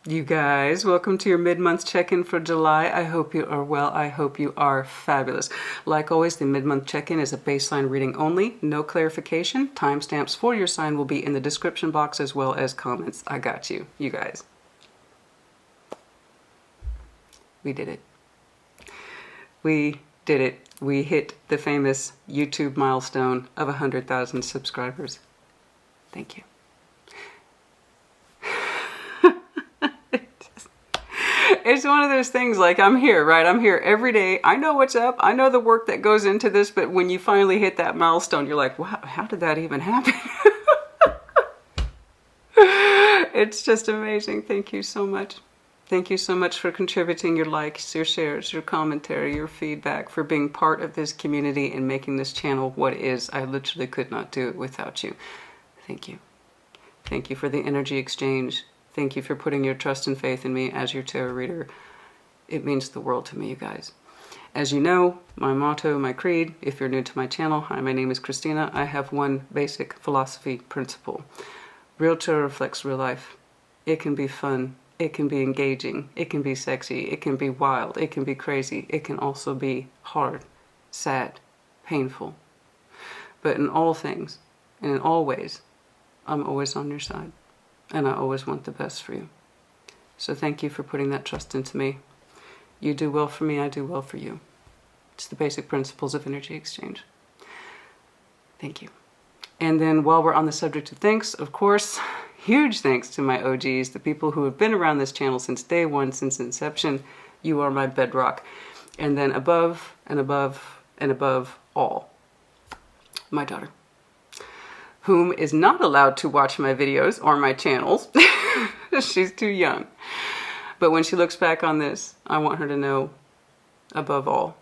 You guys, welcome to your mid-month check-in for July. I hope you are well. I hope you are fabulous. Like always, the mid-month check-in is a baseline reading only. No clarification. Timestamps for your sign will be in the description box as well as comments. I got you, you guys. We did it. We did it. We hit the famous YouTube milestone of 100,000 subscribers. Thank you. It's one of those things, like, I'm here, right? I'm here every day. I know what's up. I know the work that goes into this, but when you finally hit that milestone, you're like, wow, how did that even happen? It's just amazing. Thank you so much. Thank you so much for contributing your likes, your shares, your commentary, your feedback, for being part of this community and making this channel what it is. I literally could not do it without you. Thank you. Thank you for the energy exchange. Thank you for putting your trust and faith in me as your tarot reader. It means the world to me, you guys. As you know, my motto, my creed, if you're new to my channel, hi, my name is Christina. I have one basic philosophy principle. Real tarot reflects real life. It can be fun. It can be engaging. It can be sexy. It can be wild. It can be crazy. It can also be hard, sad, painful. But in all things, and in all ways, I'm always on your side. And I always want the best for you. So thank you for putting that trust into me. You do well for me, I do well for you. It's the basic principles of energy exchange. Thank you. And then while we're on the subject of thanks, of course, huge thanks to my OGs, the people who have been around this channel since day one, since inception. You are my bedrock. And then above and above and above all, my daughter, whom is not allowed to watch my videos or my channels. She's too young. But when she looks back on this, I want her to know, above all,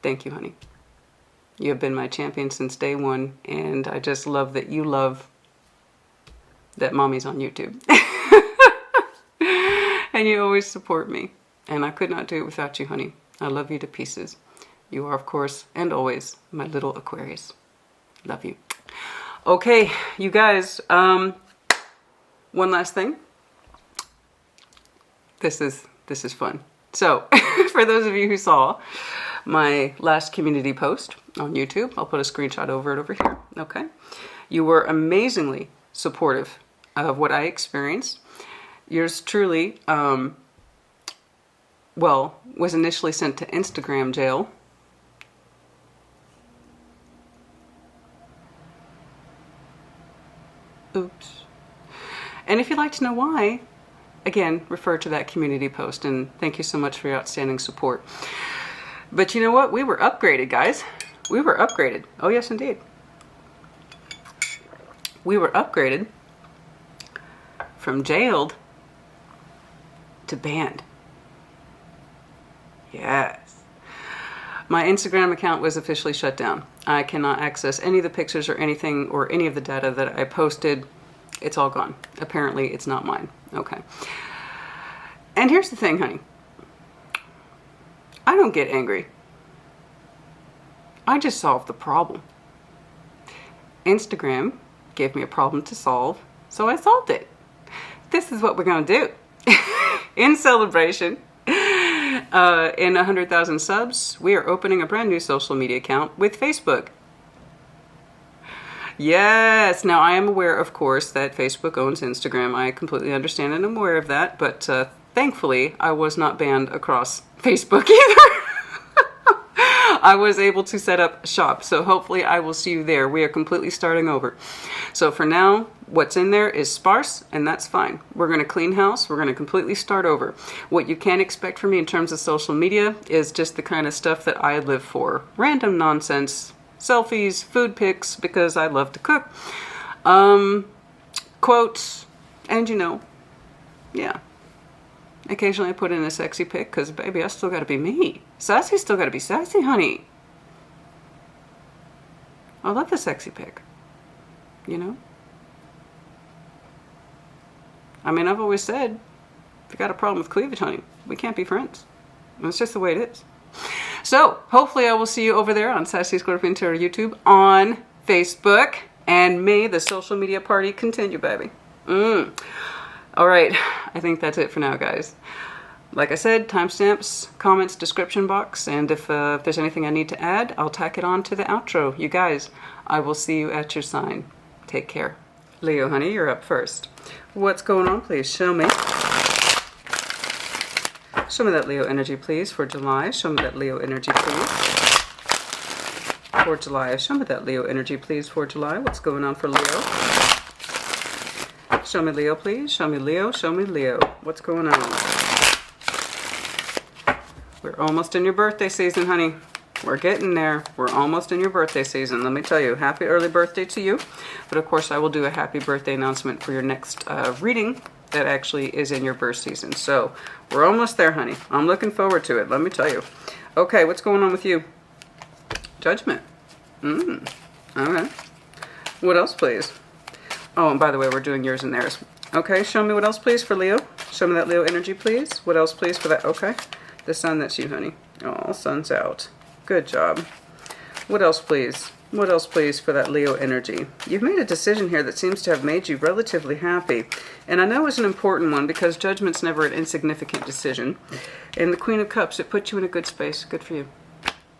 thank you, honey. You have been my champion since day one, and I just love that you love that mommy's on YouTube. And you always support me. And I could not do it without you, honey. I love you to pieces. You are, of course, and always, my little Aquarius. Love you. Okay, you guys, one last thing. This is fun. So, for those of you who saw my last community post on YouTube, I'll put a screenshot over here, okay? You were amazingly supportive of what I experienced. Yours truly, was initially sent to Instagram jail. Oops. And if you'd like to know why, again, refer to that community post, and thank you so much for your outstanding support. But you know what? We were upgraded, guys. We were upgraded. Oh, yes, indeed. We were upgraded from jailed to banned. Yes. My Instagram account was officially shut down. I cannot access any of the pictures or anything or any of the data that I posted. It's all gone. Apparently, it's not mine. Okay. And here's the thing, honey. I don't get angry. I just solved the problem. Instagram gave me a problem to solve, so I solved it. This is what we're going to do. In celebration, in 100,000 subs, we are opening a brand new social media account with Facebook. Yes, now I am aware, of course, that Facebook owns Instagram. I completely understand and I'm aware of that, but thankfully, I was not banned across Facebook either. I was able to set up shop, so hopefully I will see you there. We are completely starting over. So for now, what's in there is sparse, and that's fine. We're going to clean house. We're going to completely start over. What you can expect from me in terms of social media is just the kind of stuff that I live for. Random nonsense, selfies, food pics, because I love to cook, quotes, and yeah. Occasionally I put in a sexy pic because, baby, I still got to be me. Sassy's still got to be sassy, honey. I love the sexy pic, you know? I mean, I've always said, if you got a problem with cleavage, honey, we can't be friends. It's just the way it is. So, hopefully I will see you over there on Sassy Scorpion Tarot YouTube, on Facebook, and may the social media party continue, baby. All right, I think that's it for now, guys. Like I said, timestamps, comments, description box, and if there's anything I need to add, I'll tack it on to the outro. You guys, I will see you at your sign. Take care. Leo, honey, you're up first. What's going on, please? Show me. Show me that Leo energy, please, for July. Show me that Leo energy, please, for July. Show me that Leo energy, please, for July. What's going on for Leo? Show me Leo, please. Show me Leo. Show me Leo. What's going on? We're almost in your birthday season, honey. We're getting there. We're almost in your birthday season. Let me tell you, happy early birthday to you. But of course, I will do a happy birthday announcement for your next reading that actually is in your birth season. So we're almost there, honey. I'm looking forward to it. Let me tell you. Okay, what's going on with you? Judgment. Okay. What else, please? Oh, and by the way, we're doing yours and theirs. Okay, show me what else, please, for Leo. Show me that Leo energy, please. What else, please, for that? Okay. The sun, that's you, honey. Oh, sun's out. Good job. What else, please? What else, please, for that Leo energy? You've made a decision here that seems to have made you relatively happy. And I know it's an important one because judgment's never an insignificant decision. And the Queen of Cups, it put you in a good space. Good for you.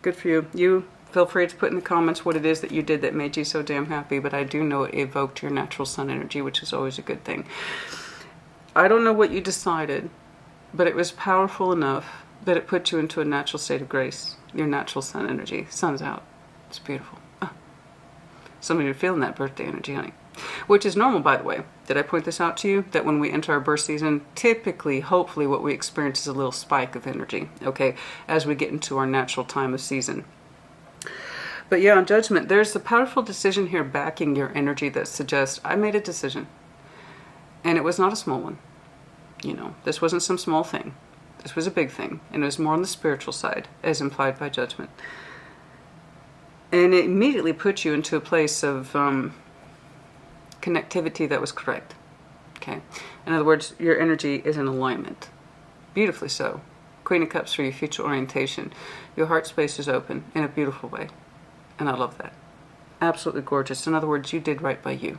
Good for you. You feel free to put in the comments what it is that you did that made you so damn happy. But I do know it evoked your natural sun energy, which is always a good thing. I don't know what you decided, but it was powerful enough that it put you into a natural state of grace. Your natural sun energy. Sun's out. It's beautiful. Oh. Some of you are feeling that birthday energy, honey. Which is normal, by the way. Did I point this out to you? That when we enter our birth season, typically, hopefully, what we experience is a little spike of energy, okay, as we get into our natural time of season. But yeah, on judgment, there's a powerful decision here backing your energy that suggests, I made a decision. And it was not a small one. You know, this wasn't some small thing. This was a big thing, and it was more on the spiritual side, as implied by judgment. And it immediately put you into a place of connectivity that was correct. Okay? In other words, your energy is in alignment. Beautifully so. Queen of Cups for your future orientation. Your heart space is open in a beautiful way. And I love that. Absolutely gorgeous. In other words, you did right by you.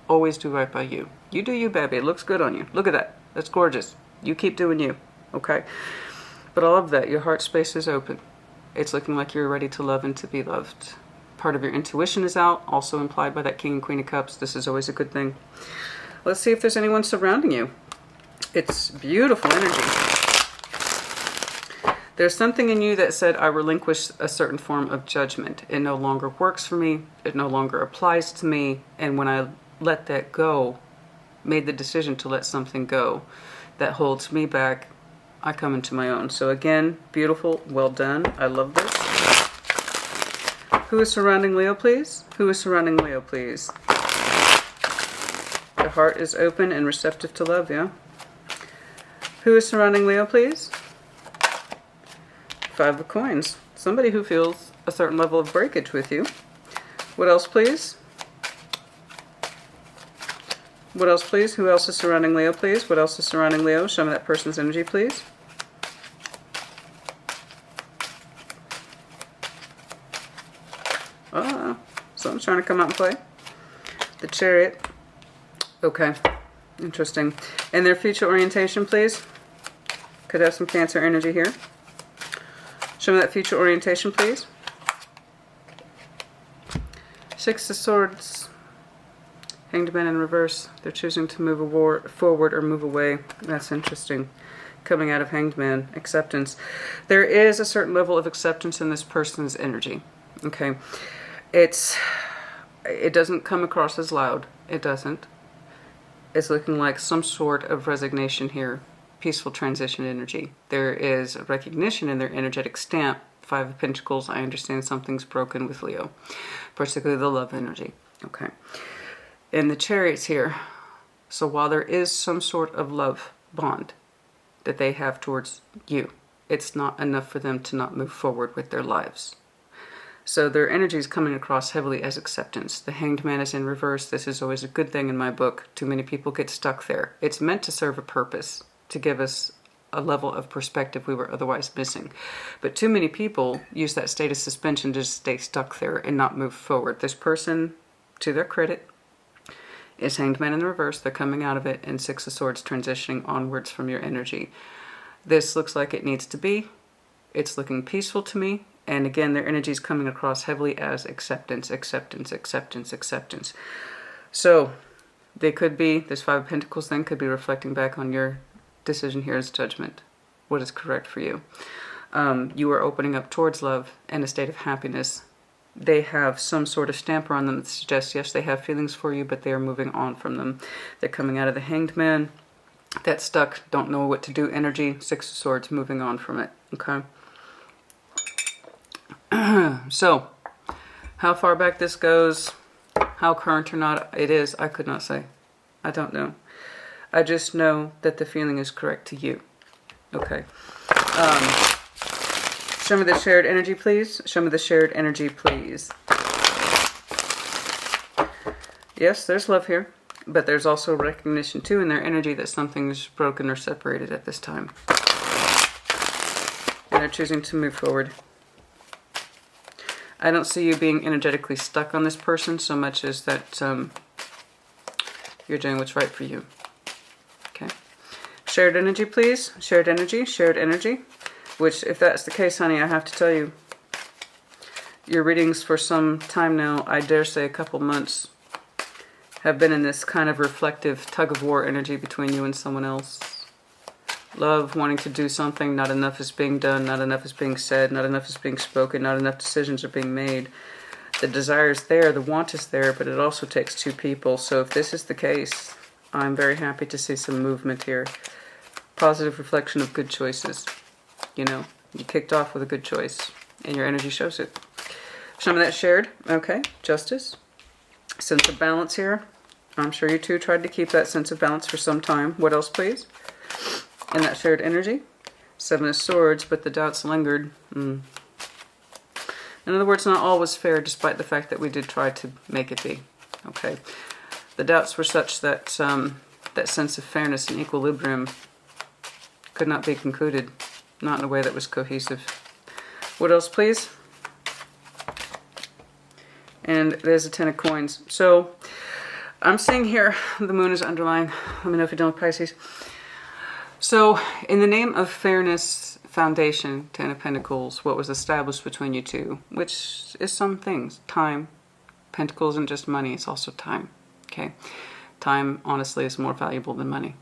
Always do right by you. You do you, baby. It looks good on you. Look at that. That's gorgeous. You keep doing you. Okay? But I love that. Your heart space is open. It's looking like you're ready to love and to be loved. Part of your intuition is out, also implied by that King and Queen of Cups. This is always a good thing. Let's see if there's anyone surrounding you. It's beautiful energy. There's something in you that said, I relinquish a certain form of judgment. It no longer works for me. It no longer applies to me. And when I let that go, made the decision to let something go that holds me back, I come into my own. So again, beautiful, well done. I love this. Who is surrounding Leo, please? Who is surrounding Leo, please? The heart is open and receptive to love, yeah? Who is surrounding Leo, please? Five of Coins. Somebody who feels a certain level of breakage with you. What else, please? What else, please? Who else is surrounding Leo, please? What else is surrounding Leo? Show me that person's energy, please. Something's trying to come out and play. The Chariot. Okay. Interesting. And their future orientation, please. Could have some Cancer energy here. Show me that future orientation, please. Six of Swords. Hanged Man in reverse. They're choosing to move forward or move away. That's interesting. Coming out of Hanged Man. Acceptance. There is a certain level of acceptance in this person's energy. Okay. It doesn't come across as loud. It doesn't. It's looking like some sort of resignation here. Peaceful transition energy. There is a recognition in their energetic stamp. Five of Pentacles. I understand something's broken with Leo. Particularly the love energy. Okay. And the Chariot's here. So while there is some sort of love bond that they have towards you, it's not enough for them to not move forward with their lives. So their energy is coming across heavily as acceptance. The Hanged Man is in reverse. This is always a good thing in my book. Too many people get stuck there. It's meant to serve a purpose, to give us a level of perspective we were otherwise missing. But too many people use that state of suspension to just stay stuck there and not move forward. This person, to their credit, is Hanged Man in the reverse. They're coming out of it, and Six of Swords transitioning onwards from your energy. This looks like it needs to be. It's looking peaceful to me. And again, their energy is coming across heavily as acceptance, acceptance, acceptance, acceptance. So they could be, this Five of Pentacles then could be reflecting back on your decision here as judgment. What is correct for you? You are opening up towards love and a state of happiness. They have some sort of stamper on them that suggests, yes, they have feelings for you, but they are moving on from them. They're coming out of the Hanged Man. That stuck, don't know what to do energy. Six of Swords, moving on from it. Okay. So, how far back this goes, how current or not it is, I could not say. I don't know. I just know that the feeling is correct to you. Okay. Show me the shared energy, please. Show me the shared energy, please. Yes, there's love here, but there's also recognition, too, in their energy that something's broken or separated at this time. And they're choosing to move forward. I don't see you being energetically stuck on this person so much as that you're doing what's right for you. Okay. Shared energy, please. Shared energy, shared energy. Which, if that's the case, honey, I have to tell you, your readings for some time now, I dare say a couple months, have been in this kind of reflective tug-of-war energy between you and someone else. Love, wanting to do something, not enough is being done, not enough is being said, not enough is being spoken, not enough decisions are being made. The desire is there, the want is there, but it also takes two people. So if this is the case, I'm very happy to see some movement here. Positive reflection of good choices. You know, you kicked off with a good choice, and your energy shows it. Some of that shared. Okay, justice. Sense of balance here. I'm sure you two tried to keep that sense of balance for some time. What else, please? And that shared energy. Seven of Swords, but the doubts lingered. In other words, not all was fair, despite the fact that we did try to make it be. Okay. The doubts were such that that sense of fairness and equilibrium could not be concluded. Not in a way that was cohesive. What else, please? And there's a Ten of Coins. So, I'm seeing here, the moon is underlined. Let me know if you're dealing with Pisces. So, in the name of fairness foundation, Ten of Pentacles, what was established between you two, which is some things. Time. Pentacles isn't just money, it's also time. Okay? Time, honestly, is more valuable than money.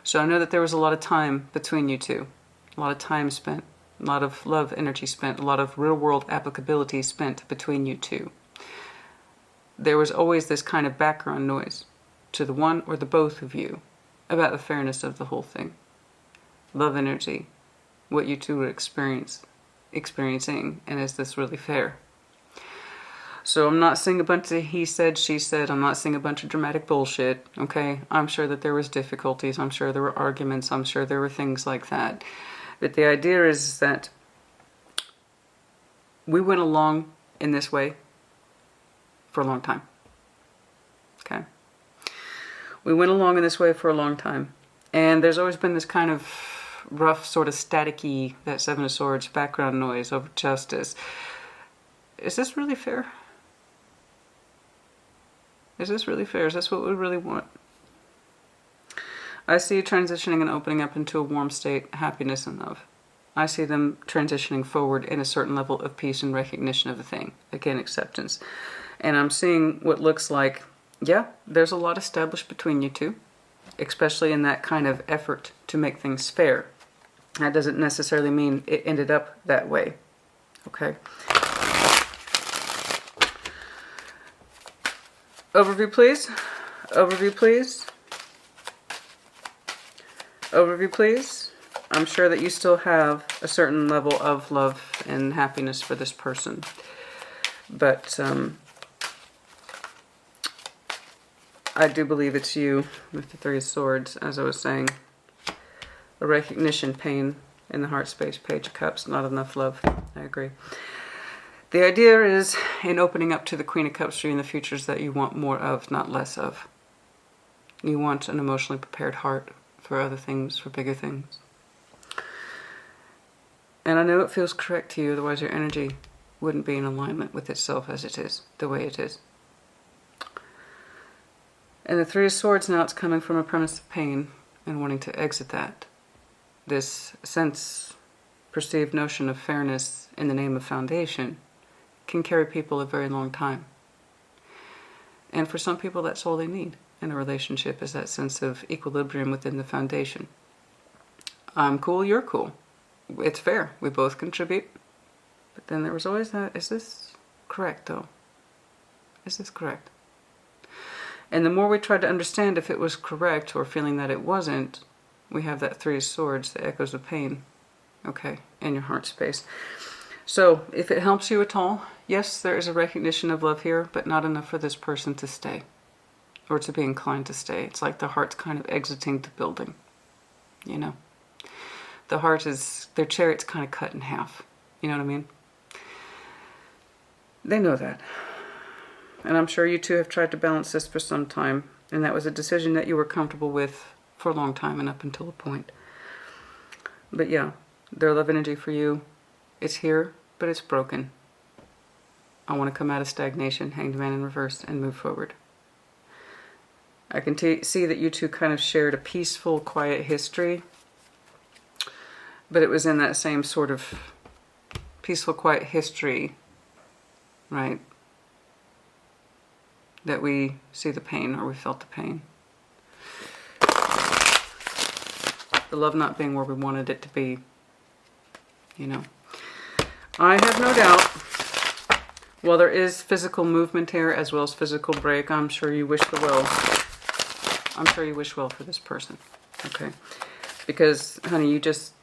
So I know that there was a lot of time between you two. A lot of time spent, a lot of love energy spent, a lot of real-world applicability spent between you two. There was always this kind of background noise to the one or the both of you about the fairness of the whole thing. Love energy, what you two were experiencing, and is this really fair? So I'm not seeing a bunch of he said, she said. I'm not seeing a bunch of dramatic bullshit, okay? I'm sure that there was difficulties. I'm sure there were arguments. I'm sure there were things like that. But the idea is that we went along in this way for a long time. Okay? We went along in this way for a long time. And there's always been this kind of rough, sort of staticky, that Seven of Swords background noise over justice. Is this really fair? Is this really fair? Is this what we really want? I see you transitioning and opening up into a warm state, happiness and love. I see them transitioning forward in a certain level of peace and recognition of the thing. Again, acceptance. And I'm seeing what looks like, yeah, there's a lot established between you two, especially in that kind of effort to make things fair. That doesn't necessarily mean it ended up that way. Okay? Overview, please. Overview, please. Overview, please. I'm sure that you still have a certain level of love and happiness for this person. But I do believe it's you with the Three of Swords, as I was saying. A recognition, pain in the heart space, Page of Cups, not enough love. I agree. The idea is, in opening up to the Queen of Cups for you in the futures, that you want more of, not less of. You want an emotionally prepared heart for other things, for bigger things. And I know it feels correct to you, otherwise your energy wouldn't be in alignment with itself as it is, the way it is. And the Three of Swords, now it's coming from a premise of pain and wanting to exit that. This sense, perceived notion of fairness in the name of foundation can carry people a very long time. And for some people, that's all they need in a relationship, is that sense of equilibrium within the foundation. I'm cool, you're cool. It's fair. We both contribute. But then there was always that, is this correct though? Is this correct? And the more we tried to understand if it was correct or feeling that it wasn't, we have that Three of Swords, the echoes of pain, okay, in your heart space. So if it helps you at all, yes, there is a recognition of love here, but not enough for this person to stay or to be inclined to stay. It's like the heart's kind of exiting the building, you know. The heart is, their chariot's kind of cut in half, you know what I mean? They know that. And I'm sure you two have tried to balance this for some time, and that was a decision that you were comfortable with for a long time and up until a point. But yeah, their love energy for you, it's here, but it's broken. I want to come out of stagnation, Hanged Man in reverse, and move forward. I can see that you two kind of shared a peaceful, quiet history, but it was in that same sort of peaceful, quiet history, right, that we see the pain, or we felt the pain. The love not being where we wanted it to be, you know. I have no doubt, while there is physical movement here as well as physical break, I'm sure you wish the well. I'm sure you wish well for this person, okay? Because, honey,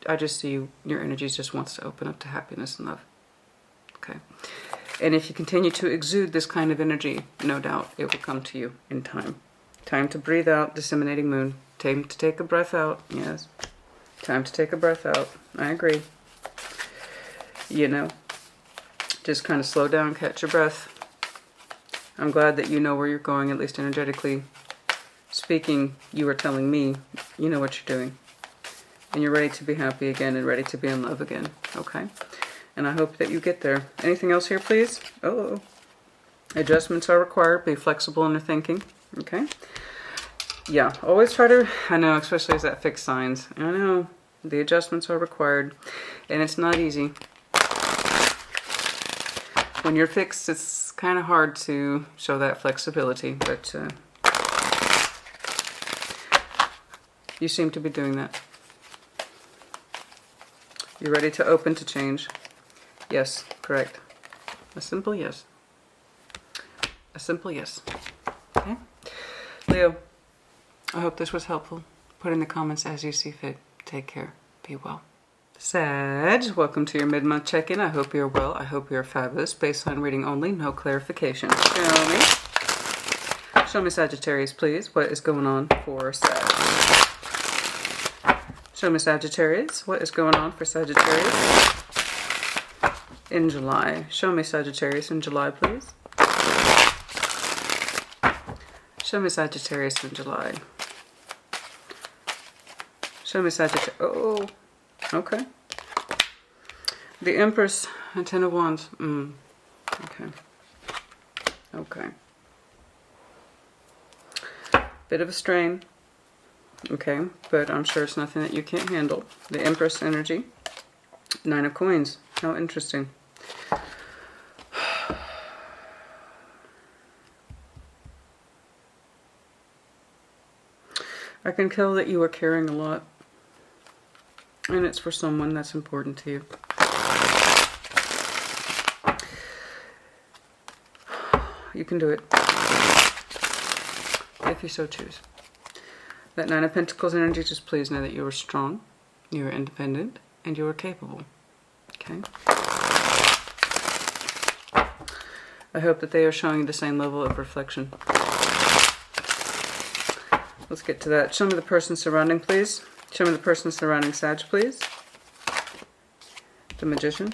I just see you, your energy just wants to open up to happiness and love, okay? And if you continue to exude this kind of energy, no doubt it will come to you in time. Time to breathe out, disseminating moon. Time to take a breath out, yes. Time to take a breath out, I agree. You know, just kind of slow down, catch your breath. I'm glad that you know where you're going, at least energetically speaking. You are telling me you know what you're doing. And you're ready to be happy again and ready to be in love again, okay? And I hope that you get there. Anything else here, please? Oh, adjustments are required. Be flexible in your thinking, okay? Yeah, always try to, I know, especially as that fixed signs. I know, the adjustments are required. And it's not easy. When you're fixed, it's kind of hard to show that flexibility, but you seem to be doing that. You're ready to open to change. Yes, correct. A simple yes. A simple yes. Okay? Leo, I hope this was helpful. Put in the comments as you see fit. Take care. Be well. Sag, welcome to your mid-month check-in. I hope you're well. I hope you're fabulous. Baseline reading only, no clarification. Show me Sagittarius, please. What is going on for Sag? Show me Sagittarius. What is going on for Sagittarius in July? Show me Sagittarius in July, please. Show me Sagittarius in July. Show me Sagittarius. Oh, okay. The Empress and Ten of Wands. Okay. Okay. Bit of a strain. Okay, but I'm sure it's nothing that you can't handle. The Empress energy. Nine of Coins. How interesting. I can tell that you are caring a lot. And it's for someone that's important to you. You can do it. If you so choose. That Nine of Pentacles energy, just please know that you are strong, you are independent, and you are capable. Okay? I hope that they are showing you the same level of reflection. Let's get to that. Show me the person surrounding, please. Show me the person surrounding Sag, please. The Magician.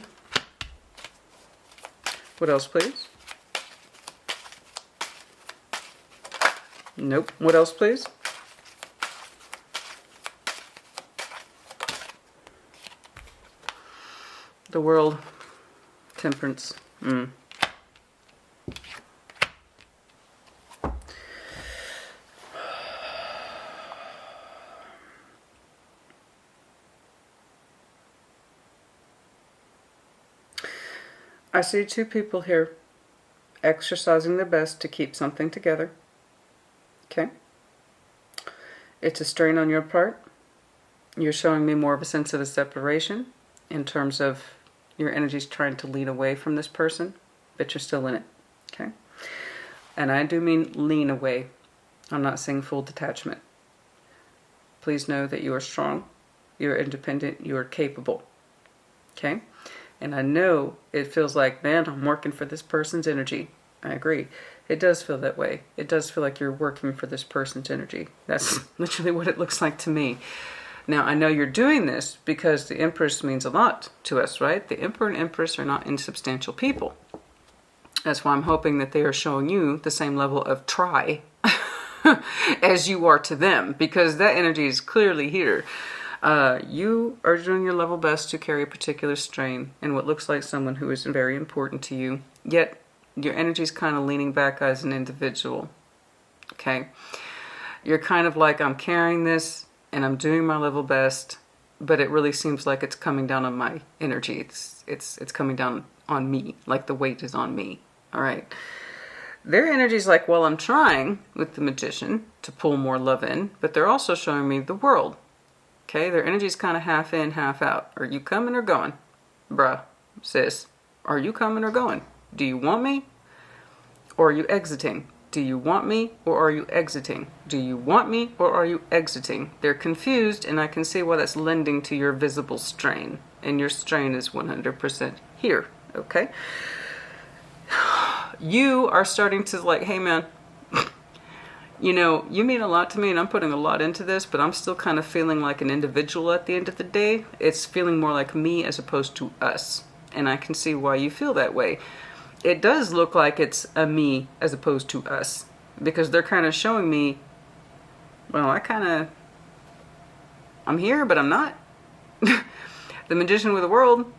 What else, please? Nope. What else, please? The World. Temperance. I see two people here exercising their best to keep something together. Okay? It's a strain on your part. You're showing me more of a sense of a separation in terms of your energy's trying to lean away from this person, but you're still in it. Okay? And I do mean lean away. I'm not saying full detachment. Please know that you are strong, you're independent, you are capable. Okay? And I know it feels like, man, I'm working for this person's energy. I agree. It does feel that way. It does feel like you're working for this person's energy. That's literally what it looks like to me. Now, I know you're doing this because the Empress means a lot to us, right? The Emperor and Empress are not insubstantial people. That's why I'm hoping that they are showing you the same level of try as you are to them, because that energy is clearly here. You are doing your level best to carry a particular strain in what looks like someone who is very important to you, yet your energy is kind of leaning back as an individual. Okay? You're kind of like, I'm carrying this and I'm doing my level best, but it really seems like it's coming down on my energy. It's coming down on me, like the weight is on me. All right? Their energy is like, well, I'm trying with the Magician to pull more love in, but they're also showing me the world. Okay, their energy is kind of half in, half out. Are you coming or going? Bruh, sis, are you coming or going? Do you want me or are you exiting? Do you want me or are you exiting? Do you want me or are you exiting? They're confused, and I can see why that's lending to your visible strain. And your strain is 100% here, okay? You are starting to like, hey man, you know, you mean a lot to me and I'm putting a lot into this, but I'm still kind of feeling like an individual at the end of the day. It's feeling more like me as opposed to us. And I can see why you feel that way. It does look like it's a me as opposed to us, because they're kind of showing me, well, I'm here, but I'm not. The Magician with the world,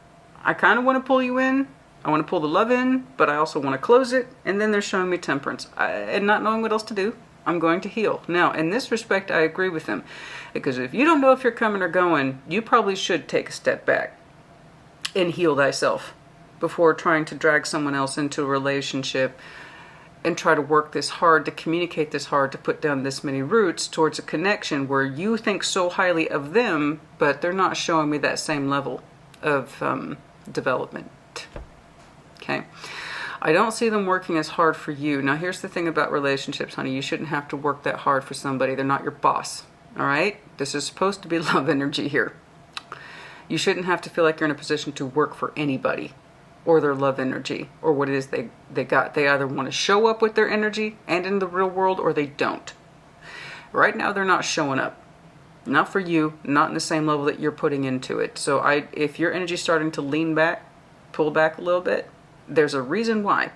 I kind of want to pull you in. I want to pull the love in, but I also want to close it. And then they're showing me temperance. And not knowing what else to do, I'm going to heal. Now, in this respect, I agree with them. Because if you don't know if you're coming or going, you probably should take a step back and heal thyself before trying to drag someone else into a relationship and try to work this hard, to communicate this hard, to put down this many roots towards a connection where you think so highly of them, but they're not showing me that same level of development. Okay. I don't see them working as hard for you. Now, here's the thing about relationships, honey. You shouldn't have to work that hard for somebody. They're not your boss. All right? This is supposed to be love energy here. You shouldn't have to feel like you're in a position to work for anybody or their love energy or what it is they got. They either want to show up with their energy and in the real world, or they don't. Right now, they're not showing up. Not for you, not in the same level that you're putting into it. So if your energy is starting to lean back, pull back a little bit, there's a reason why.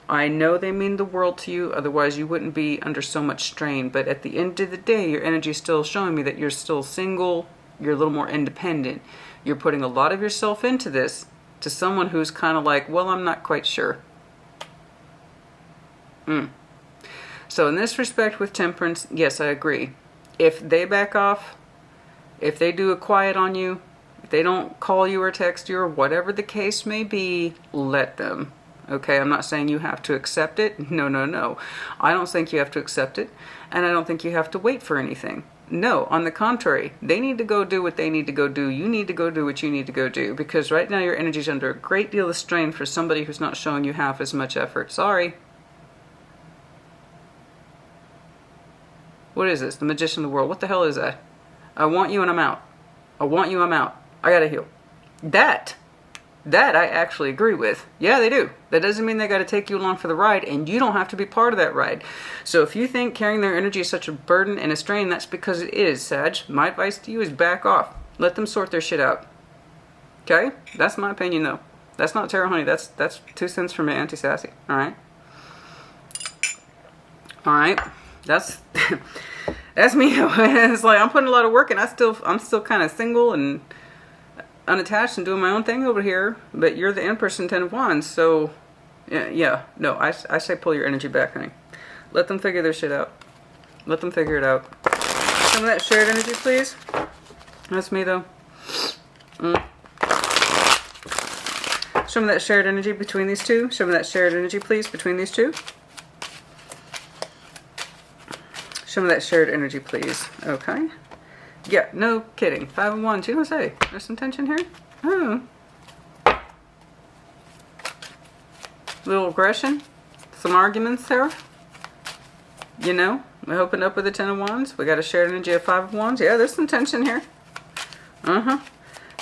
I know they mean the world to you, otherwise you wouldn't be under so much strain. But at the end of the day, your energy is still showing me that you're still single, you're a little more independent. You're putting a lot of yourself into this to someone who's kind of like, well, I'm not quite sure. So in this respect with temperance, yes, I agree. If they back off, if they do a quiet on you, if they don't call you or text you or whatever the case may be, let them. Okay, I'm not saying you have to accept it. No. I don't think you have to accept it, and I don't think you have to wait for anything. No, on the contrary, they need to go do what they need to go do. You need to go do what you need to go do, because right now your energy is under a great deal of strain for somebody who's not showing you half as much effort. Sorry. What is this? The Magician of the World. What the hell is that? I want you and I'm out. I want you, I'm out. I gotta heal. That I actually agree with. Yeah, they do. That doesn't mean they got to take you along for the ride, and you don't have to be part of that ride. So if you think carrying their energy is such a burden and a strain, that's because it is, Sag. My advice to you is back off. Let them sort their shit out. Okay? That's my opinion, though. That's not tarot, honey. That's 2 cents from me, Auntie Sassy. All right? All right? That's me. It's like I'm putting a lot of work, and I'm still kind of single and unattached and doing my own thing over here, but you're the Empress and 10 of Wands, so no, I say pull your energy back, honey. Let them figure their shit out. Let them figure it out. Some of that shared energy, please. That's me, though. Show me that shared energy between these two. Show me that shared energy, please, between these two. Show me that shared energy, please. Okay. Yeah, no kidding. 5 of Wands. You know what I say? There's some tension here. Oh. Little aggression. Some arguments there. You know, we opened up with the 10 of Wands. We got a shared energy of 5 of Wands. Yeah, there's some tension here.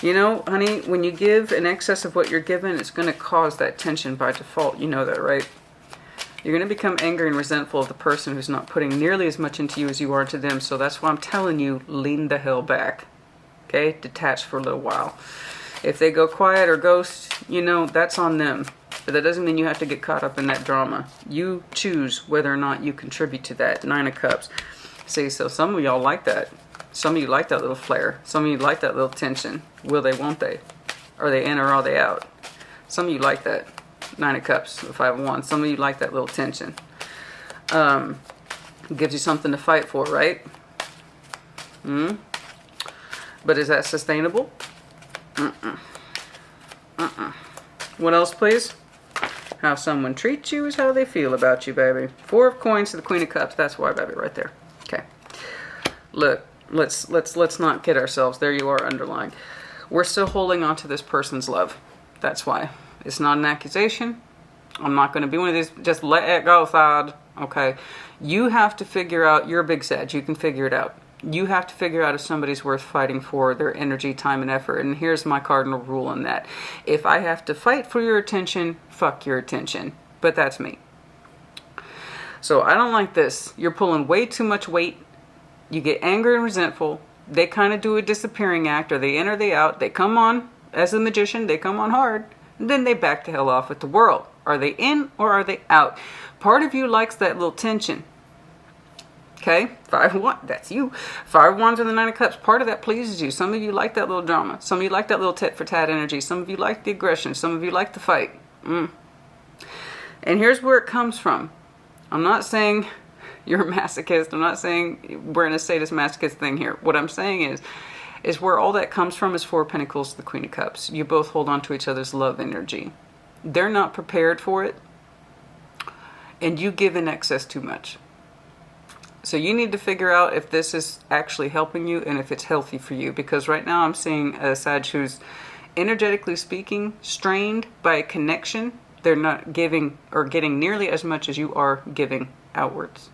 You know, honey, when you give in excess of what you're given, it's going to cause that tension by default. You know that, right? You're going to become angry and resentful of the person who's not putting nearly as much into you as you are to them. So that's why I'm telling you, lean the hell back. Okay? Detach for a little while. If they go quiet or ghost, you know, that's on them. But that doesn't mean you have to get caught up in that drama. You choose whether or not you contribute to that. 9 of Cups. See, so some of y'all like that. Some of you like that little flair. Some of you like that little tension. Will they, won't they? Are they in or are they out? Some of you like that. 9 of Cups, the 5 of Wands. Some of you like that little tension. Gives you something to fight for, right? But is that sustainable? What else, please? How someone treats you is how they feel about you, baby. 4 of Coins to the Queen of Cups. That's why, baby, right there. Okay. Look, let's not kid ourselves. There you are, underlying. We're still holding on to this person's love. That's why. It's not an accusation. I'm not going to be one of these, just let it go side. Okay. You have to figure out, you're a big Sag. You can figure it out. You have to figure out if somebody's worth fighting for, their energy, time, and effort. And here's my cardinal rule on that. If I have to fight for your attention, fuck your attention. But that's me. So I don't like this. You're pulling way too much weight. You get angry and resentful. They kind of do a disappearing act. Are they in or they out? They come on as a magician. They come on hard. And then they back the hell off with the world. Are they in or are they out? Part of you likes that little tension. Okay, 5 of Wands, that's you. 5 of Wands and the 9 of Cups, part of that pleases you. Some of you like that little drama. Some of you like that little tit for tat energy. Some of you like the aggression. Some of you like the fight. And here's where it comes from. I'm not saying you're a masochist. I'm not saying we're in a sadist masochist thing here. What I'm saying is where all that comes from is 4 of Pentacles to the Queen of Cups. You both hold on to each other's love energy. They're not prepared for it. And you give in excess too much. So you need to figure out if this is actually helping you and if it's healthy for you. Because right now I'm seeing a Sag who's, energetically speaking, strained by a connection. They're not giving or getting nearly as much as you are giving outwards.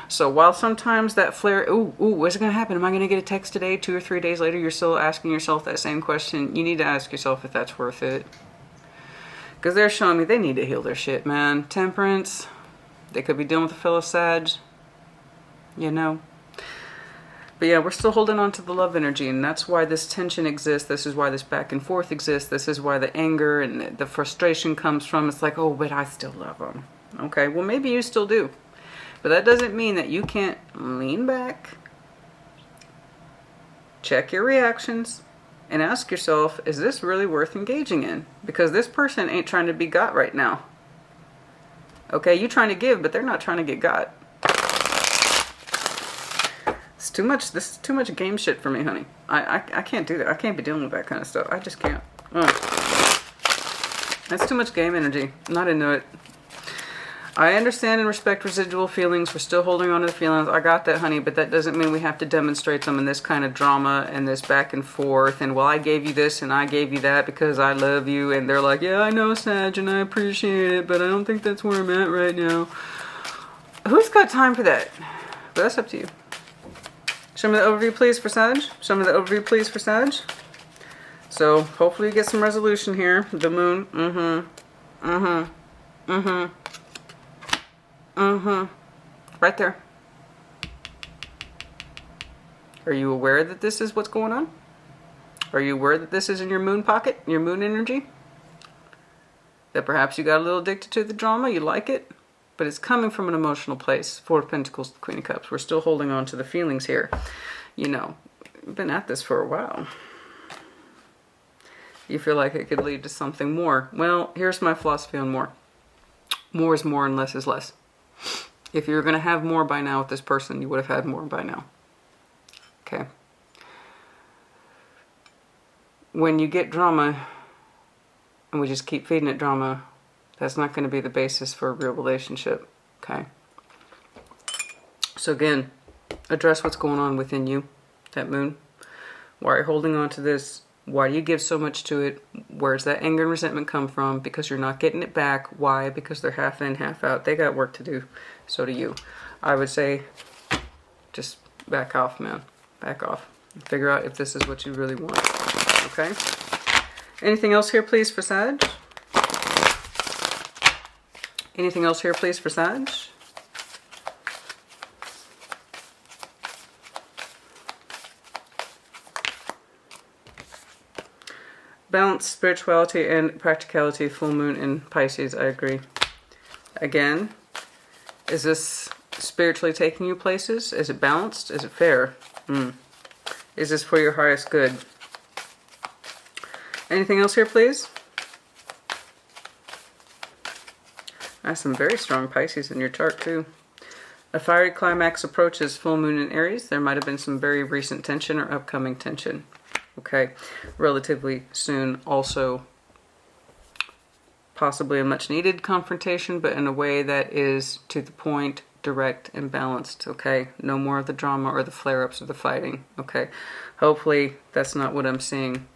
So while sometimes that flare, ooh, what's going to happen? Am I going to get a text today? 2 or 3 days later, you're still asking yourself that same question. You need to ask yourself if that's worth it. Because they're showing me they need to heal their shit, man. Temperance. They could be dealing with a fellow Sag. You know. But yeah, we're still holding on to the love energy, and that's why this tension exists. This is why this back and forth exists. This is why the anger and the frustration comes from. It's like, oh, but I still love them. Okay, well, maybe you still do. But that doesn't mean that you can't lean back, check your reactions, and ask yourself, is this really worth engaging in? Because this person ain't trying to be got right now. Okay, you trying to give, but they're not trying to get got. It's too much. This is too much game shit for me, honey. I can't do that. I can't be dealing with that kind of stuff. I just can't. That's too much game energy. I'm not into it. I understand and respect residual feelings. We're still holding on to the feelings. I got that, honey, but that doesn't mean we have to demonstrate them in this kind of drama and this back and forth. And, well, I gave you this and I gave you that because I love you. And they're like, yeah, I know, Sag, and I appreciate it, but I don't think that's where I'm at right now. Who's got time for that? But that's up to you. Show me the overview, please, for Sag. Show me the overview, please, for Sag. So, hopefully you get some resolution here. The moon. Right there. Are you aware that this is what's going on? Are you aware that this is in your moon pocket, your moon energy? That perhaps you got a little addicted to the drama, you like it, but it's coming from an emotional place. 4 of Pentacles, Queen of Cups. We're still holding on to the feelings here. You know, we've been at this for a while. You feel like it could lead to something more. Well, here's my philosophy on more. More is more and less is less. If you're going to have more by now with this person, you would have had more by now. Okay. When you get drama, and we just keep feeding it drama, that's not going to be the basis for a real relationship, okay? So again, address what's going on within you, that moon. Why are you holding on to this? Why do you give so much to it? Where's that anger and resentment come from? Because you're not getting it back. Why? Because they're half in, half out. They got work to do. So do you. I would say just back off, man. Back off. Figure out if this is what you really want. Okay? Anything else here, please, for Sag? Anything else here, please, for Sag? Balance, spirituality, and practicality. Full moon in Pisces. I agree. Again, is this spiritually taking you places? Is it balanced? Is it fair? Is this for your highest good? Anything else here, please? I have some very strong Pisces in your chart, too. A fiery climax approaches. Full moon in Aries. There might have been some very recent tension or upcoming tension. Okay, relatively soon. Also, possibly a much needed confrontation, but in a way that is to the point, direct, and balanced. Okay, no more of the drama or the flare-ups or the fighting. Okay, hopefully that's not what I'm seeing.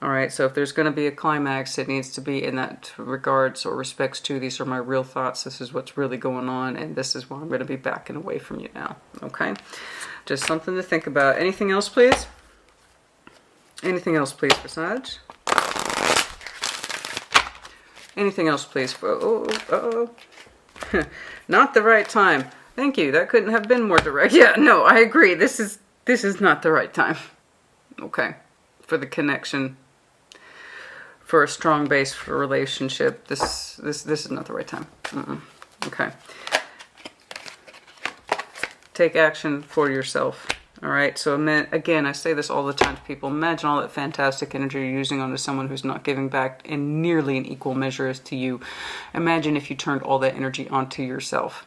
All right, so if there's going to be a climax, it needs to be in that regards or respects to, these are my real thoughts, this is what's really going on, and this is why I'm going to be backing away from you now. Okay, just something to think about. Anything else, please? Anything else, please, for Sag? Anything else, please? For, not the right time. Thank you. That couldn't have been more direct. Yeah, no, I agree. This is not the right time. Okay, for the connection, for a strong base for a relationship. This is not the right time. Okay. Take action for yourself. All right, so again, I say this all the time to people. Imagine all that fantastic energy you're using onto someone who's not giving back in nearly an equal measure as to you. Imagine if you turned all that energy onto yourself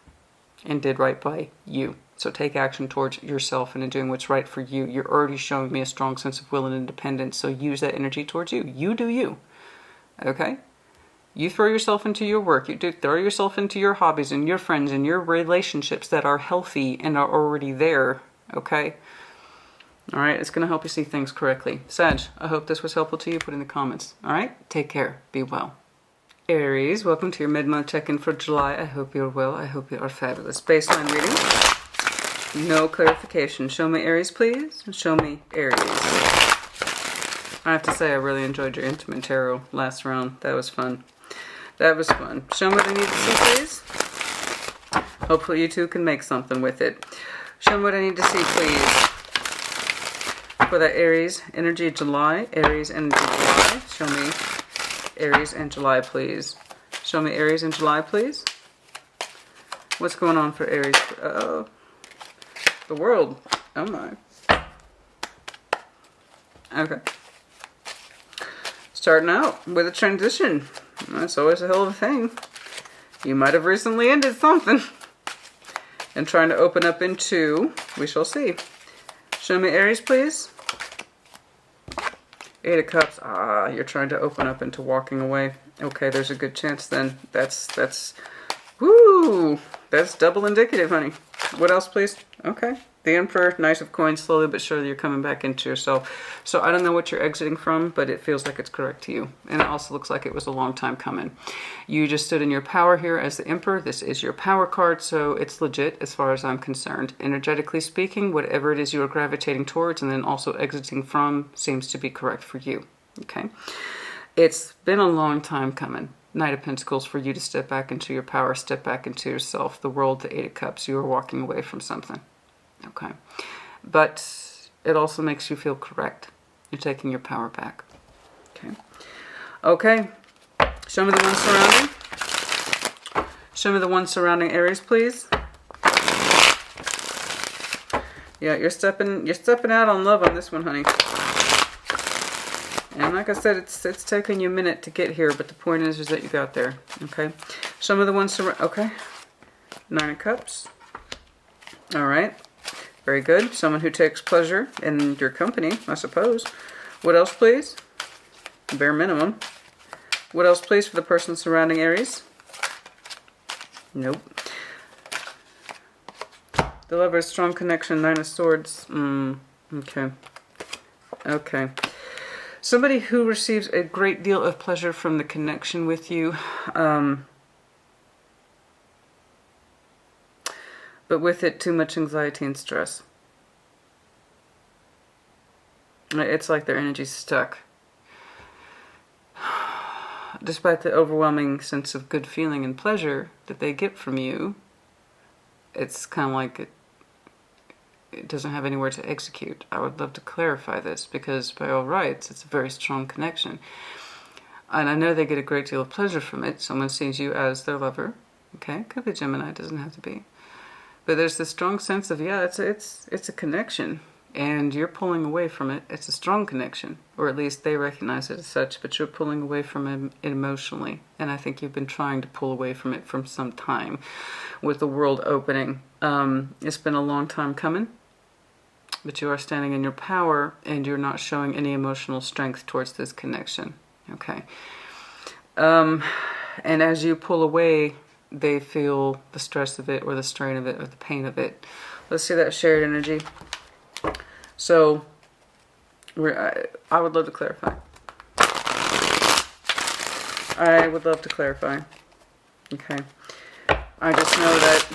and did right by you. So take action towards yourself and in doing what's right for you. You're already showing me a strong sense of will and independence, so use that energy towards you. You do you, okay? You throw yourself into your work. You do throw yourself into your hobbies and your friends and your relationships that are healthy and are already there. Okay? All right, it's going to help you see things correctly. Sag, I hope this was helpful to you. Put in the comments. All right? Take care. Be well. Aries, welcome to your mid-month check-in for July. I hope you're well. I hope you are fabulous. Baseline reading. No clarification. Show me Aries, please. Show me Aries. I have to say, I really enjoyed your intimate tarot last round. That was fun. That was fun. Show me what I need to see, please. Hopefully you two can make something with it. Show me what I need to see, please. For that Aries energy July. Aries energy July. Show me Aries and July, please. Show me Aries and July, please. What's going on for Aries? Uh-oh. The world. Oh my. Okay. Starting out with a transition. That's always a hell of a thing. You might have recently ended something. And trying to open up into, we shall see. Show me Aries, please. Eight of Cups. Ah, you're trying to open up into walking away. Okay, there's a good chance then. That's double indicative, honey. What else, please? Okay. The Emperor, Knight of Coins, slowly but surely you're coming back into yourself. So I don't know what you're exiting from, but it feels like it's correct to you. And it also looks like it was a long time coming. You just stood in your power here as the Emperor. This is your power card, so it's legit as far as I'm concerned. Energetically speaking, whatever it is you are gravitating towards and then also exiting from seems to be correct for you. Okay? It's been a long time coming. Knight of Pentacles, for you to step back into your power, step back into yourself. The World, the Eight of Cups, you are walking away from something. Okay. But it also makes you feel correct. You're taking your power back. Okay. Okay. Show me the one surrounding. Show me the one surrounding Aries, please. Yeah, you're stepping out on love on this one, honey. And like I said, it's taking you a minute to get here, but the point is that you got there. Okay. Show me the one surrounding. Okay. Nine of Cups. All right. Very good. Someone who takes pleasure in your company, I suppose. What else, please? bare minimum. What else, please, for the person surrounding Aries? Nope. The Lover, strong connection, Nine of Swords. Okay. Okay. Somebody who receives a great deal of pleasure from the connection with you, but with it too much anxiety and stress. It's like their energy's stuck. Despite the overwhelming sense of good feeling and pleasure that they get from you, it's kind of like it doesn't have anywhere to execute. I would love to clarify this because by all rights, it's a very strong connection. And I know they get a great deal of pleasure from it. Someone sees you as their lover. Okay, could be Gemini, doesn't have to be. But there's this strong sense of, yeah, it's a connection. And you're pulling away from it. It's a strong connection. Or at least they recognize it as such, but you're pulling away from it emotionally. And I think you've been trying to pull away from it from some time with the world opening. It's been a long time coming. But you are standing in your power and you're not showing any emotional strength towards this connection. Okay. And as you pull away, they feel the stress of it or the strain of it or the pain of it. Let's see that shared energy. So, I would love to clarify. I would love to clarify. Okay. I just know that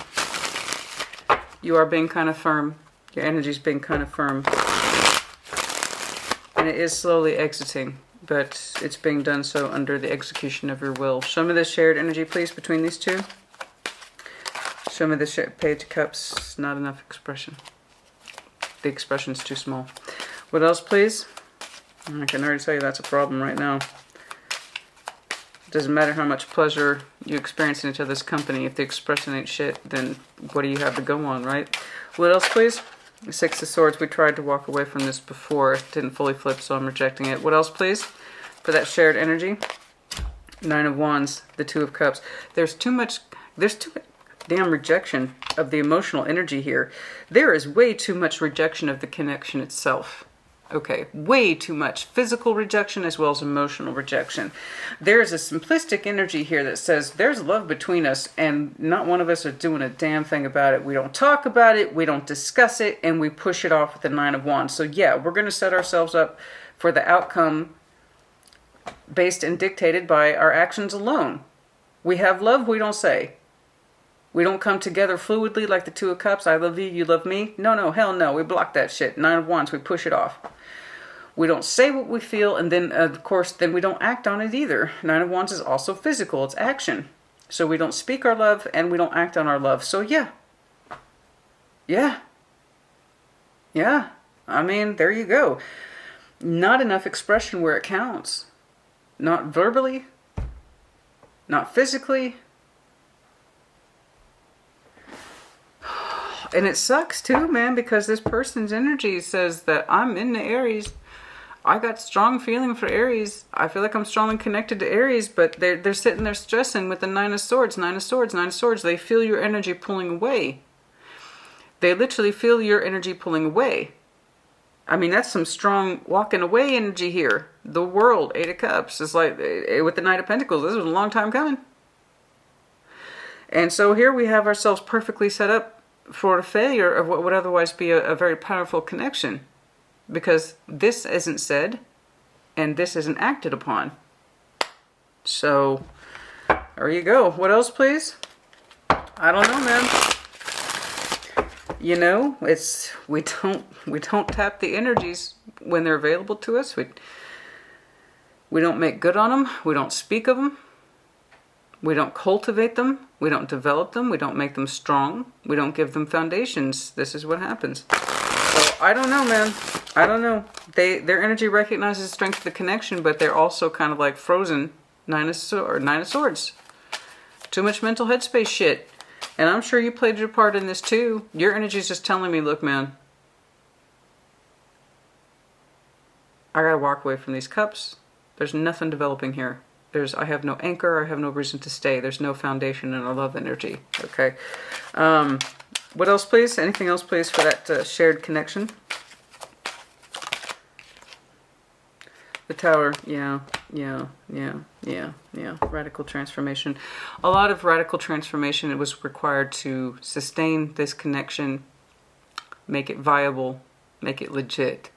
you are being kind of firm. Your energy's being kind of firm. And it is slowly exiting, but it's being done so under the execution of your will. Show me the shared energy, please, between these two. Show me the Page of Cups. Not enough expression. The expression's too small. What else, please? I can already tell you that's a problem right now. It doesn't matter how much pleasure you experience in each other's company. If the expression ain't shit, then what do you have to go on, right? What else, please? The Six of Swords. We tried to walk away from this before. It didn't fully flip, so I'm rejecting it. What else, please? For that shared energy. Nine of Wands. The Two of Cups. There's too much damn rejection of the emotional energy here. There is way too much rejection of the connection itself. Okay, way too much physical rejection as well as emotional rejection. There's a simplistic energy here that says there's love between us and not one of us are doing a damn thing about it. We don't talk about it, we don't discuss it, and we push it off with the Nine of Wands. So yeah, we're going to set ourselves up for the outcome based and dictated by our actions alone. We have love, we don't say. We don't come together fluidly like the Two of Cups. I love you, you love me. No, hell no. We block that shit. Nine of Wands, we push it off. We don't say what we feel, and then, of course, then we don't act on it either. Nine of Wands is also physical. It's action. So we don't speak our love, and we don't act on our love. So yeah. Yeah. Yeah. I mean, there you go. Not enough expression where it counts. Not verbally. Not physically. And it sucks too, man, because this person's energy says that I'm into Aries. I got strong feeling for Aries. I feel like I'm strongly connected to Aries, but they're sitting there stressing with the Nine of Swords, Nine of Swords, Nine of Swords. They feel your energy pulling away. They literally feel your energy pulling away. I mean, that's some strong walking away energy here. The World, Eight of Cups, is like with the Knight of Pentacles. This was a long time coming. And so here we have ourselves perfectly set up for a failure of what would otherwise be a very powerful connection. Because this isn't said, and this isn't acted upon. So, there you go. What else, please? I don't know, man. You know, we don't tap the energies when they're available to us. We don't make good on them. We don't speak of them. We don't cultivate them. We don't develop them. We don't make them strong. We don't give them foundations. This is what happens. So I don't know, man. I don't know. Their energy recognizes the strength of the connection, but they're also kind of like frozen. Nine of Swords. Too much mental headspace shit. And I'm sure you played your part in this too. Your energy is just telling me, look, man, I gotta walk away from these cups. There's nothing developing here. I have no anchor. I have no reason to stay. There's no foundation in our love energy. Okay. What else, please? Anything else, please, for that shared connection? The Tower, yeah. Yeah, yeah, yeah, yeah. Radical transformation. A lot of radical transformation, it was required to sustain this connection, make it viable, make it legit.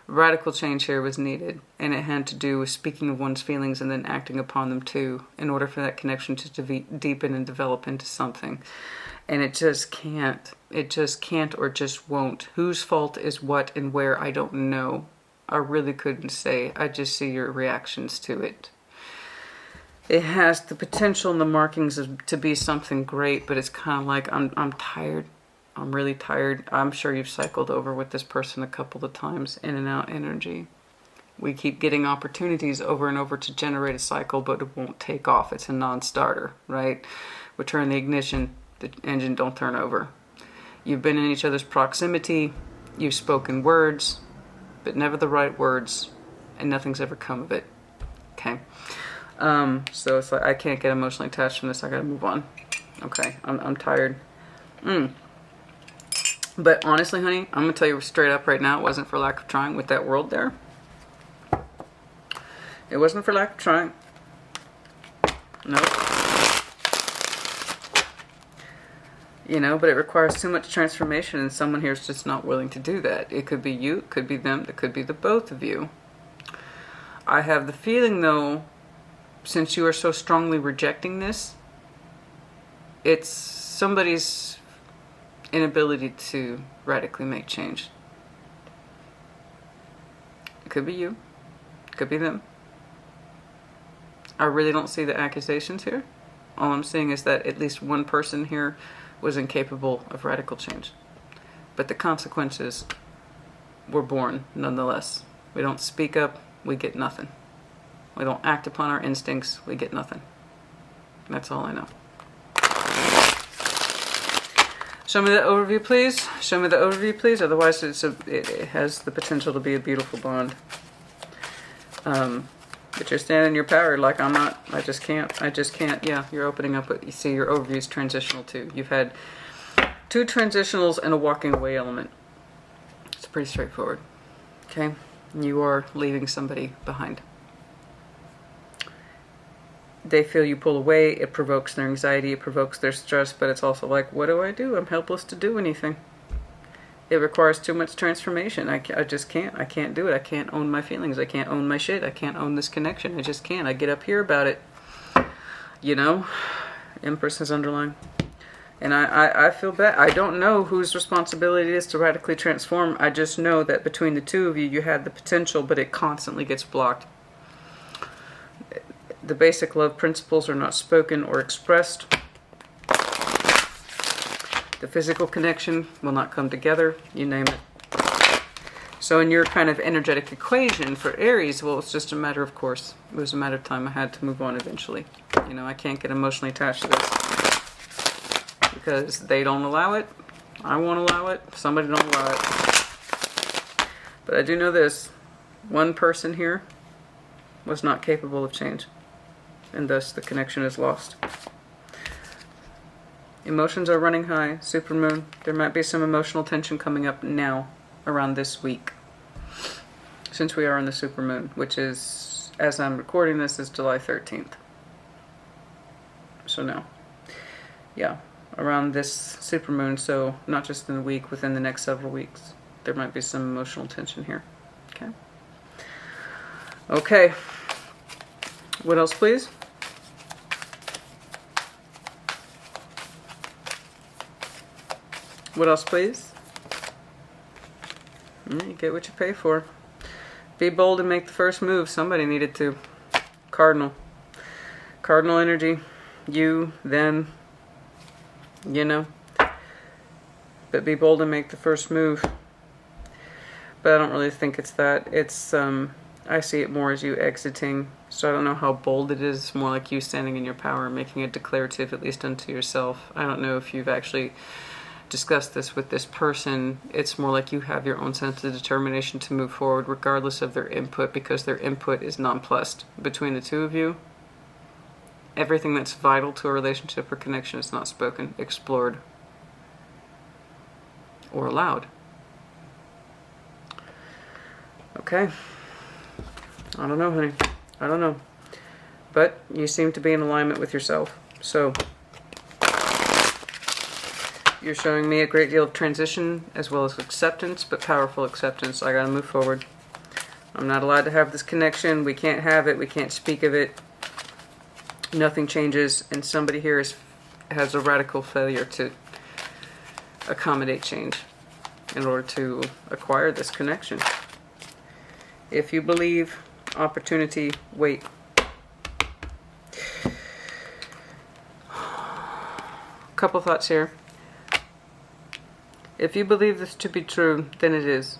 Radical change here was needed, and it had to do with speaking of one's feelings and then acting upon them too, in order for that connection to deepen and develop into something. And it just can't. It just can't or just won't. Whose fault is what and where, I don't know. I really couldn't say. I just see your reactions to it. It has the potential and the markings to be something great, but it's kind of like, I'm tired. I'm really tired. I'm sure you've cycled over with this person a couple of times, in and out energy. We keep getting opportunities over and over to generate a cycle, but it won't take off. It's a non-starter, right? We turn the ignition, the engine don't turn over. You've been in each other's proximity. You've spoken words, but never the right words, and nothing's ever come of it. Okay? So it's like, I can't get emotionally attached from this. I gotta move on. Okay? I'm tired. But honestly, honey, I'm gonna tell you straight up right now, it wasn't for lack of trying with that world there. It wasn't for lack of trying. Nope. You know, but it requires too much transformation, and someone here is just not willing to do that. It could be you, it could be them, it could be the both of you. I have the feeling, though, since you are so strongly rejecting this, it's somebody's inability to radically make change. It could be you, it could be them. I really don't see the accusations here. All I'm seeing is that at least one person here was incapable of radical change. But the consequences were born nonetheless. We don't speak up, we get nothing. We don't act upon our instincts, we get nothing. That's all I know. Show me the overview, please. Show me the overview, please. Otherwise, it has the potential to be a beautiful bond. But you're standing in your power like I'm not. I just can't. Yeah, you're opening up. You see, your overview is transitional too. You've had 2 transitionals and a walking away element. It's pretty straightforward. Okay? You are leaving somebody behind. They feel you pull away. It provokes their anxiety. It provokes their stress. But it's also like, what do? I'm helpless to do anything. It requires too much transformation. I just can't. I can't do it. I can't own my feelings. I can't own my shit. I can't own this connection. I just can't. I get up here about it. You know? Empress is underlying. And I feel bad. I don't know whose responsibility it is to radically transform. I just know that between the two of you, you had the potential, but it constantly gets blocked. The basic love principles are not spoken or expressed. The physical connection will not come together, you name it. So in your kind of energetic equation for Aries, well, it's just a matter of course. It was a matter of time. I had to move on eventually. You know, I can't get emotionally attached to this because they don't allow it. I won't allow it. Somebody don't allow it. But I do know this. One person here was not capable of change, and thus the connection is lost. Emotions are running high. Supermoon. There might be some emotional tension coming up now, around this week. Since we are on the supermoon, which is, as I'm recording this, is July 13th. So no. Yeah, around this supermoon, so not just in the week, within the next several weeks, there might be some emotional tension here. Okay. Okay. What else, please? What else, please? You get what you pay for. Be bold and make the first move. Somebody needed to. Cardinal. Cardinal energy. You, them. You know. But be bold and make the first move. But I don't really think it's that. It's, I see it more as you exiting. So I don't know how bold it is. It's more like you standing in your power and making it declarative, at least unto yourself. I don't know if you've actually discuss this with this person. It's more like you have your own sense of determination to move forward regardless of their input, because their input is nonplussed. Between the two of you, everything that's vital to a relationship or connection is not spoken, explored, or allowed. Okay. I don't know, honey. I don't know. But you seem to be in alignment with yourself. So you're showing me a great deal of transition as well as acceptance, but powerful acceptance. I gotta move forward. I'm not allowed to have this connection. We can't have it. We can't speak of it. Nothing changes. And somebody here has a radical failure to accommodate change in order to acquire this connection. If you believe opportunity, wait. Couple thoughts here. If you believe this to be true, then it is.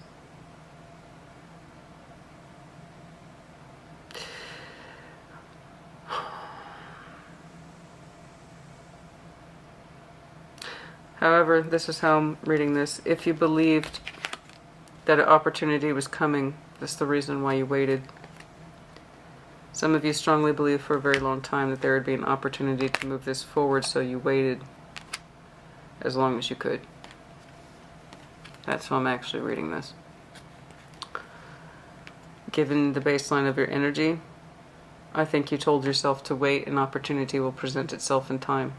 However, this is how I'm reading this. If you believed that an opportunity was coming, that's the reason why you waited. Some of you strongly believe for a very long time that there would be an opportunity to move this forward, so you waited as long as you could. That's how I'm actually reading this. Given the baseline of your energy, I think you told yourself to wait. An opportunity will present itself in time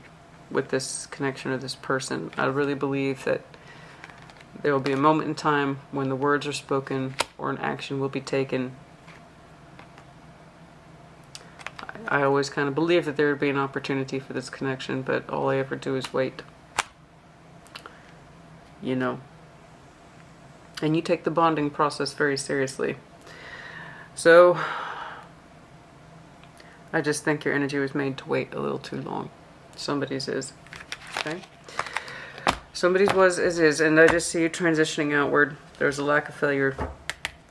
with this connection or this person. I really believe that there will be a moment in time when the words are spoken or an action will be taken. I always kind of believe that there would be an opportunity for this connection, but all I ever do is wait. You know. And you take the bonding process very seriously. So, I just think your energy was made to wait a little too long. Somebody's is. Okay? Somebody's was as is, and I just see you transitioning outward. There's a lack of failure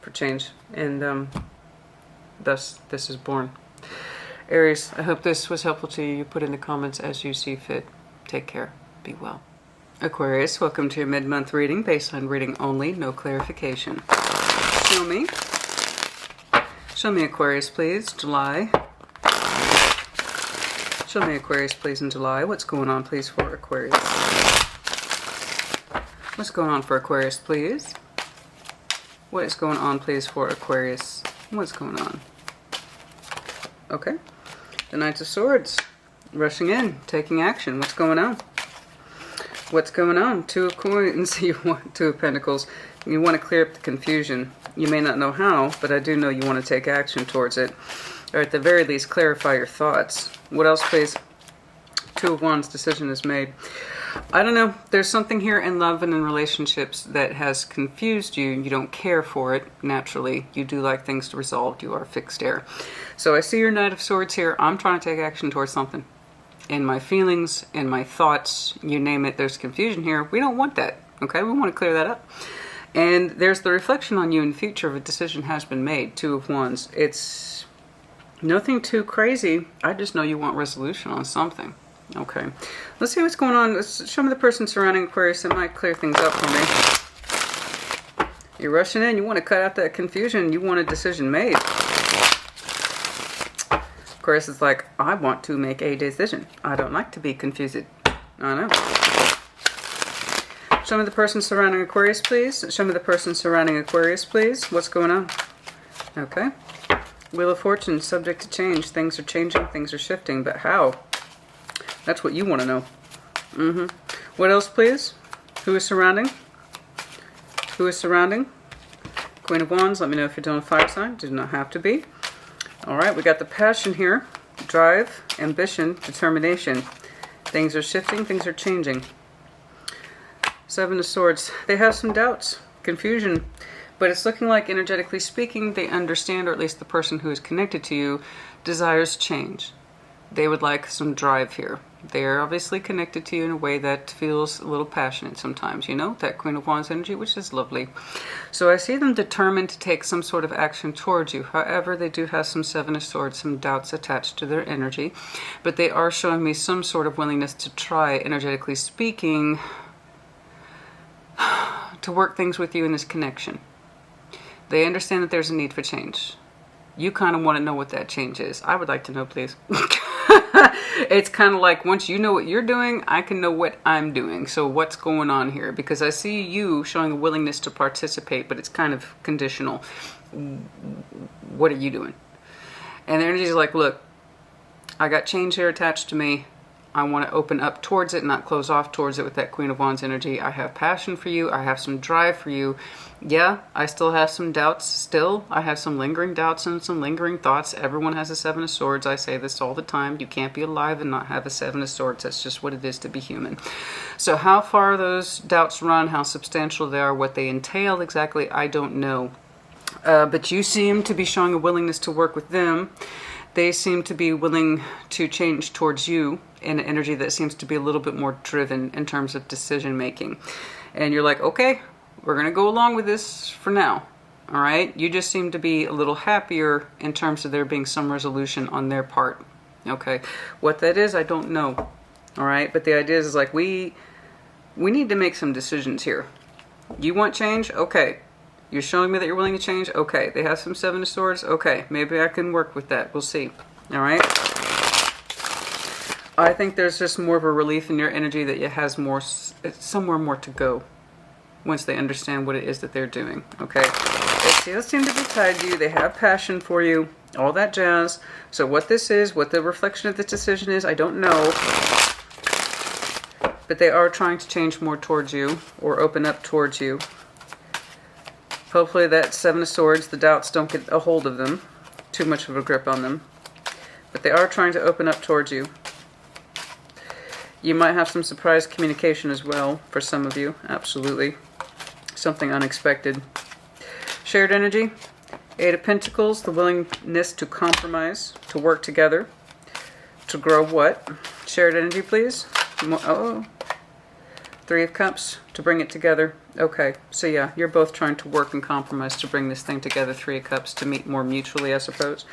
for change, and thus this is born. Aries, I hope this was helpful to you. You put in the comments as you see fit. Take care. Be well. Aquarius, welcome to your mid-month reading, baseline reading only, no clarification. Show me. Show me Aquarius, please. July. Show me Aquarius, please, in July. What's going on, please, for Aquarius? What's going on for Aquarius, please? What is going on, please, for Aquarius? What's going on? Okay. The Knight of Swords. Rushing in. Taking action. What's going on? What's going on? Two of Coins. You want Two of Pentacles. You want to clear up the confusion. You may not know how, but I do know you want to take action towards it. Or at the very least, clarify your thoughts. What else, please? Two of Wands. Decision is made. I don't know. There's something here in love and in relationships that has confused you. You don't care for it, naturally. You do like things to resolve. You are fixed air. So I see your Knight of Swords here. I'm trying to take action towards something. In my feelings, in my thoughts, you name it, there's confusion here. We don't want that, okay? We want to clear that up. And there's the reflection on you in the future of a decision has been made. Two of Wands. It's nothing too crazy. I just know you want resolution on something. Okay. Let's see what's going on. Let's show me the person surrounding Aquarius. That might clear things up for me. You're rushing in. You want to cut out that confusion. You want a decision made. Aquarius is like, I want to make a decision. I don't like to be confused. I know. Show me the person surrounding Aquarius, please. Show me the person surrounding Aquarius, please. What's going on? Okay. Wheel of Fortune, subject to change. Things are changing, things are shifting, but how? That's what you want to know. What else, please? Who is surrounding? Who is surrounding? Queen of Wands, let me know if you're doing a fire sign. Do not have to be. All right, we got the passion here. Drive, ambition, determination. Things are shifting, things are changing. Seven of Swords. They have some doubts, confusion, but it's looking like, energetically speaking, they understand, or at least the person who is connected to you desires change. They would like some drive here. They're obviously connected to you in a way that feels a little passionate sometimes, you know, that Queen of Wands energy, which is lovely. So I see them determined to take some sort of action towards you. However, they do have some Seven of Swords, some doubts attached to their energy, but they are showing me some sort of willingness to try, energetically speaking, to work things with you in this connection. They understand that there's a need for change. You kind of want to know what that change is. I would like to know, please. It's kind of like, once you know what you're doing, I can know what I'm doing. So what's going on here? Because I see you showing a willingness to participate, but it's kind of conditional. What are you doing? And the energy is like, look, I got change here attached to me. I want to open up towards it, not close off towards it with that Queen of Wands energy. I have passion for you. I have some drive for you. Yeah, I still have some doubts still. I have some lingering doubts and some lingering thoughts. Everyone has a Seven of Swords. I say this all the time. You can't be alive and not have a Seven of Swords. That's just what it is to be human. So how far those doubts run, how substantial they are, what they entail exactly, I don't know. But you seem to be showing a willingness to work with them. They seem to be willing to change towards you in an energy that seems to be a little bit more driven in terms of decision making. And you're like, okay, we're going to go along with this for now. All right. You just seem to be a little happier in terms of there being some resolution on their part. Okay. What that is, I don't know. All right. But the idea is like, we need to make some decisions here. You want change? Okay. You're showing me that you're willing to change? Okay. They have some Seven of Swords? Okay. Maybe I can work with that. We'll see. All right. I think there's just more of a relief in your energy that it has more, somewhere more to go once they understand what it is that they're doing. Okay. They still seem to be tied to you. They have passion for you. All that jazz. So what this is, what the reflection of this decision is, I don't know. But they are trying to change more towards you or open up towards you. Hopefully that Seven of Swords, the doubts don't get a hold of them. Too much of a grip on them. But they are trying to open up towards you. You might have some surprise communication as well for some of you. Absolutely. Something unexpected. Shared energy. Eight of Pentacles, the willingness to compromise, to work together. To grow what? Shared energy, please. Oh. Three of Cups, to bring it together. Okay, so yeah, you're both trying to work and compromise to bring this thing together. Three of Cups, to meet more mutually, I suppose.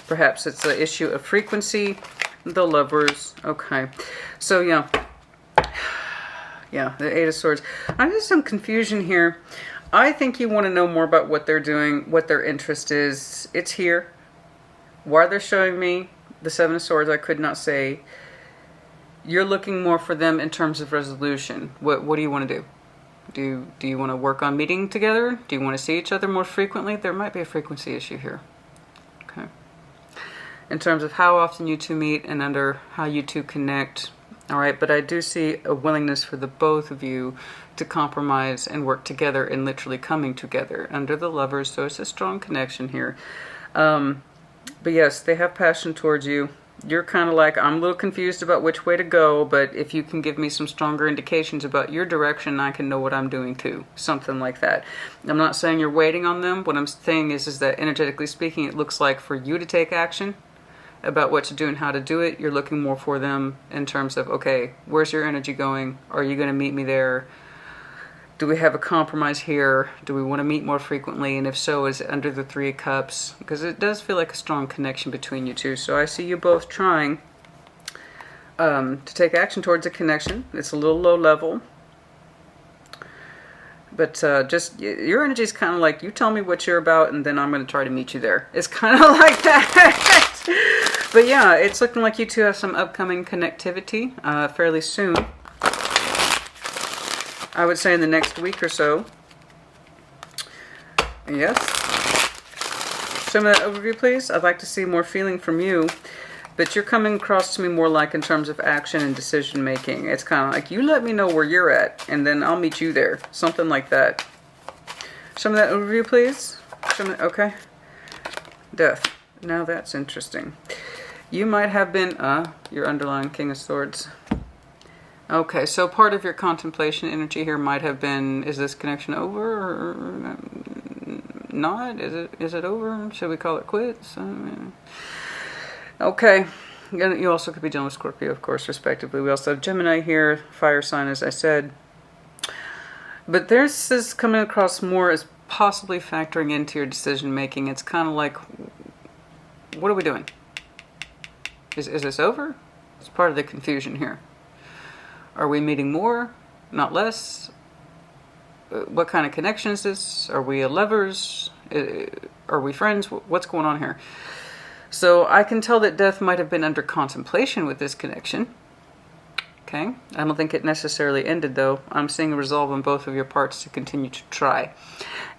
Perhaps it's an issue of frequency. The Lovers. Okay, so yeah. Yeah, the Eight of Swords. I have some confusion here. I think you want to know more about what they're doing, what their interest is. It's here. Why they're showing me the Seven of Swords, I could not say. You're looking more for them in terms of resolution. What do you want to do? Do you want to work on meeting together? Do you want to see each other more frequently? There might be a frequency issue here. Okay. In terms of how often you two meet and under how you two connect. All right, but I do see a willingness for the both of you to compromise and work together and literally coming together under the Lovers. So it's a strong connection here. But yes, they have passion towards you. You're kind of like, I'm a little confused about which way to go, but if you can give me some stronger indications about your direction, I can know what I'm doing too. Something like that. I'm not saying you're waiting on them. What I'm saying is that energetically speaking, it looks like for you to take action about what to do and how to do it. You're looking more for them in terms of, okay, where's your energy going? Are you going to meet me there? Do we have a compromise here? Do we want to meet more frequently? And if so, is it under the Three of Cups? Because it does feel like a strong connection between you two. So I see you both trying to take action towards a connection. It's a little low level. But just, your energy is kind of like, you tell me what you're about, and then I'm going to try to meet you there. It's kind of like that. But yeah, it's looking like you two have some upcoming connectivity fairly soon. I would say in the next week or so. Yes. Show me that overview, please. I'd like to see more feeling from you. But you're coming across to me more like in terms of action and decision making. It's kind of like, you let me know where you're at, and then I'll meet you there. Something like that. Show me that overview, please. Show me, okay. Death. Now that's interesting. You might have been, your underlying King of Swords. Okay, so part of your contemplation energy here might have been, is this connection over or not? Is it over? Should we call it quits? Okay, you also could be dealing with Scorpio, of course, respectively. We also have Gemini here, fire sign, as I said. But this is coming across more as possibly factoring into your decision making. It's kind of like, what are we doing? Is this over? It's part of the confusion here. Are we meeting more? Not less? What kind of connection is this? Are we lovers? Are we friends? What's going on here? So I can tell that death might have been under contemplation with this connection. Okay, I don't think it necessarily ended though. I'm seeing a resolve on both of your parts to continue to try.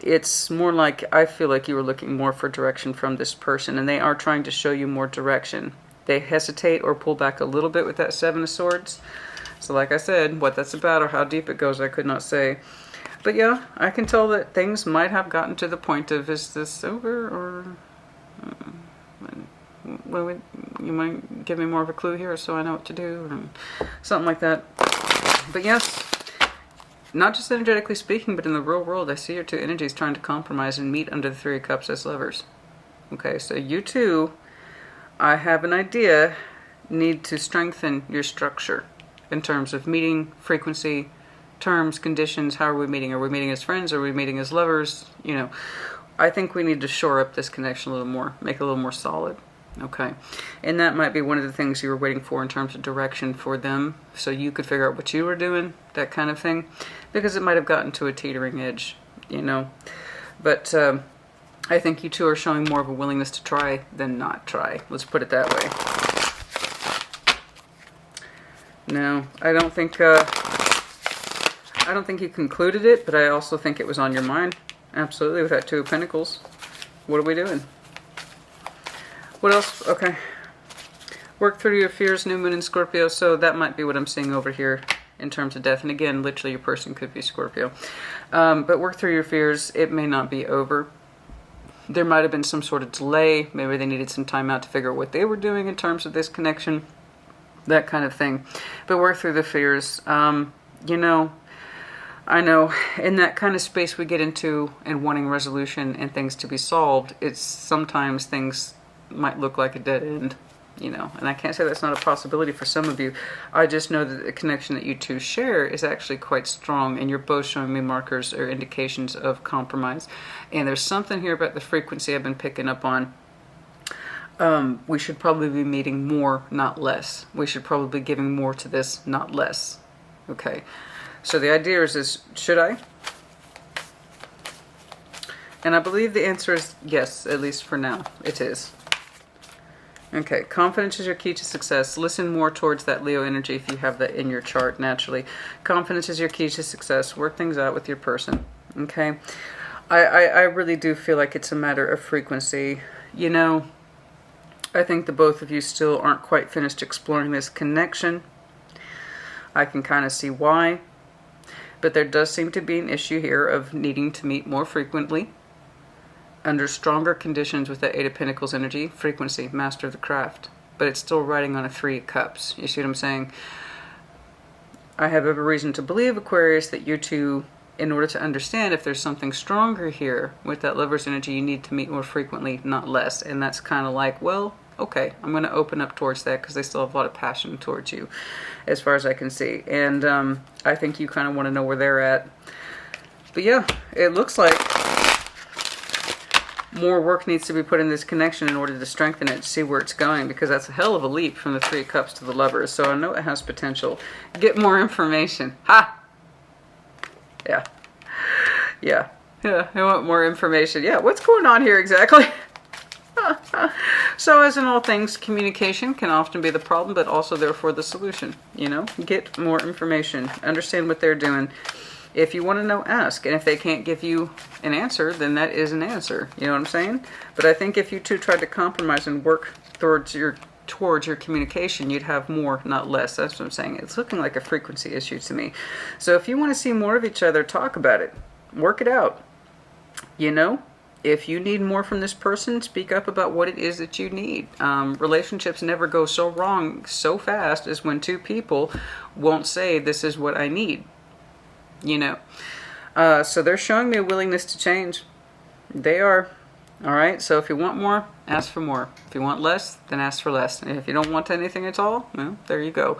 It's more like, I feel like you were looking more for direction from this person, and they are trying to show you more direction. They hesitate or pull back a little bit with that Seven of Swords. So like I said, what that's about or how deep it goes, I could not say. But yeah, I can tell that things might have gotten to the point of, is this over, or you might give me more of a clue here so I know what to do, or something like that. But yes, not just energetically speaking, but in the real world, I see your two energies trying to compromise and meet under the Three of Cups as lovers. Okay, so you two, I have an idea, need to strengthen your structure in terms of meeting, frequency, terms, conditions. How are we meeting? Are we meeting as friends? Are we meeting as lovers? You know, I think we need to shore up this connection a little more, make it a little more solid. Okay, and that might be one of the things you were waiting for in terms of direction for them, so you could figure out what you were doing, that kind of thing, because it might have gotten to a teetering edge, you know. But I think you two are showing more of a willingness to try than not try. Let's put it that way. No, I don't think you concluded it, but I also think it was on your mind. Absolutely, with that Two of Pentacles. What are we doing? What else? Okay. Work through your fears, new moon in Scorpio. So that might be what I'm seeing over here in terms of death. And again, literally your person could be Scorpio. But work through your fears. It may not be over. There might have been some sort of delay. Maybe they needed some time out to figure out what they were doing in terms of this connection. That kind of thing. But work through the fears. You know, I know in that kind of space we get into and wanting resolution and things to be solved, it's sometimes things might look like a dead end, you know, and I can't say that's not a possibility for some of you. I just know that the connection that you two share is actually quite strong, and you're both showing me markers or indications of compromise. And there's something here about the frequency I've been picking up on. We should probably be meeting more, not less. We should probably be giving more to this, not less. Okay, so the idea is should I? And I believe the answer is yes, at least for now. It is. Okay, confidence is your key to success. Listen more towards that Leo energy if you have that in your chart naturally. Confidence is your key to success. Work things out with your person. Okay, I really do feel like it's a matter of frequency. You know, I think the both of you still aren't quite finished exploring this connection. I can kind of see why. But there does seem to be an issue here of needing to meet more frequently. Under stronger conditions with the Eight of Pentacles energy, frequency, master of the craft. But it's still riding on a Three of Cups. You see what I'm saying? I have every reason to believe, Aquarius, that you two, in order to understand if there's something stronger here with that Lover's energy, you need to meet more frequently, not less. And that's kind of like, well, okay, I'm going to open up towards that because they still have a lot of passion towards you, as far as I can see. And I think you kind of want to know where they're at. But yeah, it looks like more work needs to be put in this connection in order to strengthen it, to see where it's going, because that's a hell of a leap from the Three of Cups to the Lovers. So I know it has potential. Get more information. Ha! Yeah. Yeah. Yeah, I want more information. Yeah, what's going on here exactly? So as in all things, communication can often be the problem, but also therefore the solution. You know, get more information. Understand what they're doing. If you want to know, ask. And if they can't give you an answer, then that is an answer. You know what I'm saying? But I think if you two tried to compromise and work towards your communication, you'd have more, not less. That's what I'm saying. It's looking like a frequency issue to me. So if you want to see more of each other, talk about it. Work it out. You know? If you need more from this person, speak up about what it is that you need. Relationships never go so wrong so fast as when two people won't say, this is what I need. You know. So they're showing me a willingness to change. They are. All right. So if you want more, ask for more. If you want less, then ask for less. And if you don't want anything at all, well, there you go.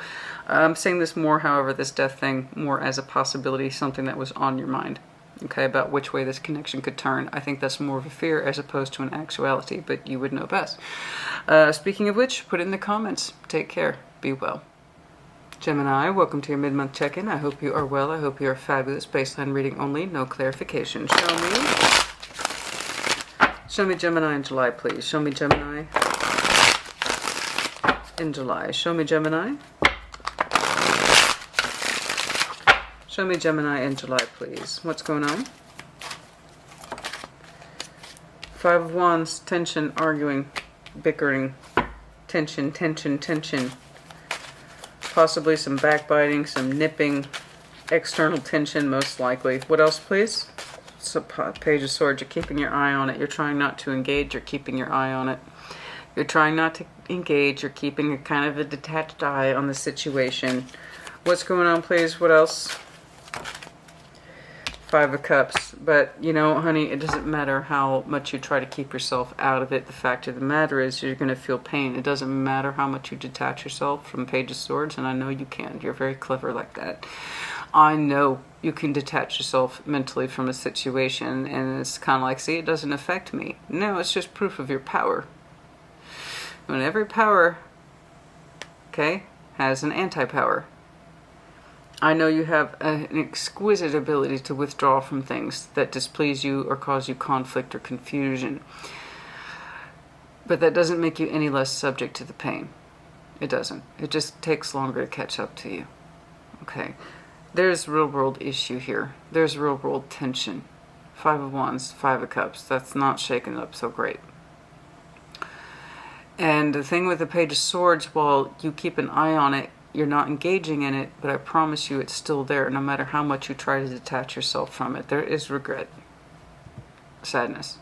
I'm saying this more, however, this death thing, more as a possibility, something that was on your mind. Okay, about which way this connection could turn. I think that's more of a fear as opposed to an actuality, but you would know best. Speaking of which, put it in the comments. Take care. Be well. Gemini, welcome to your mid-month check-in. I hope you are well. I hope you are fabulous. Baseline reading only, no clarification. Show me Gemini in July, please. Show me Gemini in July. Show me Gemini Show me Gemini in July, please. What's going on? Five of Wands, tension, arguing, bickering, tension, tension, tension. Possibly some backbiting, some nipping, external tension most likely. What else, please? So, Page of Swords, you're keeping your eye on it. You're trying not to engage, you're keeping your eye on it. You're trying not to engage, you're keeping a kind of a detached eye on the situation. What's going on, please? What else? Five of Cups. But, you know, honey, it doesn't matter how much you try to keep yourself out of it. The fact of the matter is you're going to feel pain. It doesn't matter how much you detach yourself from Page of Swords, and I know you can. You're very clever like that. I know you can detach yourself mentally from a situation, and it's kind of like, see, it doesn't affect me. No, it's just proof of your power. When every power, okay, has an anti-power. I know you have an exquisite ability to withdraw from things that displease you or cause you conflict or confusion. But that doesn't make you any less subject to the pain. It doesn't. It just takes longer to catch up to you. Okay. There's real world issue here. There's real world tension. Five of Wands, Five of Cups. That's not shaken up so great. And the thing with the Page of Swords, while you keep an eye on it, you're not engaging in it, but I promise you it's still there no matter how much you try to detach yourself from it. There is regret. Sadness.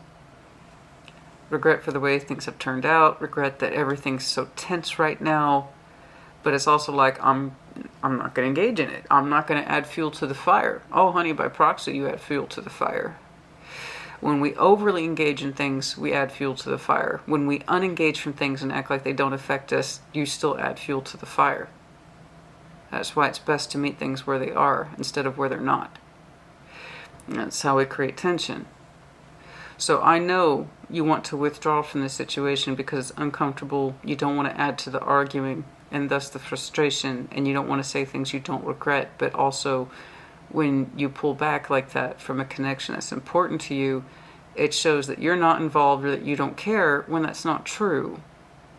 Regret for the way things have turned out. Regret that everything's so tense right now. But it's also like, I'm not going to engage in it. I'm not going to add fuel to the fire. Oh, honey, by proxy, you add fuel to the fire. When we overly engage in things, we add fuel to the fire. When we unengage from things and act like they don't affect us, you still add fuel to the fire. That's why it's best to meet things where they are instead of where they're not. And that's how we create tension. So I know you want to withdraw from the situation because it's uncomfortable. You don't want to add to the arguing and thus the frustration, and you don't want to say things you don't regret. But also, when you pull back like that from a connection that's important to you, it shows that you're not involved or that you don't care, when that's not true.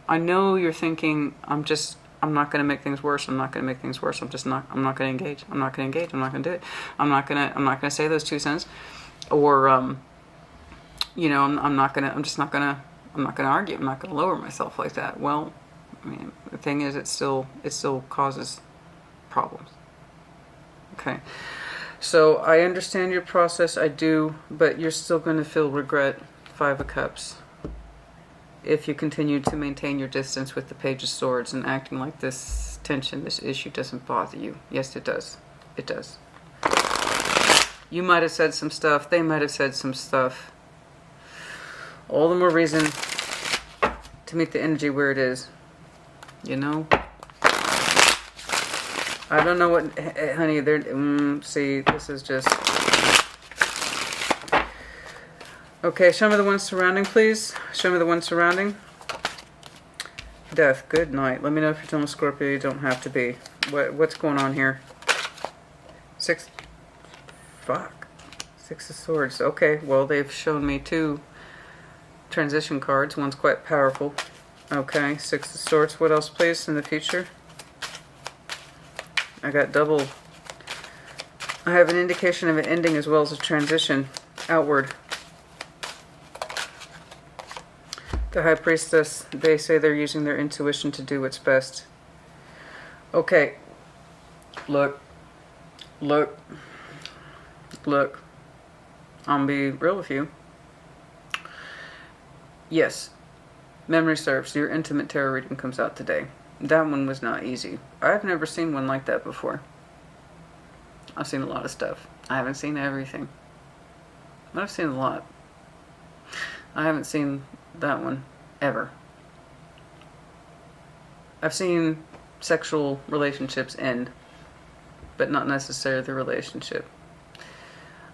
I know you're thinking, I'm not going to make things worse. I'm not going to make things worse. I'm not going to engage. I'm not going to engage. I'm not going to do it. I'm not going to say those 2 cents. Or, you know, I'm not going to argue. I'm not going to lower myself like that. Well, I mean, the thing is, it still causes problems. Okay. So I understand your process. I do, but you're still going to feel regret. Five of Cups. If you continue to maintain your distance with the Page of Swords and acting like this tension, this issue doesn't bother you. Yes, it does. It does. You might have said some stuff. They might have said some stuff. All the more reason to meet the energy where it is. You know? I don't know what, honey, see, this is just... Okay, show me the one surrounding, please. Show me the one surrounding. Death, good night. Let me know if you're dealing with Scorpio. You don't have to be. What's going on here? Six of Swords. Okay, well, they've shown me 2 transition cards. One's quite powerful. Okay, Six of Swords. What else, please, in the future? I got double. I have an indication of an ending as well as a transition outward. The High Priestess, they say they're using their intuition to do what's best. Okay. Look. I'm gonna be real with you. Yes. Memory serves. Your intimate tarot reading comes out today. That one was not easy. I've never seen one like that before. I've seen a lot of stuff. I haven't seen everything. But I've seen a lot. I haven't seen that one ever. I've seen sexual relationships end, but not necessarily the relationship.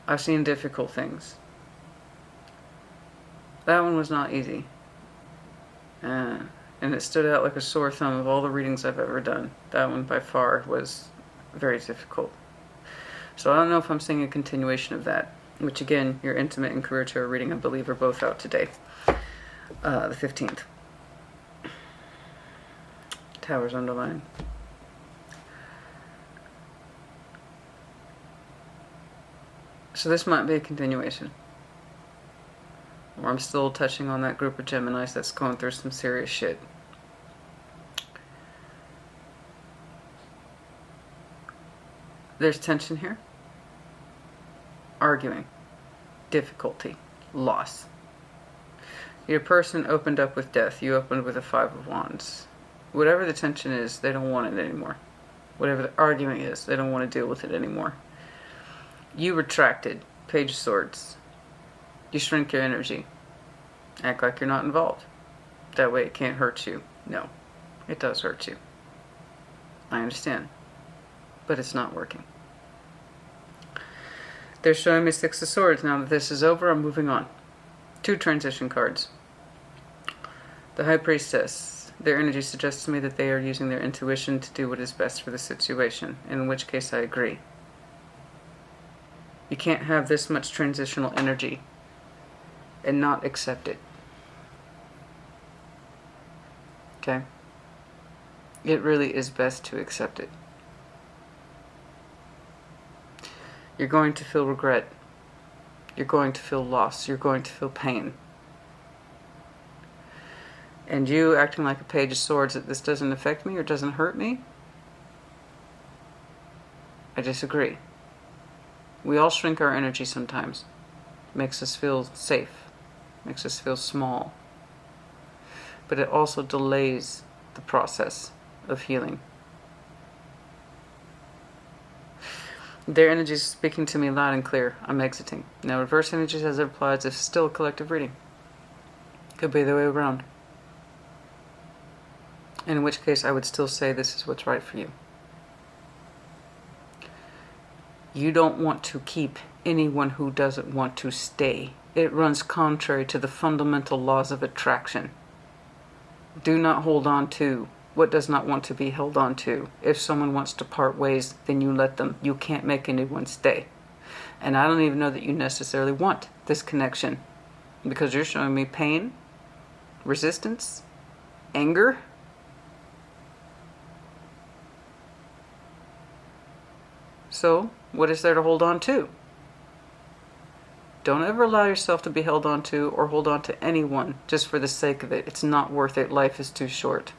I've seen difficult things. That one was not easy. And it stood out like a sore thumb of all the readings I've ever done. That one by far was very difficult. So I don't know if I'm seeing a continuation of that, which again, your intimate and career tarot reading, I believe, are both out today. The 15th. Towers underlined. So this might be a continuation. Or I'm still touching on that group of Geminis that's going through some serious shit. There's tension here. Arguing. Difficulty. Loss. Your person opened up with death. You opened with a Five of Wands. Whatever the tension is, they don't want it anymore. Whatever the arguing is, they don't want to deal with it anymore. You retracted. Page of Swords. You shrink your energy. Act like you're not involved. That way it can't hurt you. No, it does hurt you. I understand. But it's not working. They're showing me Six of Swords. Now that this is over, I'm moving on. 2 transition cards. The High Priestess. Their energy suggests to me that they are using their intuition to do what is best for the situation, in which case I agree. You can't have this much transitional energy and not accept it. Okay? It really is best to accept it. You're going to feel regret. You're going to feel loss. You're going to feel pain. And you acting like a Page of Swords that this doesn't affect me or doesn't hurt me? I disagree. We all shrink our energy sometimes. Makes us feel safe. Makes us feel small. But it also delays the process of healing. Their energy is speaking to me loud and clear. I'm exiting. Now reverse energies as it applies is still a collective reading. Could be the way around. In which case I would still say this is what's right for you. You don't want to keep anyone who doesn't want to stay. It runs contrary to the fundamental laws of attraction. Do not hold on to what does not want to be held on to. If someone wants to part ways, then you let them. You can't make anyone stay. And I don't even know that you necessarily want this connection, because you're showing me pain, resistance, anger. So, what is there to hold on to? Don't ever allow yourself to be held on to or hold on to anyone just for the sake of it. It's not worth it. Life is too short.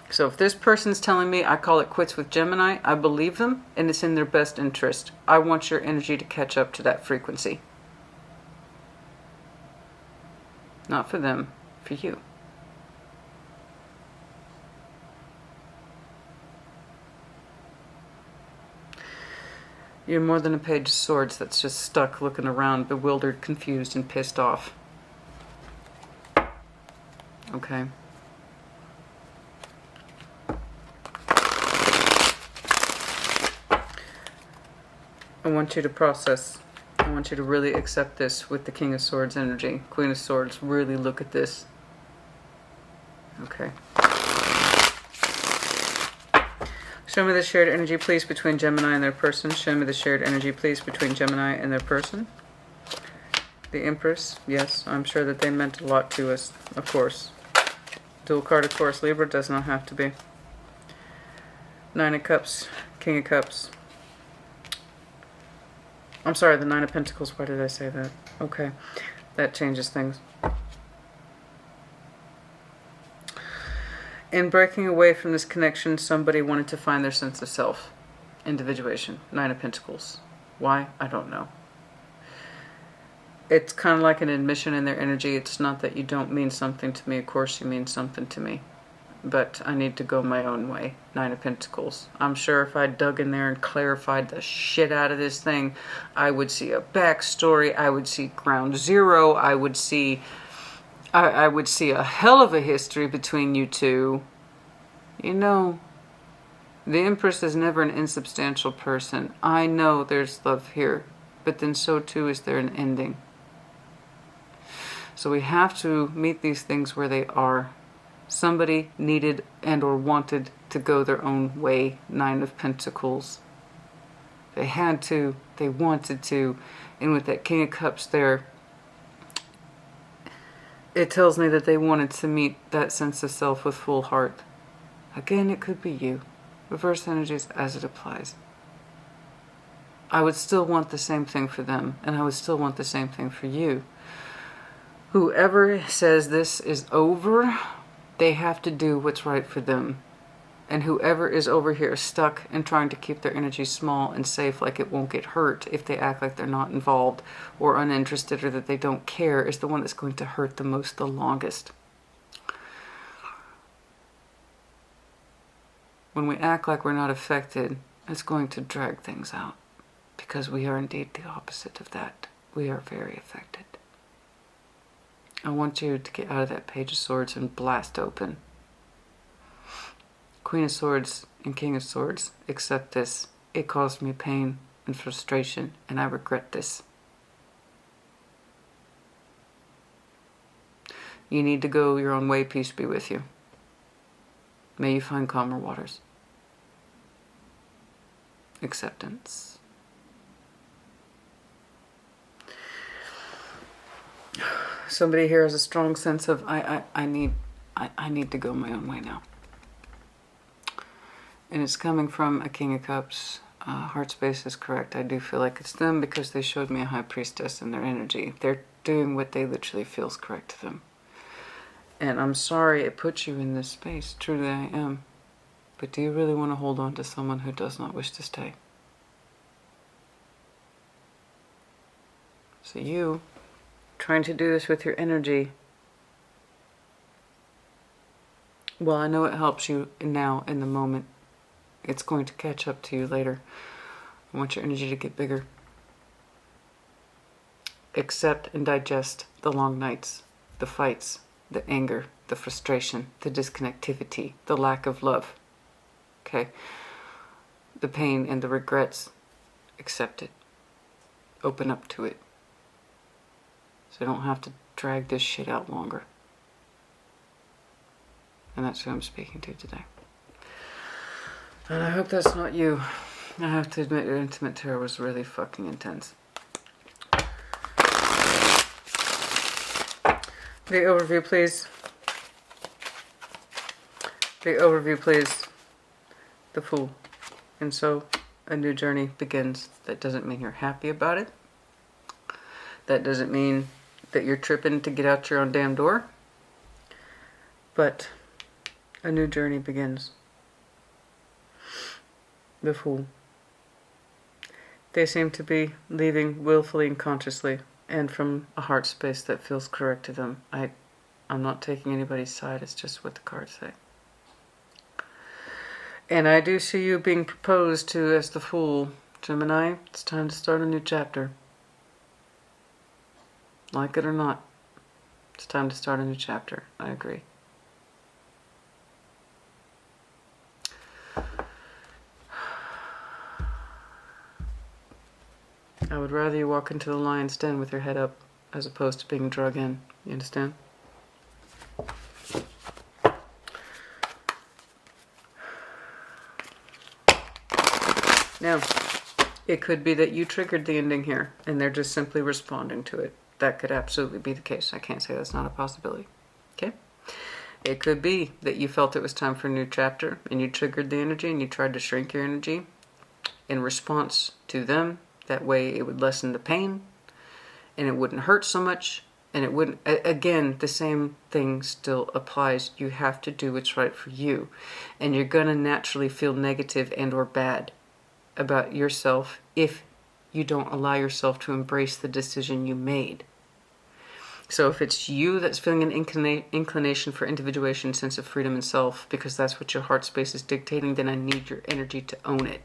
So if this person's telling me I call it quits with Gemini, I believe them and it's in their best interest. I want your energy to catch up to that frequency. Not for them, for you. You're more than a Page of Swords that's just stuck looking around, bewildered, confused, and pissed off. Okay. I want you to process. I want you to really accept this with the King of Swords energy. Queen of Swords, really look at this. Okay. Show me the shared energy, please, between Gemini and their person. Show me the shared energy, please, between Gemini and their person. The Empress, yes, I'm sure that they meant a lot to us, of course. Dual card, of course, Libra, does not have to be. 9 of Cups, King of Cups. I'm sorry, the 9 of Pentacles, why did I say that? Okay, that changes things. In breaking away from this connection, somebody wanted to find their sense of self. Individuation. 9 of Pentacles. Why? I don't know. It's kind of like an admission in their energy. It's not that you don't mean something to me. Of course you mean something to me. But I need to go my own way. 9 of Pentacles. I'm sure if I dug in there and clarified the shit out of this thing, I would see a backstory. I would see ground zero. I would see a hell of a history between you two. You know, the Empress is never an insubstantial person. I know there's love here, but then so too is there an ending. So we have to meet these things where they are. Somebody needed and or wanted to go their own way. 9 of Pentacles. They had to, they wanted to, and with that King of Cups there, it tells me that they wanted to meet that sense of self with full heart. Again, it could be you. Reverse energies as it applies. I would still want the same thing for them, and I would still want the same thing for you. Whoever says this is over, they have to do what's right for them. And whoever is over here stuck and trying to keep their energy small and safe, like it won't get hurt if they act like they're not involved or uninterested or that they don't care, is the one that's going to hurt the most the longest. When we act like we're not affected, it's going to drag things out, because we are indeed the opposite of that. We are very affected. I want you to get out of that Page of Swords and blast open. Queen of Swords and King of Swords, accept this. It caused me pain and frustration, and I regret this. You need to go your own way. Peace be with you. May you find calmer waters. Acceptance. Somebody here has a strong sense of I need to go my own way now. And it's coming from a King of Cups. Heart space is correct. I do feel like it's them, because they showed me a High Priestess in their energy. They're doing what they literally feels correct to them. And I'm sorry it puts you in this space. Truly I am. But do you really want to hold on to someone who does not wish to stay? So you, trying to do this with your energy, well, I know it helps you now in the moment. It's going to catch up to you later. I want your energy to get bigger. Accept and digest the long nights, the fights, the anger, the frustration, the disconnectivity, the lack of love. Okay? The pain and the regrets. Accept it. Open up to it. So you don't have to drag this shit out longer. And that's who I'm speaking to today. And I hope that's not you. I have to admit, your intimate tarot was really fucking intense. The overview, please. The overview, please. The Fool. And so, a new journey begins. That doesn't mean you're happy about it. That doesn't mean that you're tripping to get out your own damn door. But a new journey begins. The Fool. They seem to be leaving willfully and consciously, and from a heart space that feels correct to them. I'm not taking anybody's side, it's just what the cards say. And I do see you being proposed to as the Fool. Gemini, it's time to start a new chapter. Like it or not, it's time to start a new chapter. I agree. I would rather you walk into the lion's den with your head up as opposed to being drug in. You understand? Now, it could be that you triggered the ending here and they're just simply responding to it. That could absolutely be the case. I can't say that's not a possibility. Okay? It could be that you felt it was time for a new chapter and you triggered the energy and you tried to shrink your energy in response to them. That way it would lessen the pain and it wouldn't hurt so much, and it wouldn't, again, the same thing still applies. You have to do what's right for you, and you're going to naturally feel negative and or bad about yourself if you don't allow yourself to embrace the decision you made. So if it's you that's feeling an inclination for individuation, sense of freedom and self, because that's what your heart space is dictating, then I need your energy to own it.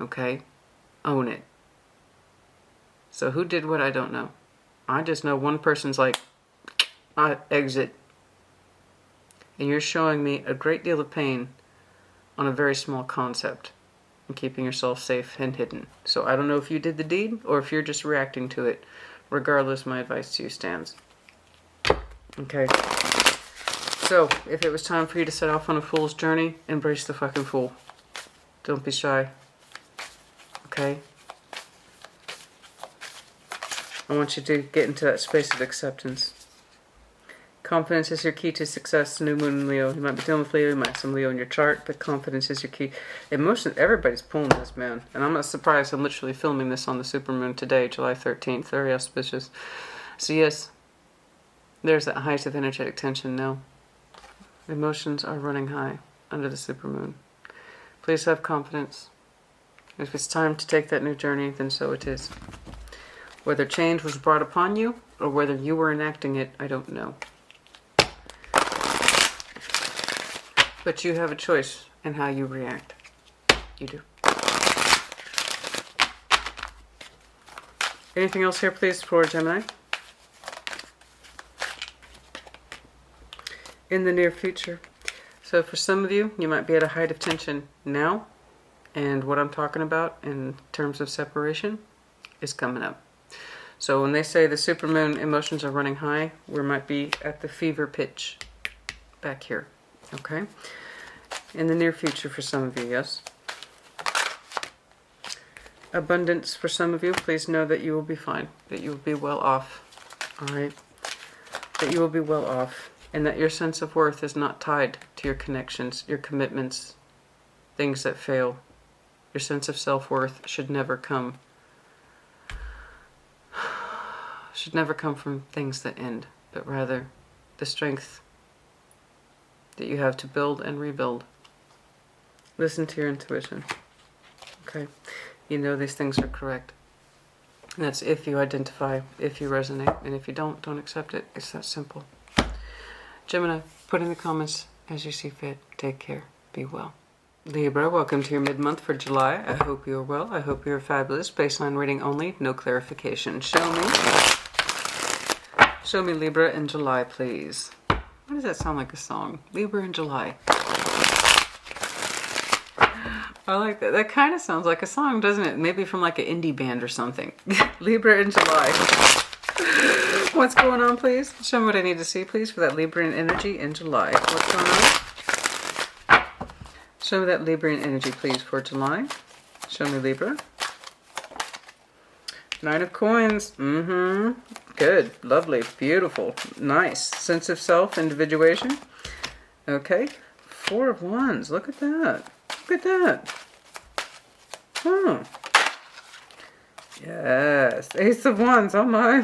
Okay? Own it. So who did what? I don't know. I just know one person's like, I exit. And you're showing me a great deal of pain on a very small concept and keeping yourself safe and hidden. So I don't know if you did the deed or if you're just reacting to it. Regardless, my advice to you stands. Okay. So if it was time for you to set off on a fool's journey, embrace the fucking fool. Don't be shy. Okay? I want you to get into that space of acceptance. Confidence is your key to success. New moon in Leo. You might be dealing with Leo. You might have some Leo in your chart, but confidence is your key. Emotion. Everybody's pulling this, man. And I'm not surprised. I'm literally filming this on the supermoon today, July 13th. Very auspicious. So yes, there's that height of energetic tension now. Emotions are running high under the supermoon. Please have confidence. If it's time to take that new journey, then so it is. Whether change was brought upon you or whether you were enacting it, I don't know. But you have a choice in how you react. You do. Anything else here, please, for Gemini? In the near future. So for some of you, you might be at a height of tension now. And what I'm talking about in terms of separation is coming up. So when they say the supermoon emotions are running high, we might be at the fever pitch back here. Okay? In the near future for some of you, yes? Abundance for some of you. Please know that you will be fine. That you will be well off. Alright? That you will be well off. And that your sense of worth is not tied to your connections, your commitments, things that fail. Your sense of self-worth should never come from things that end, but rather the strength that you have to build and rebuild. Listen to your intuition. Okay? You know these things are correct. And that's if you identify, if you resonate, and if you don't accept it. It's that simple. Gemini, put in the comments as you see fit. Take care. Be well. Libra, welcome to your mid-month for July. I hope you're well. I hope you're fabulous. Baseline reading only, no clarification. Show me Libra in July, please. Why does that sound like a song? Libra in July. I like that. That kind of sounds like a song, doesn't it? Maybe from like an indie band or something. Libra in July. What's going on, please? Show me what I need to see, please, for that Libran energy in July. What's going on? Show me that Libran energy, please, for July. Show me Libra. Nine of Coins. Good. Lovely. Beautiful. Nice. Sense of self. Individuation. Okay. Four of Wands. Look at that. Look at that. Huh. Yes. Ace of Wands. Oh my.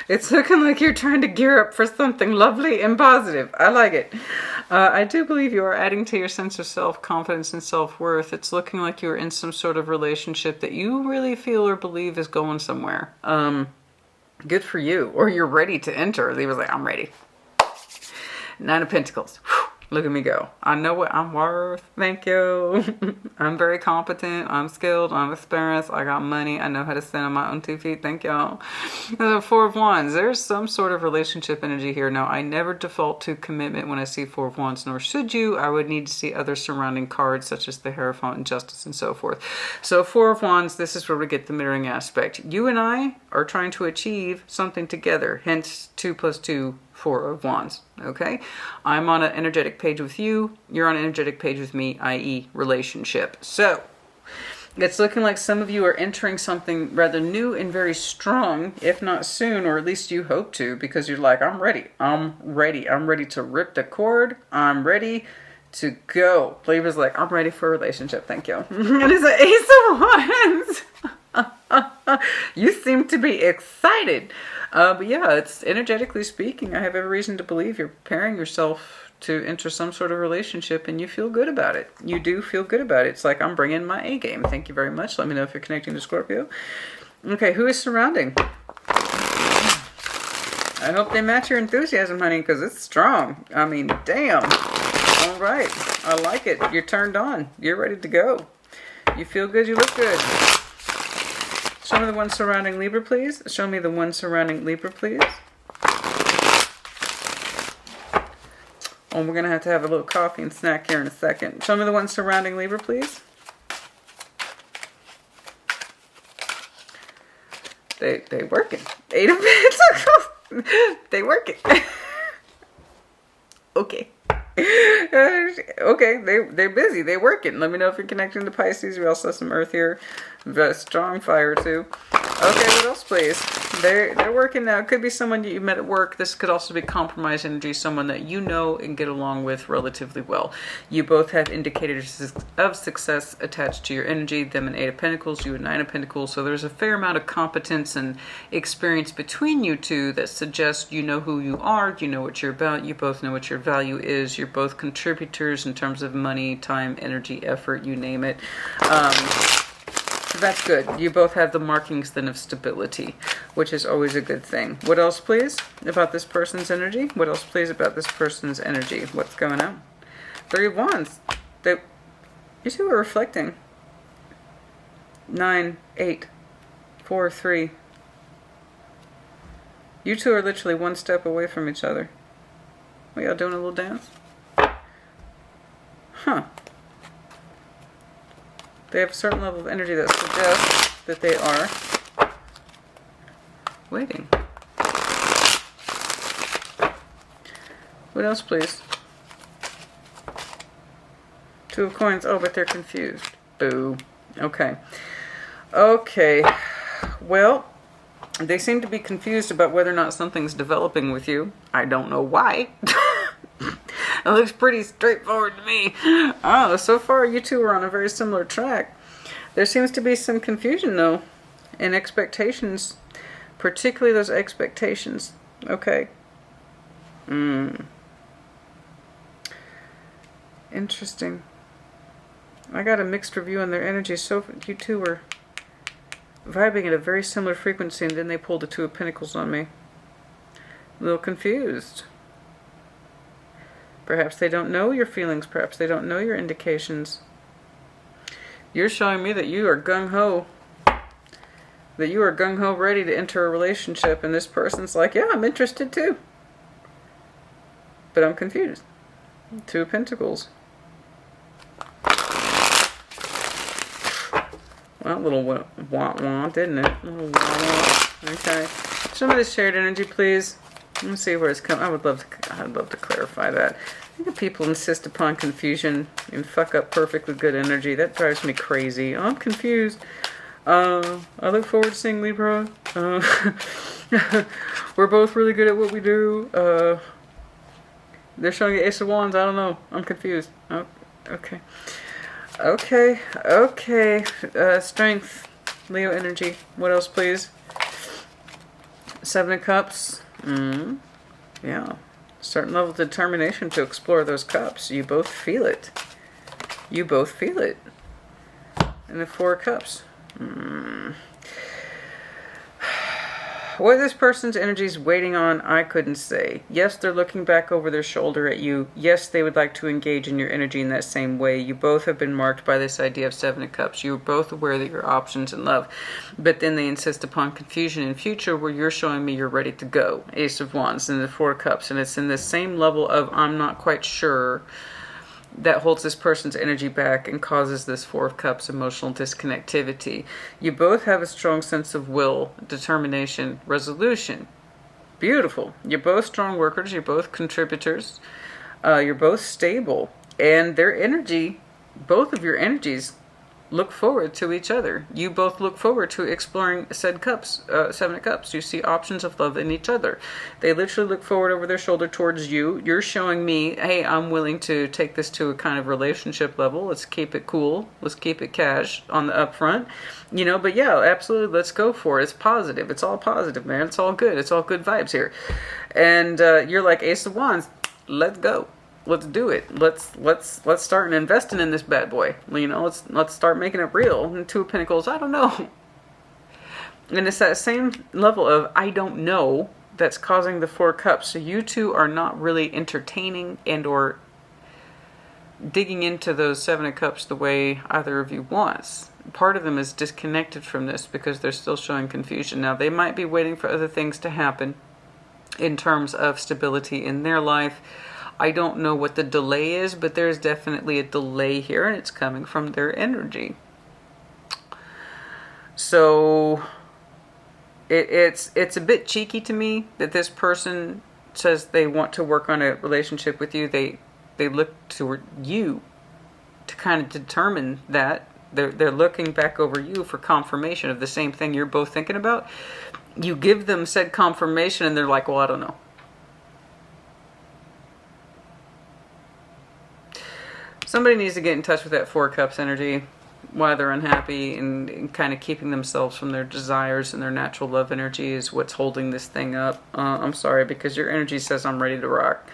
It's looking like you're trying to gear up for something lovely and positive. I like it. I do believe you are adding to your sense of self-confidence and self-worth. It's looking like you're in some sort of relationship that you really feel or believe is going somewhere. Good for you. Or you're ready to enter. He was like, I'm ready. Nine of Pentacles. Whew. Look at me go. I know what I'm worth. Thank you. I'm very competent. I'm skilled. I'm experienced. I got money. I know how to stand on my own 2 feet. Thank y'all. Four of Wands. There's some sort of relationship energy here. Now, I never default to commitment when I see Four of Wands, nor should you. I would need to see other surrounding cards, such as the Hierophant and Justice and so forth. So Four of Wands, this is where we get the mirroring aspect. You and I are trying to achieve something together. Hence, 2 + 2. Four of Wands, okay? I'm on an energetic page with you. You're on an energetic page with me, i.e. relationship. So, it's looking like some of you are entering something rather new and very strong, if not soon, or at least you hope to, because you're like, I'm ready. I'm ready. I'm ready to rip the cord. I'm ready to go. Libra's like, I'm ready for a relationship. Thank you. And it's an Ace of Wands. You seem to be excited. But yeah, it's energetically speaking, I have every reason to believe you're preparing yourself to enter some sort of relationship and you feel good about it. You do feel good about it. It's like, I'm bringing my A game. Thank you very much. Let me know if you're connecting to Scorpio. Okay, who is surrounding? I hope they match your enthusiasm, honey, because it's strong. I mean, damn. All right. I like it. You're turned on. You're ready to go. You feel good. You look good. Show me the one surrounding Libra, please. Show me the one surrounding Libra, please. Oh, we're going to have a little coffee and snack here in a second. Show me the one surrounding Libra, please. They working. 8 of Pentacles. They working. Okay. Okay, they're busy. They're working. Let me know if you're connecting to Pisces. We also have some Earth here. We've got a strong fire too. Okay, what else, please? They're working now. It could be someone you met at work. This could also be compromise energy, someone that you know and get along with relatively well. You both have indicators of success attached to your energy. Them an Eight of Pentacles, you a Nine of Pentacles. So there's a fair amount of competence and experience between you two that suggests you know who you are, you know what you're about, you both know what your value is. You're both contributors in terms of money, time, energy, effort, you name it. That's good. You both have the markings then of stability, which is always a good thing. What else, please, about this person's energy? What else, please, about this person's energy? What's going on? Three of Wands. You two are reflecting. 9, 8, 4, 3. You two are literally one step away from each other. Are y'all doing a little dance? Huh. They have a certain level of energy that suggests that they are waiting. What else, please? Two of Coins. Oh, but they're confused. Boo. Okay. Okay. Well, they seem to be confused about whether or not something's developing with you. I don't know why. It looks pretty straightforward to me. Oh, so far you two are on a very similar track. There seems to be some confusion, though, in expectations, particularly those expectations. Okay. Interesting. I got a mixed review on their energy. So you two were vibing at a very similar frequency, and then they pulled the Two of Pentacles on me. A little confused. Perhaps they don't know your feelings. Perhaps they don't know your indications. You're showing me that you are gung-ho. That you are gung-ho ready to enter a relationship. And this person's like, yeah, I'm interested too. But I'm confused. Two of Pentacles. Well, a little wah-wah, didn't it? A little wah-wah. Okay. Show me the shared energy, please. Let's see where it's coming. I'd love to clarify that. I think people insist upon confusion and fuck up perfectly good energy. That drives me crazy. Oh, I'm confused. I look forward to seeing Libra. We're both really good at what we do. They're showing the Ace of Wands. I don't know. I'm confused. Oh, okay. Okay. Strength. Leo energy. What else, please? Seven of Cups. Yeah. Certain level of determination to explore those cups. You both feel it. You both feel it. And the Four of Cups. What this person's energy is waiting on, I couldn't say. Yes, they're looking back over their shoulder at you. Yes, they would like to engage in your energy in that same way. You both have been marked by this idea of Seven of Cups. You're both aware that your options in love. But then they insist upon confusion in future where you're showing me you're ready to go. Ace of Wands and the Four of Cups. And it's in the same level of I'm not quite sure that holds this person's energy back and causes this Four of Cups emotional disconnectivity. You both have a strong sense of will, determination, resolution. Beautiful. You're both strong workers. You're both contributors. You're both stable. And their energy, both of your energies, look forward to each other. You both look forward to exploring said cups, Seven of Cups. You see options of love in each other. They literally look forward over their shoulder towards you. You're showing me, hey, I'm willing to take this to a kind of relationship level. Let's keep it cool. Let's keep it cash on the upfront. You know, but yeah, absolutely, let's go for it. It's positive. It's all positive, man. It's all good. It's all good vibes here. And you're like Ace of Wands. Let's go. Let's do it. Let's start investing in this bad boy. You know, let's start making it real. And Two of Pentacles, I don't know. And it's that same level of I don't know that's causing the Four of Cups. So you two are not really entertaining and or digging into those Seven of Cups the way either of you wants. Part of them is disconnected from this because they're still showing confusion. Now, they might be waiting for other things to happen in terms of stability in their life. I don't know what the delay is, but there's definitely a delay here, and it's coming from their energy. So it's a bit cheeky to me that this person says they want to work on a relationship with you. They look toward you to kind of determine that They're looking back over you for confirmation of the same thing you're both thinking about. You give them said confirmation and they're like, well, I don't know. Somebody needs to get in touch with that Four of Cups energy, why they're unhappy, and kind of keeping themselves from their desires and their natural love energy is what's holding this thing up. I'm sorry, because your energy says I'm ready to rock.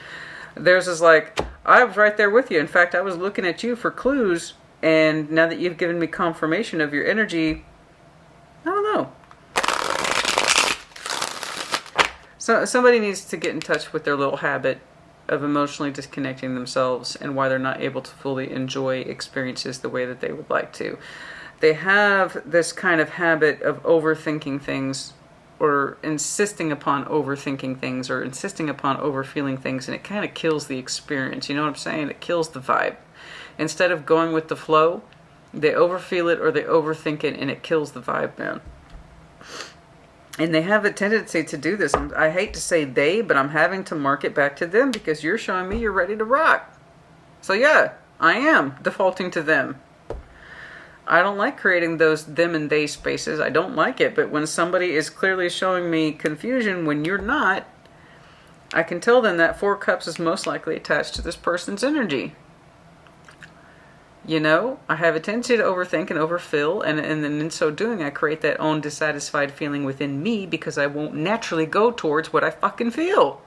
Theirs is like, I was right there with you. In fact, I was looking at you for clues, and now that you've given me confirmation of your energy, I don't know. So somebody needs to get in touch with their little habit of emotionally disconnecting themselves and why they're not able to fully enjoy experiences the way that they would like to. They have this kind of habit of overthinking things, or insisting upon overthinking things, or insisting upon overfeeling things, and it kind of kills the experience. You know what I'm saying? It kills the vibe. Instead of going with the flow, they overfeel it or they overthink it, and it kills the vibe, man. And they have a tendency to do this. I hate to say they, but I'm having to mark it back to them because you're showing me you're ready to rock. So yeah, I am defaulting to them. I don't like creating those them and they spaces. I don't like it. But when somebody is clearly showing me confusion when you're not, I can tell them that Four Cups is most likely attached to this person's energy. You know, I have a tendency to overthink and overfill, and then in so doing, I create that own dissatisfied feeling within me because I won't naturally go towards what I fucking feel.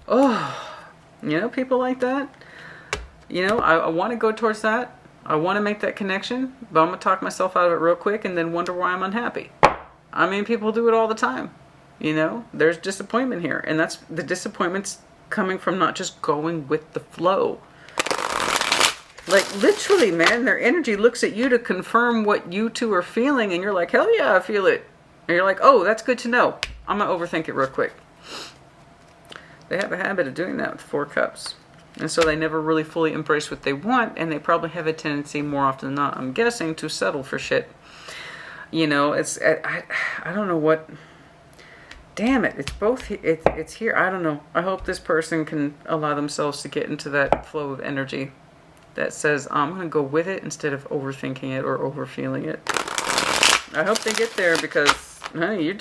Oh, you know, people like that. You know, I want to go towards that. I want to make that connection, but I'm going to talk myself out of it real quick and then wonder why I'm unhappy. I mean, people do it all the time. You know, there's disappointment here, and that's the disappointment's coming from not just going with the flow. Like, literally, man, their energy looks at you to confirm what you two are feeling, and you're like, hell yeah, I feel it. And you're like, oh, that's good to know. I'm going to overthink it real quick. They have a habit of doing that with Four Cups. And so they never really fully embrace what they want, and they probably have a tendency, more often than not, I'm guessing, to settle for shit. You know, I don't know what... Damn it, it's both, it's here. I don't know. I hope this person can allow themselves to get into that flow of energy that says, I'm going to go with it instead of overthinking it or overfeeling it. I hope they get there because, honey,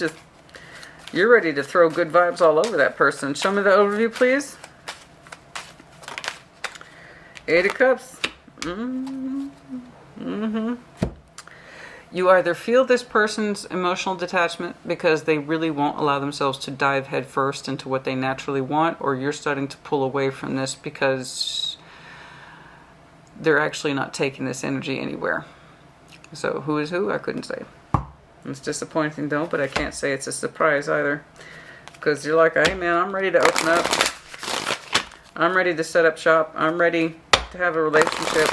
you're ready to throw good vibes all over that person. Show me the overview, please. Eight of Cups. You either feel this person's emotional detachment because they really won't allow themselves to dive headfirst into what they naturally want, or you're starting to pull away from this because they're actually not taking this energy anywhere. So who is who? I couldn't say. It's disappointing though, but I can't say it's a surprise either. Because you're like, hey man, I'm ready to open up. I'm ready to set up shop. I'm ready to have a relationship.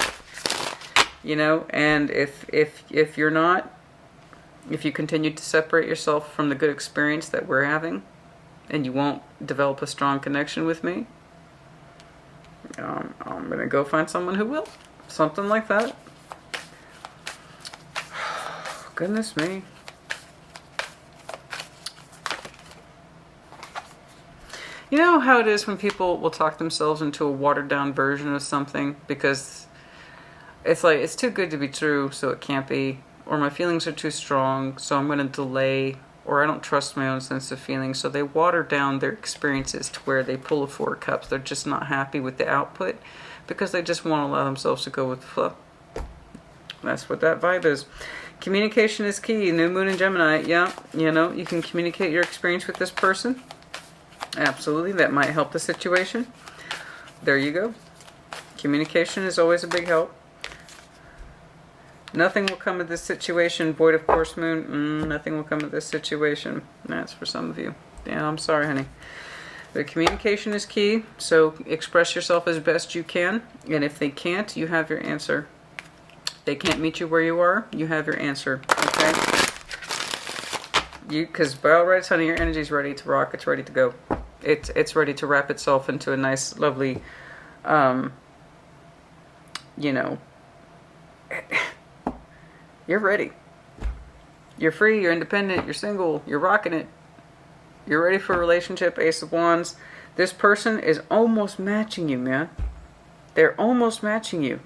You know, and if you're not, if you continue to separate yourself from the good experience that we're having, and you won't develop a strong connection with me, I'm going to go find someone who will. Something like that. Goodness me. You know how it is when people will talk themselves into a watered down version of something because it's like, it's too good to be true, so it can't be. Or my feelings are too strong, so I'm going to delay. Or I don't trust my own sense of feeling. So they water down their experiences to where they pull a Four of Cups. They're just not happy with the output because they just want to allow themselves to go with the flow. That's what that vibe is. Communication is key. New moon in Gemini. Yeah, you know, you can communicate your experience with this person. Absolutely. That might help the situation. There you go. Communication is always a big help. Nothing will come of this situation. Void of course moon. Nothing will come of this situation. That's for some of you. Yeah, I'm sorry, honey. The communication is key. So express yourself as best you can. And if they can't, you have your answer. If they can't meet you where you are, you have your answer. Okay? Because by all rights, honey, your energy is ready to rock. It's ready to go. It's ready to wrap itself into a nice, lovely, you know, you're ready. You're free, you're independent, you're single, you're rocking it. You're ready for a relationship, Ace of Wands. This person is almost matching you, man. They're almost matching you.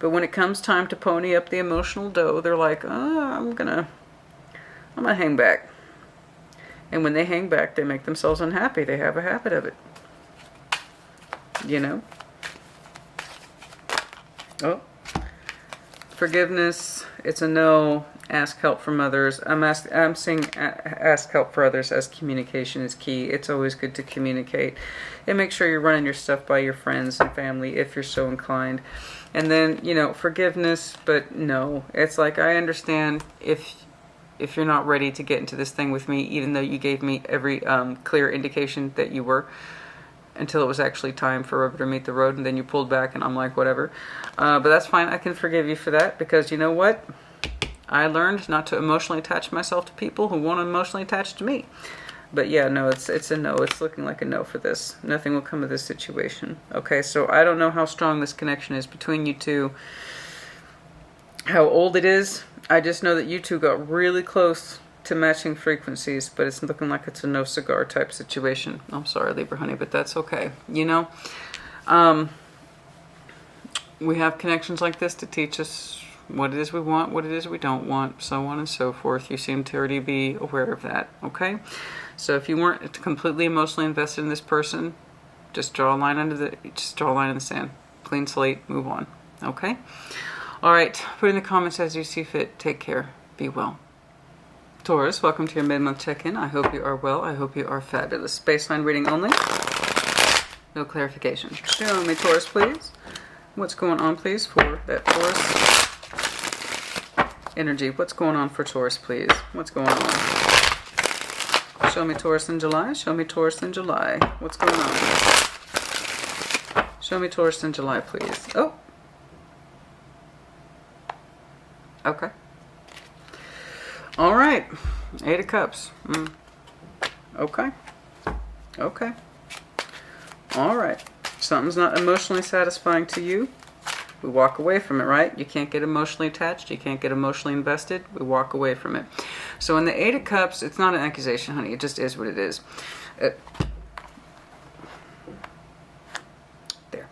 But when it comes time to pony up the emotional dough, they're like, oh, I'm gonna hang back. And when they hang back, they make themselves unhappy. They have a habit of it. You know? Oh. Forgiveness, it's a no. Ask help from others. I'm saying ask help for others as communication is key. It's always good to communicate. And make sure you're running your stuff by your friends and family if you're so inclined. And then, you know, forgiveness, but no. It's like, I understand if you're not ready to get into this thing with me, even though you gave me every clear indication that you were, until it was actually time for rubber to meet the road, and then you pulled back, and I'm like, whatever. But that's fine. I can forgive you for that, because you know what? I learned not to emotionally attach myself to people who won't emotionally attach to me. But yeah, no, it's a no. It's looking like a no for this. Nothing will come of this situation. Okay, so I don't know how strong this connection is between you two, how old it is. I just know that you two got really close to matching frequencies, but it's looking like it's a no cigar type situation. I'm sorry, Libra honey, but that's okay. You know, we have connections like this to teach us what it is we want, what it is we don't want, so on and so forth. You seem to already be aware of that, okay? So if you weren't completely emotionally invested in this person, just draw a line in the sand. Clean slate, move on, okay? All right, put in the comments as you see fit. Take care. Be well. Taurus, welcome to your mid-month check-in. I hope you are well. I hope you are fabulous. Baseline reading only. No clarification. Show me, Taurus, please. What's going on, please, for that Taurus energy? What's going on for Taurus, please? What's going on? Show me Taurus in July. Show me Taurus in July. What's going on? Show me Taurus in July, please. Oh. Okay. All right. 8 of Cups. Okay. Okay. All right. Something's not emotionally satisfying to you. We walk away from it, right? You can't get emotionally attached. You can't get emotionally invested. We walk away from it. So in the 8 of Cups, it's not an accusation, honey. It just is what it is. There.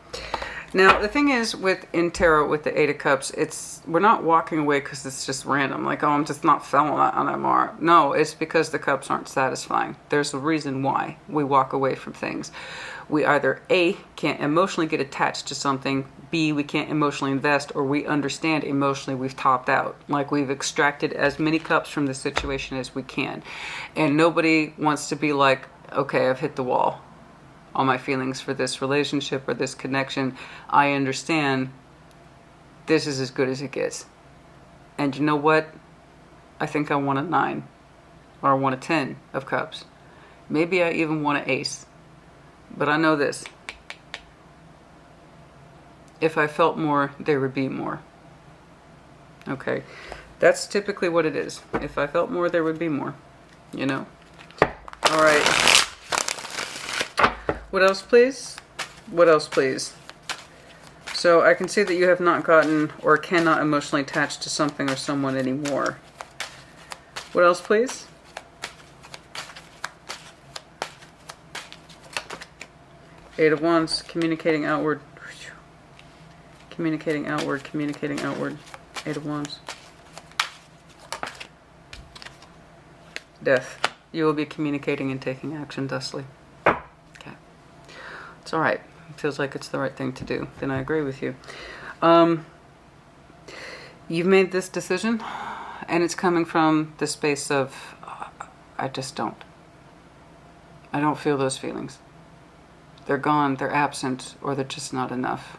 Now, the thing is, in tarot, with the 8 of Cups, we're not walking away because it's just random. Like, oh, I'm just not feeling that on MR. No, it's because the cups aren't satisfying. There's a reason why we walk away from things. We either, A, can't emotionally get attached to something, B, we can't emotionally invest, or we understand emotionally we've topped out. Like, we've extracted as many cups from the situation as we can. And nobody wants to be like, okay, I've hit the wall on my feelings for this relationship or this connection. I understand this is as good as it gets. And you know what? I think I want a 9 or I want a 10 of Cups. Maybe I even want an Ace. But I know this. If I felt more, there would be more. Okay. That's typically what it is. If I felt more, there would be more. You know? All right. What else, please? What else, please? So I can see that you have not gotten or cannot emotionally attach to something or someone anymore. What else, please? Eight of Wands, communicating outward. Communicating outward, communicating outward. 8 of Wands. Death. You will be communicating and taking action thusly. Okay. It's alright. It feels like it's the right thing to do. Then I agree with you. You've made this decision, and it's coming from the space of, I just don't. I don't feel those feelings. They're gone, they're absent, or they're just not enough.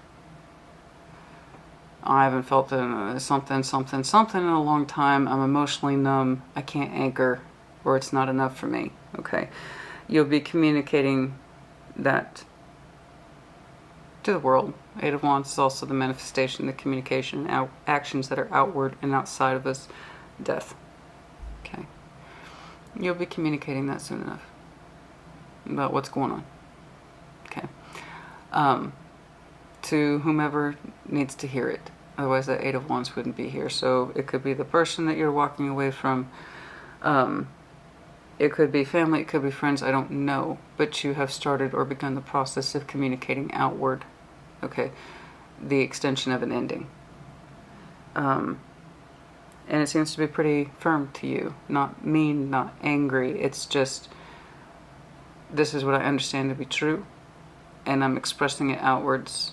I haven't felt something in a long time. I'm emotionally numb. I can't anchor, or it's not enough for me. Okay. You'll be communicating that to the world. 8 of Wands is also the manifestation, the communication, actions that are outward and outside of us. Death. Okay. You'll be communicating that soon enough about what's going on. Okay. To whomever needs to hear it. Otherwise, the 8 of Wands wouldn't be here. So it could be the person that you're walking away from. It could be family. It could be friends. I don't know. But you have started or begun the process of communicating outward. Okay. The extension of an ending. And it seems to be pretty firm to you. Not mean, not angry. It's just, this is what I understand to be true. And I'm expressing it outwards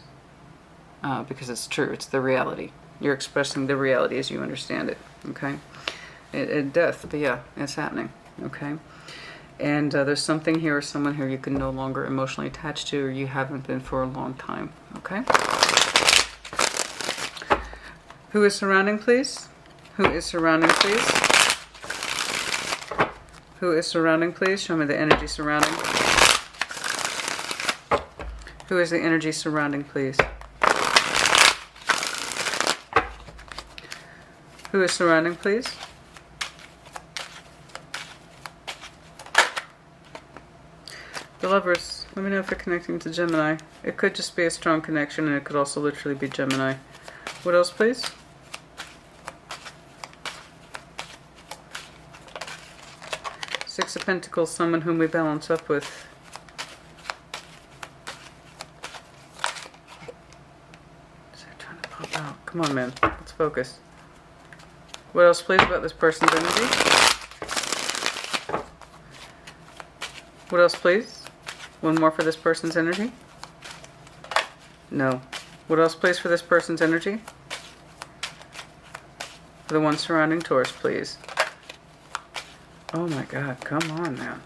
because it's true. It's the reality. You're expressing the reality as you understand it. Okay? Death, but yeah, it's happening. Okay? And there's something here or someone here you can no longer emotionally attach to, or you haven't been for a long time. Okay? Who is surrounding, please? Who is surrounding, please? Who is surrounding, please? Show me the energy surrounding. Who is the energy surrounding, please? Who is surrounding, please? The Lovers, let me know if you're connecting to Gemini. It could just be a strong connection, and it could also literally be Gemini. What else, please? Six of Pentacles, someone whom we balance up with. Is that trying to pop out? Come on, man. Let's focus. What else, please, about this person's energy? What else, please? One more for this person's energy? No. What else, please, for this person's energy? For the one surrounding Taurus, please. Oh my God, come on now.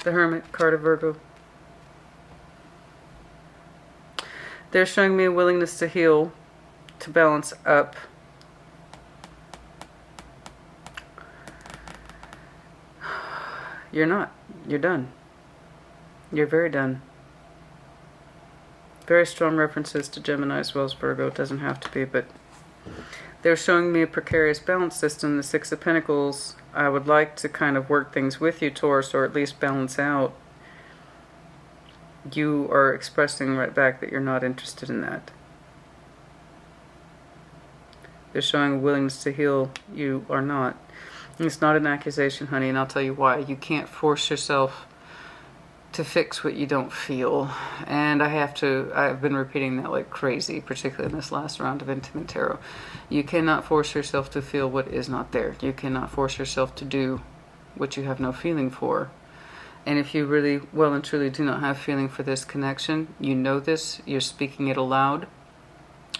The Hermit, card of Virgo. They're showing me a willingness to heal, to balance up. You're not. You're done. You're very done. Very strong references to Gemini as well as Virgo. It doesn't have to be, but they're showing me a precarious balance system. The Six of Pentacles. I would like to kind of work things with you, Taurus, or at least balance out. You are expressing right back that you're not interested in that. They're showing a willingness to heal. You are not. It's not an accusation, honey, and I'll tell you why. You can't force yourself to fix what you don't feel. And I've been repeating that like crazy, particularly in this last round of Intimate Tarot. You cannot force yourself to feel what is not there. You cannot force yourself to do what you have no feeling for. And if you really, well and truly do not have feeling for this connection, you know this, you're speaking it aloud,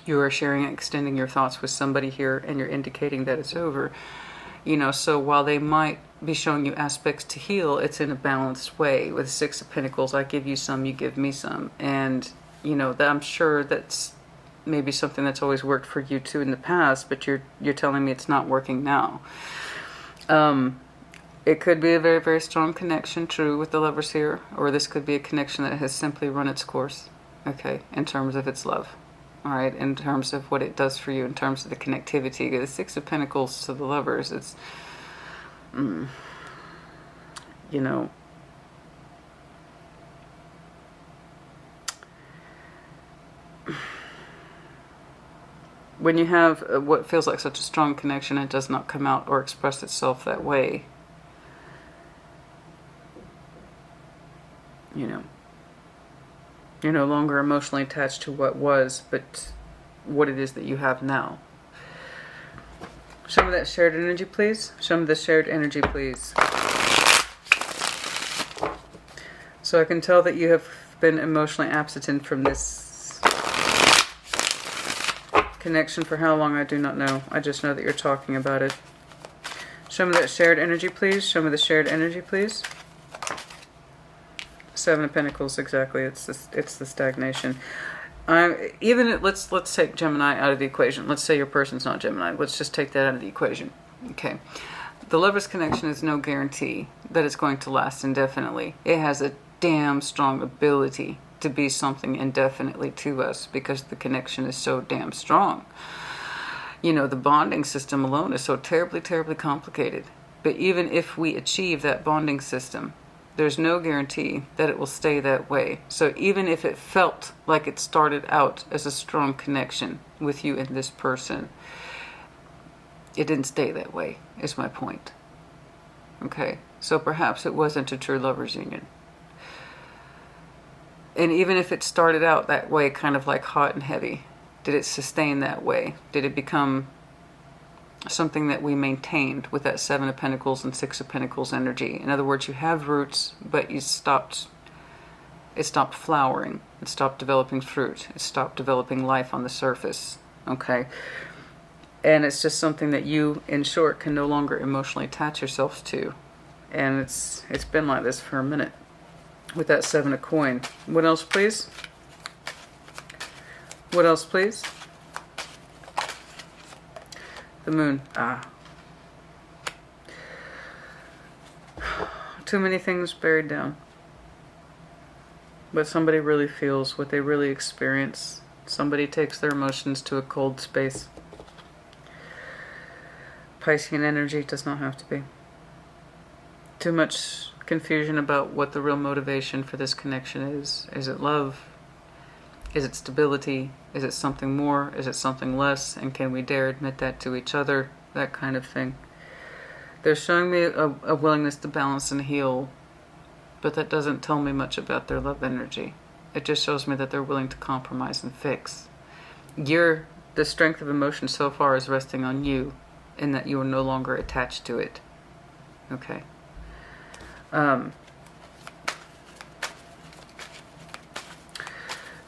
you are sharing and extending your thoughts with somebody here, and you're indicating that it's over. You know, so while they might be showing you aspects to heal, it's in a balanced way. With Six of Pentacles, I give you some, you give me some. And, you know, I'm sure that's maybe something that's always worked for you too in the past, but you're telling me it's not working now. It could be a very, very strong connection, true, with the Lovers here. Or this could be a connection that has simply run its course, okay, in terms of its love. All right, in terms of what it does for you, in terms of the connectivity. The Six of Pentacles to the Lovers, it's, you know, when you have what feels like such a strong connection, it does not come out or express itself that way. You know. You're no longer emotionally attached to what was, but what it is that you have now. Show me that shared energy, please. Show me the shared energy, please. So I can tell that you have been emotionally absent from this connection for how long, I do not know. I just know that you're talking about it. Show me that shared energy, please. Show me the shared energy, please. Seven of Pentacles, exactly. It's the stagnation. Let's take Gemini out of the equation. Let's say your person's not Gemini. Let's just take that out of the equation. Okay. The Lovers connection is no guarantee that it's going to last indefinitely. It has a damn strong ability to be something indefinitely to us because the connection is so damn strong. You know, the bonding system alone is so terribly, terribly complicated. But even if we achieve that bonding system, there's no guarantee that it will stay that way. So even if it felt like it started out as a strong connection with you and this person, it didn't stay that way, is my point. Okay, so perhaps it wasn't a true lovers union. And even if it started out that way, kind of like hot and heavy, Did it sustain that way? Did it become something that we maintained with that Seven of Pentacles and Six of Pentacles energy? In other words, you have roots, but it stopped flowering. It stopped developing fruit. It stopped developing life on the surface. Okay? And it's just something that you, in short, can no longer emotionally attach yourself to. And it's been like this for a minute with that Seven of Coin. What else, please? What else, please? The Moon. Too many things buried down. What somebody really feels, what they really experience. Somebody takes their emotions to a cold space. Piscean energy does not have to be. Too much confusion about what the real motivation for this connection is. Is it love? Is it stability? Is it something more? Is it something less? And can we dare admit that to each other? That kind of thing. They're showing me a willingness to balance and heal, but that doesn't tell me much about their love energy. It just shows me that they're willing to compromise and fix. The strength of emotion so far is resting on you, in that you are no longer attached to it. Okay.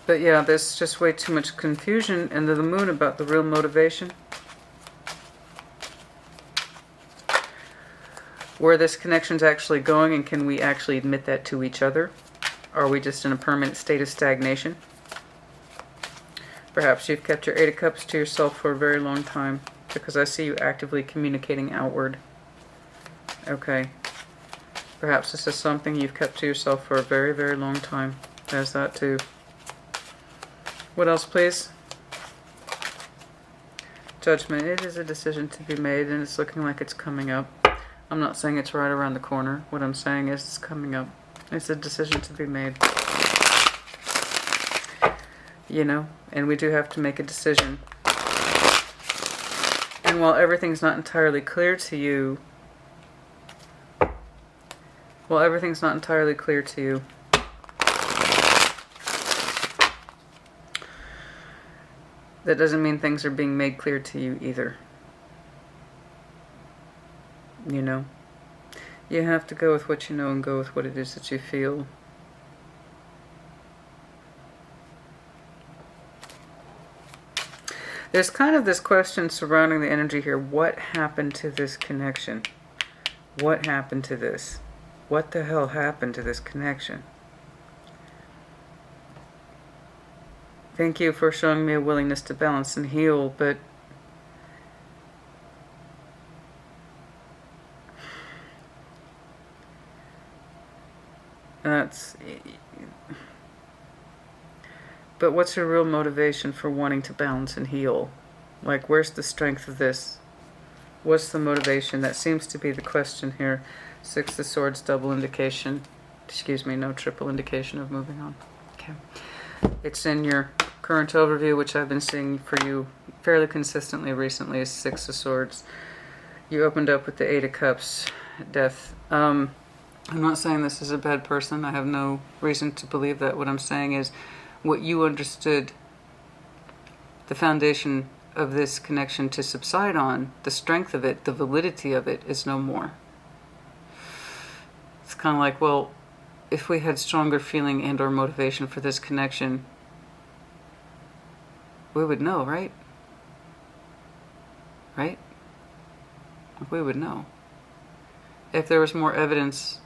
But yeah, there's just way too much confusion under the Moon about the real motivation. Where this connection's actually going, and can we actually admit that to each other? Are we just in a permanent state of stagnation? Perhaps you've kept your Eight of Cups to yourself for a very long time, because I see you actively communicating outward. Okay. Perhaps this is something you've kept to yourself for a very, very long time. There's that too. What else, please? Judgment. It is a decision to be made, and it's looking like it's coming up. I'm not saying it's right around the corner. What I'm saying is it's coming up. It's a decision to be made. You know, and we do have to make a decision. And while everything's not entirely clear to you, that doesn't mean things are being made clear to you either. You know? You have to go with what you know and go with what it is that you feel. There's kind of this question surrounding the energy here. What happened to this connection? What happened to this? What the hell happened to this connection? Thank you for showing me a willingness to balance and heal, but but what's your real motivation for wanting to balance and heal? Like, where's the strength of this? What's the motivation? That seems to be the question here. Six of Swords, double indication. Excuse me, no triple indication of moving on. Okay. It's in your current overview, which I've been seeing for you fairly consistently recently, is Six of Swords. You opened up with the Eight of Cups, Death. I'm not saying this is a bad person. I have no reason to believe that. What I'm saying is what you understood the foundation of this connection to subside on, the strength of it, the validity of it, is no more. It's kind of like, well, if we had stronger feeling and or motivation for this connection, we would know, right? Right? We would know. If there was more evidence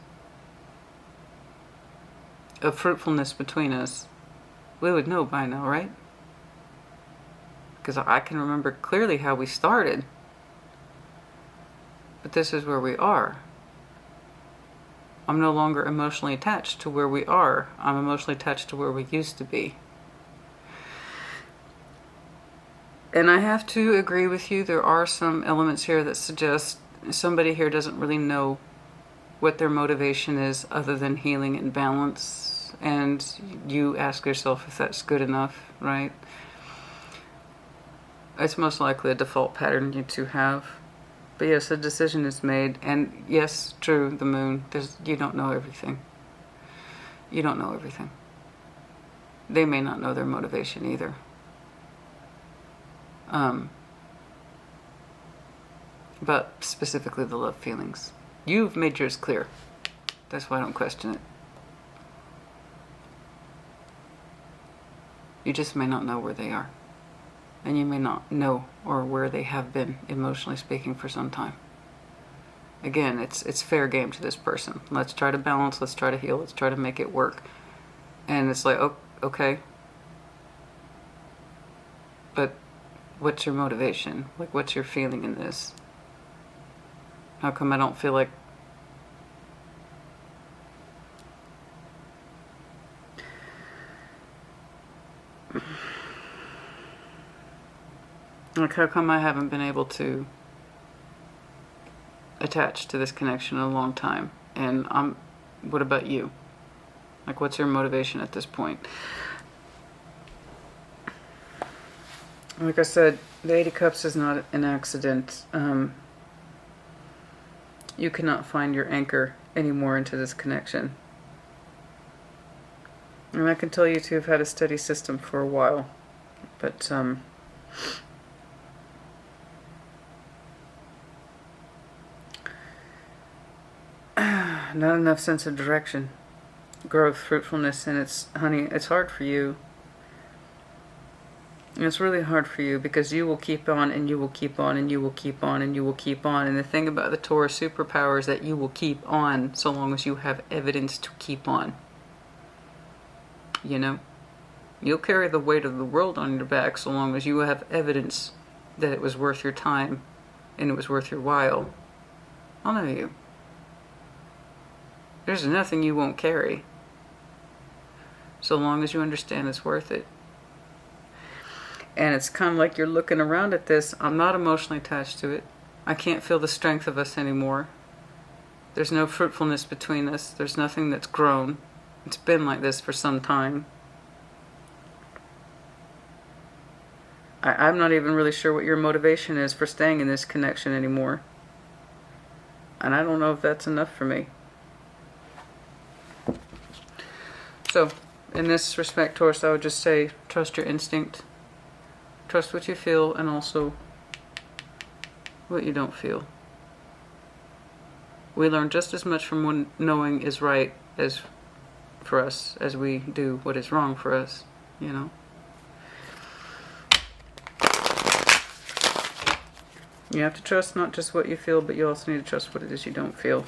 of fruitfulness between us, we would know by now, right? Because I can remember clearly how we started. But this is where we are. I'm no longer emotionally attached to where we are. I'm emotionally attached to where we used to be. And I have to agree with you. There are some elements here that suggest somebody here doesn't really know what their motivation is other than healing and balance. And you ask yourself if that's good enough, right? It's most likely a default pattern you two have. But yes, a decision is made. And yes, true, the Moon. You don't know everything. You don't know everything. They may not know their motivation either. But specifically the love feelings. You've made yours clear. That's why I don't question it. You just may not know where they are. And you may not know or where they have been, emotionally speaking, for some time. Again, it's fair game to this person. Let's try to balance, let's try to heal, let's try to make it work. And it's like, oh, okay. But what's your motivation? Like, what's your feeling in this? How come I don't feel like... Like, how come I haven't been able to attach to this connection in a long time? And what about you? Like, what's your motivation at this point? Like I said, the Eight of Cups is not an accident. You cannot find your anchor anymore into this connection. And I can tell you to have had a steady system for a while. But, not enough sense of direction, growth, fruitfulness, and honey, it's hard for you. And it's really hard for you because you will keep on and you will keep on and you will keep on and you will keep on. And the thing about the Taurus superpower is that you will keep on so long as you have evidence to keep on. You know? You'll carry the weight of the world on your back so long as you have evidence that it was worth your time and it was worth your while. I'll know you. There's nothing you won't carry, so long as you understand it's worth it. And it's kind of like you're looking around at this. I'm not emotionally attached to it. I can't feel the strength of us anymore. There's no fruitfulness between us. There's nothing that's grown. It's been like this for some time. I'm not even really sure what your motivation is for staying in this connection anymore. And I don't know if that's enough for me. So, in this respect, Taurus, I would just say, trust your instinct. Trust what you feel and also what you don't feel. We learn just as much from what knowing is right as for us as we do what is wrong for us, you know. You have to trust not just what you feel, but you also need to trust what it is you don't feel.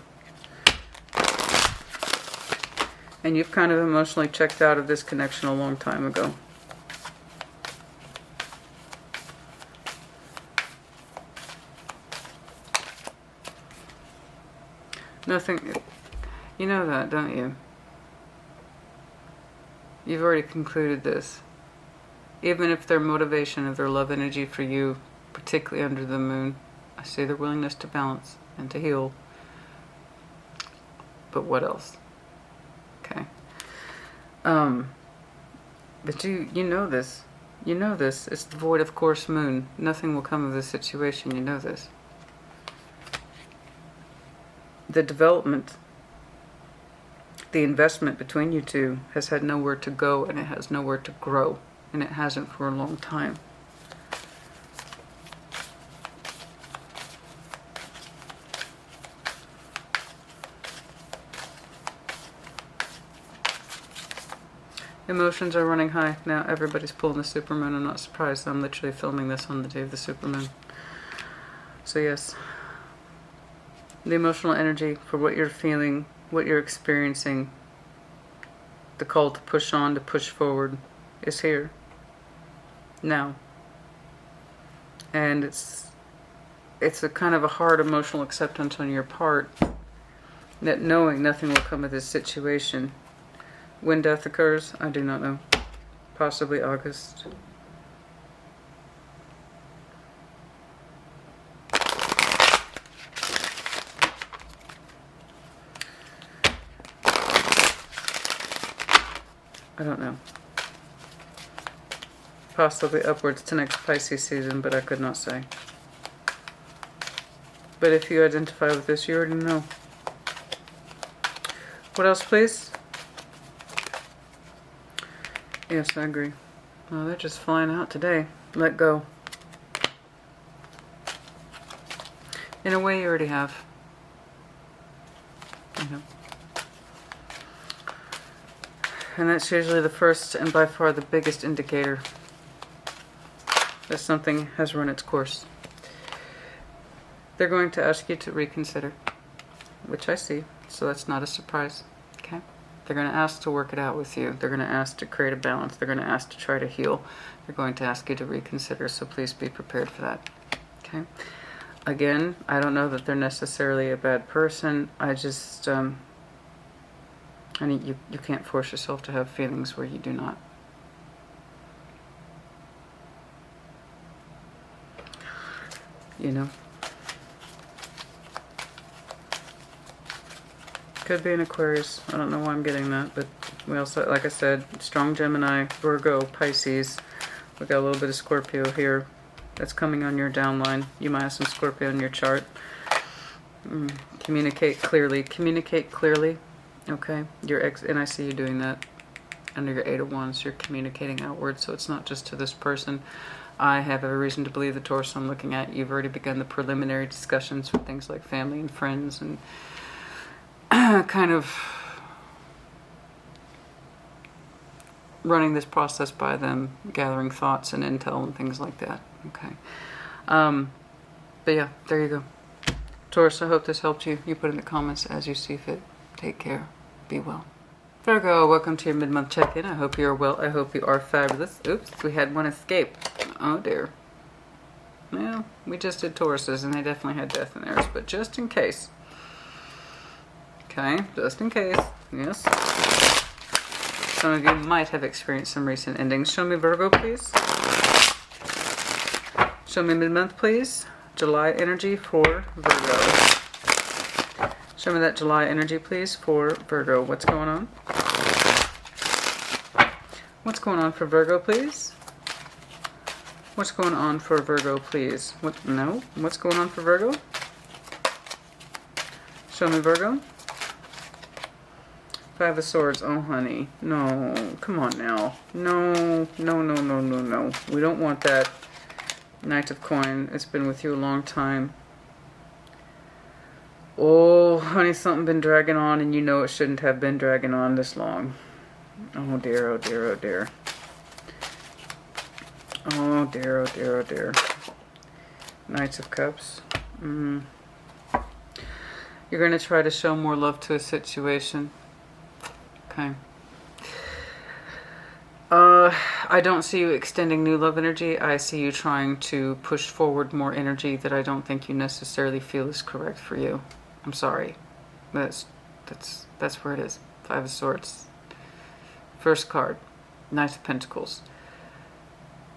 And you've kind of emotionally checked out of this connection a long time ago. Nothing, you know that, don't you? You've already concluded this. Even if their motivation of their love energy for you, particularly under the moon, I see their willingness to balance and to heal. But what else? Okay. But you know this. You know this. It's the void of course moon. Nothing will come of this situation. You know this. The development, the investment between you two has had nowhere to go and it has nowhere to grow. And it hasn't for a long time. Emotions are running high. Now everybody's pulling the supermoon. I'm not surprised. I'm literally filming this on the day of the supermoon. So yes. The emotional energy for what you're feeling, what you're experiencing, the call to push on, to push forward is here. Now. And it's a kind of a hard emotional acceptance on your part that knowing nothing will come of this situation. When death occurs, I do not know. Possibly August. I don't know. Possibly upwards to next Pisces season, but I could not say. But if you identify with this, you already know. What else, please? Yes, I agree. Oh, they're just flying out today. Let go. In a way, you already have. You know. And that's usually the first and by far the biggest indicator that something has run its course. They're going to ask you to reconsider, which I see, so that's not a surprise. Okay? They're going to ask to work it out with you. They're going to ask to create a balance. They're going to ask to try to heal. They're going to ask you to reconsider, so please be prepared for that. Okay? Again, I don't know that they're necessarily a bad person. I just, honey, you can't force yourself to have feelings where you do not. You know? Could be an Aquarius. I don't know why I'm getting that, but we also, like I said, strong Gemini, Virgo, Pisces. We got a little bit of Scorpio here. That's coming on your downline. You might have some Scorpio in your chart. Communicate clearly. Communicate clearly. Okay? And I see you doing that. Under your 8 of Wands, you're communicating outward, so it's not just to this person. I have every reason to believe the Taurus I'm looking at. You've already begun the preliminary discussions for things like family and friends and kind of running this process by them, gathering thoughts and intel and things like that. Okay. But yeah, there you go. Taurus, I hope this helped you. You put in the comments as you see fit. Take care. Be well. Virgo, welcome to your mid-month check-in. I hope you are well. I hope you are fabulous. Oops, we had one escape. Oh dear. Well, we just did Tauruses and they definitely had death in theirs, but just in case. Okay, just in case. Yes. Some of you might have experienced some recent endings. Show me Virgo, please. Show me mid-month, please. July energy for Virgo. Show me that July energy, please, for Virgo. What's going on? What's going on for Virgo, please? What's going on for Virgo, please? No? What's going on for Virgo? Show me Virgo. 5 of Swords. Oh, honey. No. Come on now. No. No, no, no, no, no. We don't want that. Knight of Coin. It's been with you a long time. Oh, honey, something been dragging on and you know it shouldn't have been dragging on this long. Oh, dear, oh, dear, oh, dear. Oh, dear, oh, dear, oh, dear. Knights of Cups. You're going to try to show more love to a situation. Okay. I don't see you extending new love energy. I see you trying to push forward more energy that I don't think you necessarily feel is correct for you. I'm sorry. That's where it is. 5 of Swords. First card. Knight of Pentacles.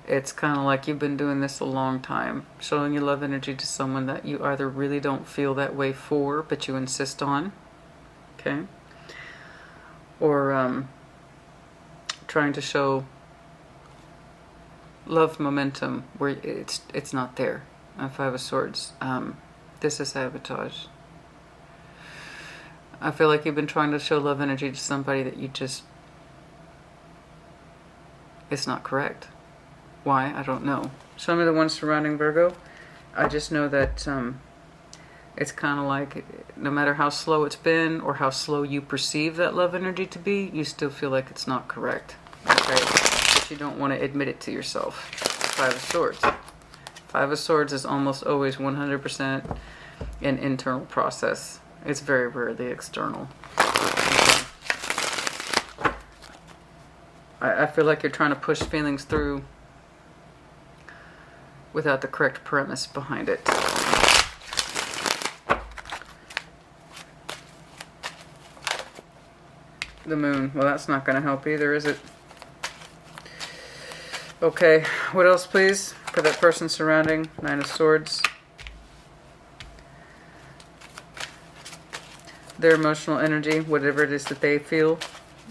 It's kind of like you've been doing this a long time. Showing your love energy to someone that you either really don't feel that way for, but you insist on. Okay? Or trying to show love momentum where it's not there. 5 of Swords. This is sabotage. I feel like you've been trying to show love energy to somebody that you just... It's not correct. Why? I don't know. Show me the ones surrounding Virgo. I just know that it's kind of like no matter how slow it's been or how slow you perceive that love energy to be, you still feel like it's not correct. Okay? But you don't want to admit it to yourself. 5 of Swords. 5 of Swords is almost always 100% an internal process. It's very rarely external. I feel like you're trying to push feelings through without the correct premise behind it. The Moon. Well, that's not going to help either, is it? Okay. What else, please? For that person surrounding. 9 of Swords. Their emotional energy, whatever it is that they feel,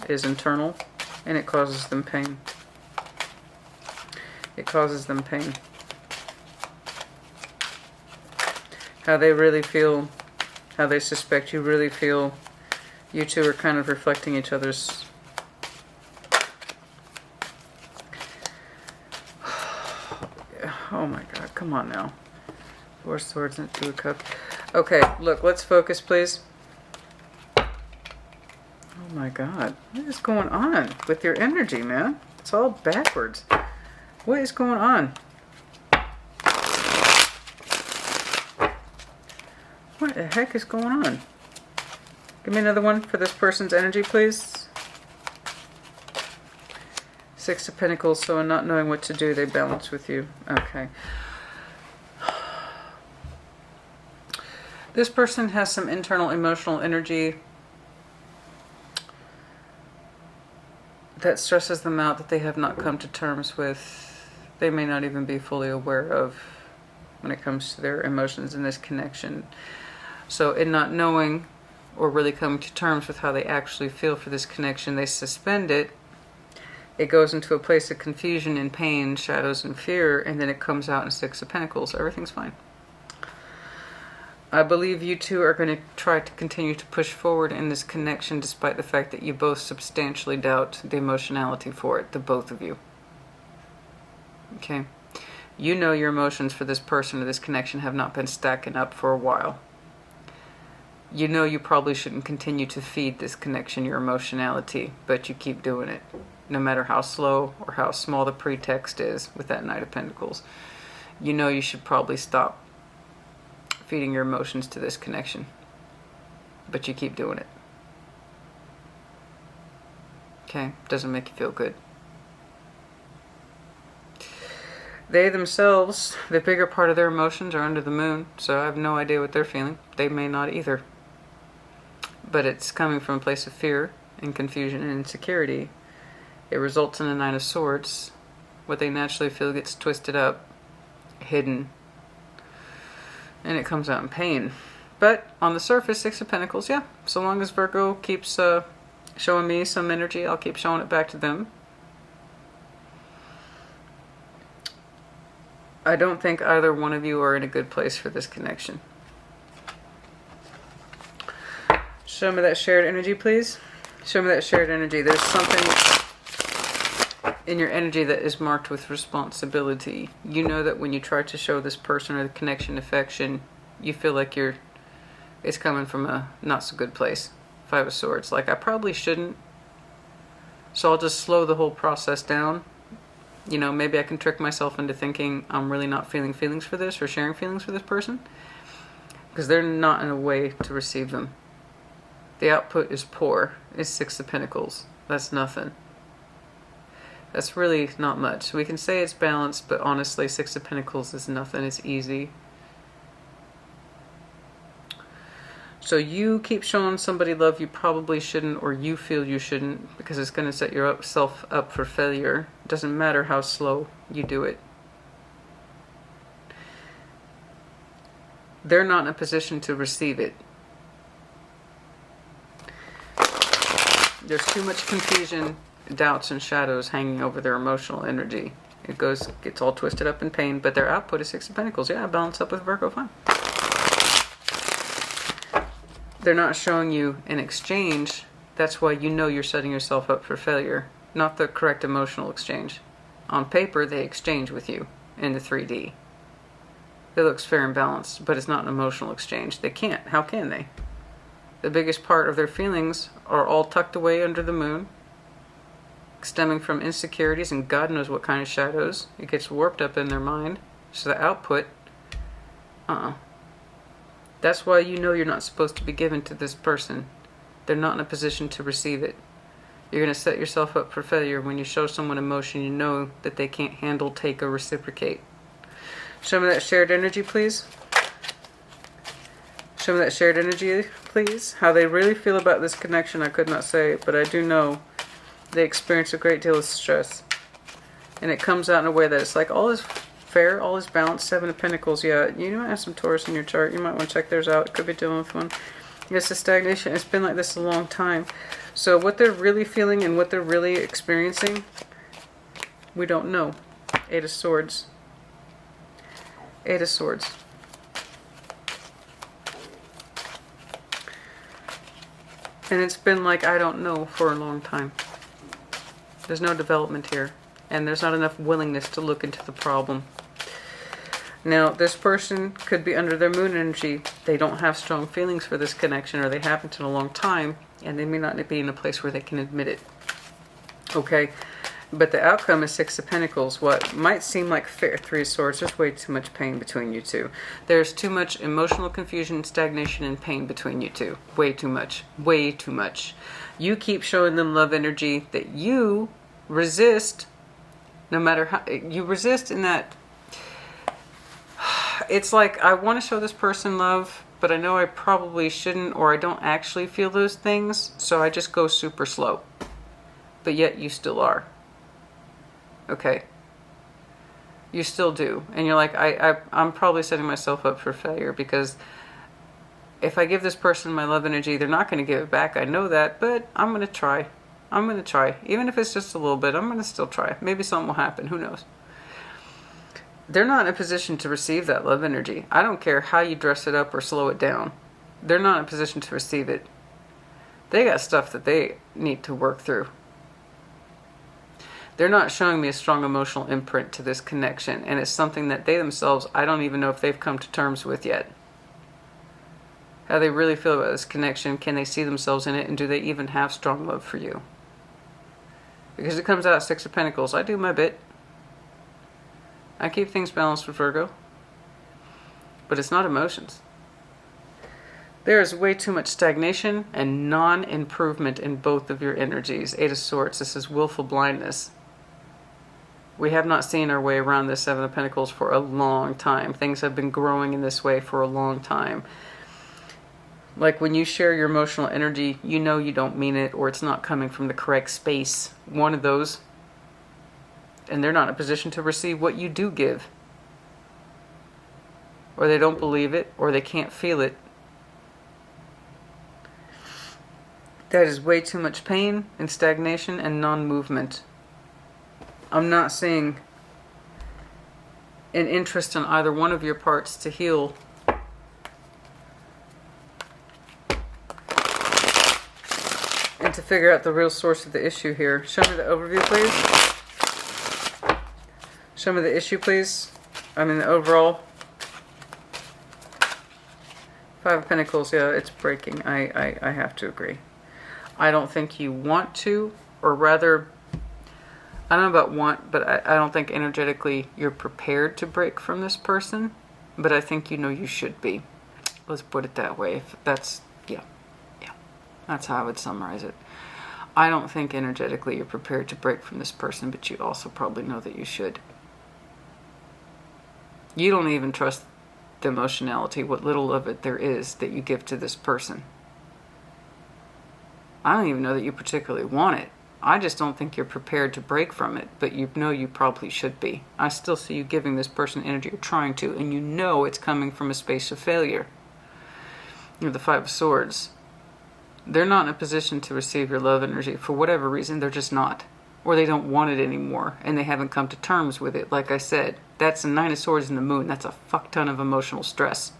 is internal, and it causes them pain. It causes them pain. How they really feel, how they suspect you really feel. You two are kind of reflecting each other's... Oh my God, come on now. 4 Swords and 2 of Cups. Okay, look, let's focus, please. Oh my God. What is going on with your energy, man? It's all backwards. What is going on? What the heck is going on? Give me another one for this person's energy, please. Six of Pentacles, so in not knowing what to do, they balance with you. Okay. This person has some internal emotional energy that stresses them out, that they have not come to terms with. They may not even be fully aware of when it comes to their emotions in this connection. So in not knowing or really coming to terms with how they actually feel for this connection, they suspend it. It goes into a place of confusion and pain, shadows and fear, and then it comes out in Six of Pentacles. Everything's fine. I believe you two are going to try to continue to push forward in this connection despite the fact that you both substantially doubt the emotionality for it, the both of you. Okay? You know your emotions for this person or this connection have not been stacking up for a while. You know you probably shouldn't continue to feed this connection your emotionality, but you keep doing it, no matter how slow or how small the pretext is with that Knight of Pentacles. You know you should probably stop feeding your emotions to this connection, but you keep doing it. Okay? Doesn't make you feel good. They themselves, the bigger part of their emotions are under the moon, so I have no idea what they're feeling. They may not either. But it's coming from a place of fear and confusion and insecurity. It results in a Nine of Swords. What they naturally feel gets twisted up, hidden, and it comes out in pain. But on the surface, Six of Pentacles, yeah. So long as Virgo keeps showing me some energy, I'll keep showing it back to them. I don't think either one of you are in a good place for this connection. Show me that shared energy, please. Show me that shared energy. There's something in your energy that is marked with responsibility. You know that when you try to show this person or the connection affection, you feel like it's coming from a not so good place. Five of Swords. Like, I probably shouldn't. So I'll just slow the whole process down. You know, maybe I can trick myself into thinking I'm really not feeling feelings for this or sharing feelings for this person. Because they're not in a way to receive them. The output is poor. It's Six of Pentacles. That's nothing. That's really not much. We can say it's balanced, but honestly, Six of Pentacles is nothing. It's easy. So you keep showing somebody love you probably shouldn't, or you feel you shouldn't, because it's going to set yourself up for failure. It doesn't matter how slow you do it. They're not in a position to receive it. There's too much confusion, doubts, and shadows hanging over their emotional energy. It gets all twisted up in pain, but their output is Six of Pentacles. Yeah, balance up with Virgo, fine. They're not showing you an exchange. That's why you know you're setting yourself up for failure. Not the correct emotional exchange. On paper, they exchange with you in the 3D. It looks fair and balanced, but it's not an emotional exchange. They can't. How can they? The biggest part of their feelings are all tucked away under the moon, stemming from insecurities and God knows what kind of shadows. It gets warped up in their mind. So the output, That's why you know you're not supposed to be given to this person. They're not in a position to receive it. You're going to set yourself up for failure when you show someone emotion you know that they can't handle, take, or reciprocate. Show me that shared energy, please. Show me that shared energy, please. How they really feel about this connection, I could not say, but I do know they experience a great deal of stress. And it comes out in a way that it's like all is fair, all is balanced. Seven of Pentacles, yeah. You might have some Taurus in your chart. You might want to check theirs out. It could be dealing with one. Yes, the stagnation. It's been like this a long time. So what they're really feeling and what they're really experiencing, we don't know. Eight of Swords. Eight of Swords. And it's been like, I don't know, for a long time. There's no development here. And there's not enough willingness to look into the problem. Now, this person could be under their moon energy. They don't have strong feelings for this connection, or they haven't in a long time, and they may not be in a place where they can admit it. Okay? But the outcome is Six of Pentacles. What might seem like fair, Three of Swords, there's way too much pain between you two. There's too much emotional confusion, stagnation, and pain between you two. Way too much. Way too much. You keep showing them love energy that you resist, no matter how. You resist in that it's like, I want to show this person love, but I know I probably shouldn't, or I don't actually feel those things, so I just go super slow. But yet you still are. Okay? You still do. And you're like, I'm probably setting myself up for failure, because if I give this person my love energy, they're not going to give it back. I know that, but I'm going to try. I'm going to try. Even if it's just a little bit, I'm going to still try. Maybe something will happen. Who knows? They're not in a position to receive that love energy. I don't care how you dress it up or slow it down. They're not in a position to receive it. They got stuff that they need to work through. They're not showing me a strong emotional imprint to this connection, and it's something that they themselves, I don't even know if they've come to terms with yet. How they really feel about this connection. Can they see themselves in it, and do they even have strong love for you? Because it comes out Six of Pentacles. I do my bit. I keep things balanced with Virgo. But it's not emotions. There is way too much stagnation and non-improvement in both of your energies. Eight of Swords. This is willful blindness. We have not seen our way around this Seven of Pentacles for a long time. Things have been growing in this way for a long time. Like when you share your emotional energy, you know you don't mean it, or it's not coming from the correct space. One of those. And they're not in a position to receive what you do give. Or they don't believe it, or they can't feel it. That is way too much pain and stagnation and non-movement. I'm not seeing an interest on either one of your parts to heal. And to figure out the real source of the issue here. Show me the overview, please. Show me the issue, please. I mean, the overall. Five of Pentacles, yeah, it's breaking. I have to agree. I don't think you want to, or rather, I don't know about want, but I don't think energetically you're prepared to break from this person. But I think you know you should be. Let's put it that way. If that's, yeah. That's how I would summarize it. I don't think energetically you're prepared to break from this person, but you also probably know that you should. You don't even trust the emotionality, what little of it there is that you give to this person. I don't even know that you particularly want it. I just don't think you're prepared to break from it, but you know you probably should be. I still see you giving this person energy, or trying to, and you know it's coming from a space of failure. You're the Five of Swords. They're not in a position to receive your love energy. For whatever reason, they're just not. Or they don't want it anymore, and they haven't come to terms with it. Like I said, that's a Nine of Swords in the moon. That's a fuck ton of emotional stress.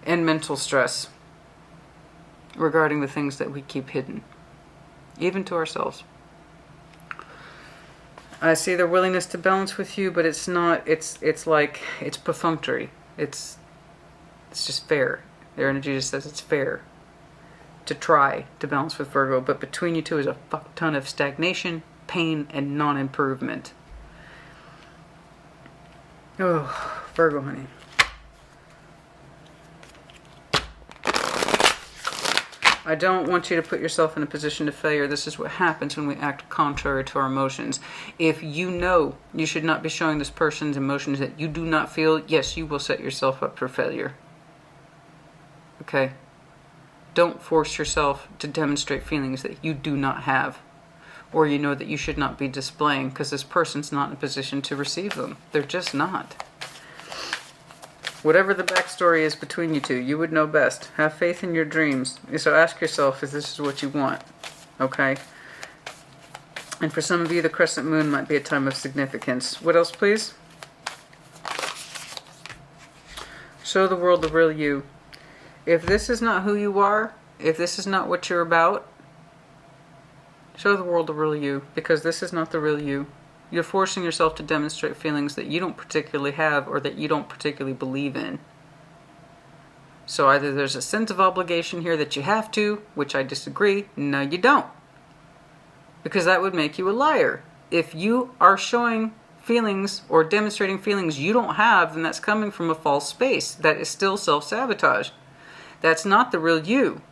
And mental stress. Regarding the things that we keep hidden. Even to ourselves. I see their willingness to balance with you, but it's not, it's like, it's perfunctory. It's just fair. Their energy just says it's fair to try to balance with Virgo, but between you two is a fuck ton of stagnation, pain, and non-improvement. Oh, Virgo, honey. I don't want you to put yourself in a position of failure. This is what happens when we act contrary to our emotions. If you know you should not be showing this person's emotions that you do not feel, yes, you will set yourself up for failure. Okay? Don't force yourself to demonstrate feelings that you do not have, or you know that you should not be displaying, because this person's not in a position to receive them. They're just not. Whatever the backstory is between you two, you would know best. Have faith in your dreams. So ask yourself if this is what you want. Okay? And for some of you, the crescent moon might be a time of significance. What else, please? Show the world the real you. If this is not who you are, if this is not what you're about, show the world the real you, because this is not the real you. You're forcing yourself to demonstrate feelings that you don't particularly have or that you don't particularly believe in. So either there's a sense of obligation here that you have to, which I disagree. No, you don't. Because that would make you a liar. If you are showing feelings or demonstrating feelings you don't have, then that's coming from a false space. That is still self-sabotage. That's not the real you.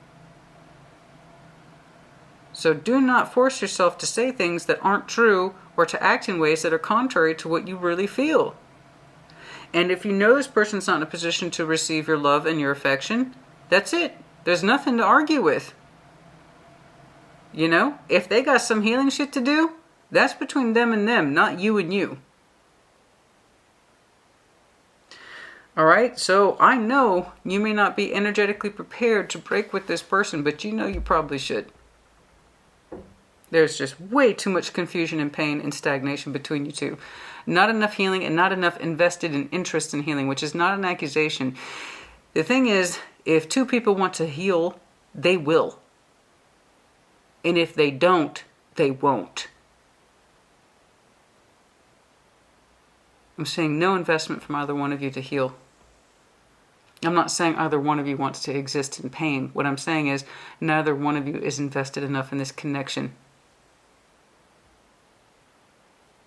So do not force yourself to say things that aren't true or to act in ways that are contrary to what you really feel. And if you know this person's not in a position to receive your love and your affection, that's it. There's nothing to argue with. You know, if they got some healing shit to do, that's between them and them, not you and you. All right, so I know you may not be energetically prepared to break with this person, but you know you probably should. There's just way too much confusion and pain and stagnation between you two. Not enough healing and not enough invested in interest in healing, which is not an accusation. The thing is, if two people want to heal, they will. And if they don't, they won't. I'm saying no investment from either one of you to heal. I'm not saying either one of you wants to exist in pain. What I'm saying is neither one of you is invested enough in this connection.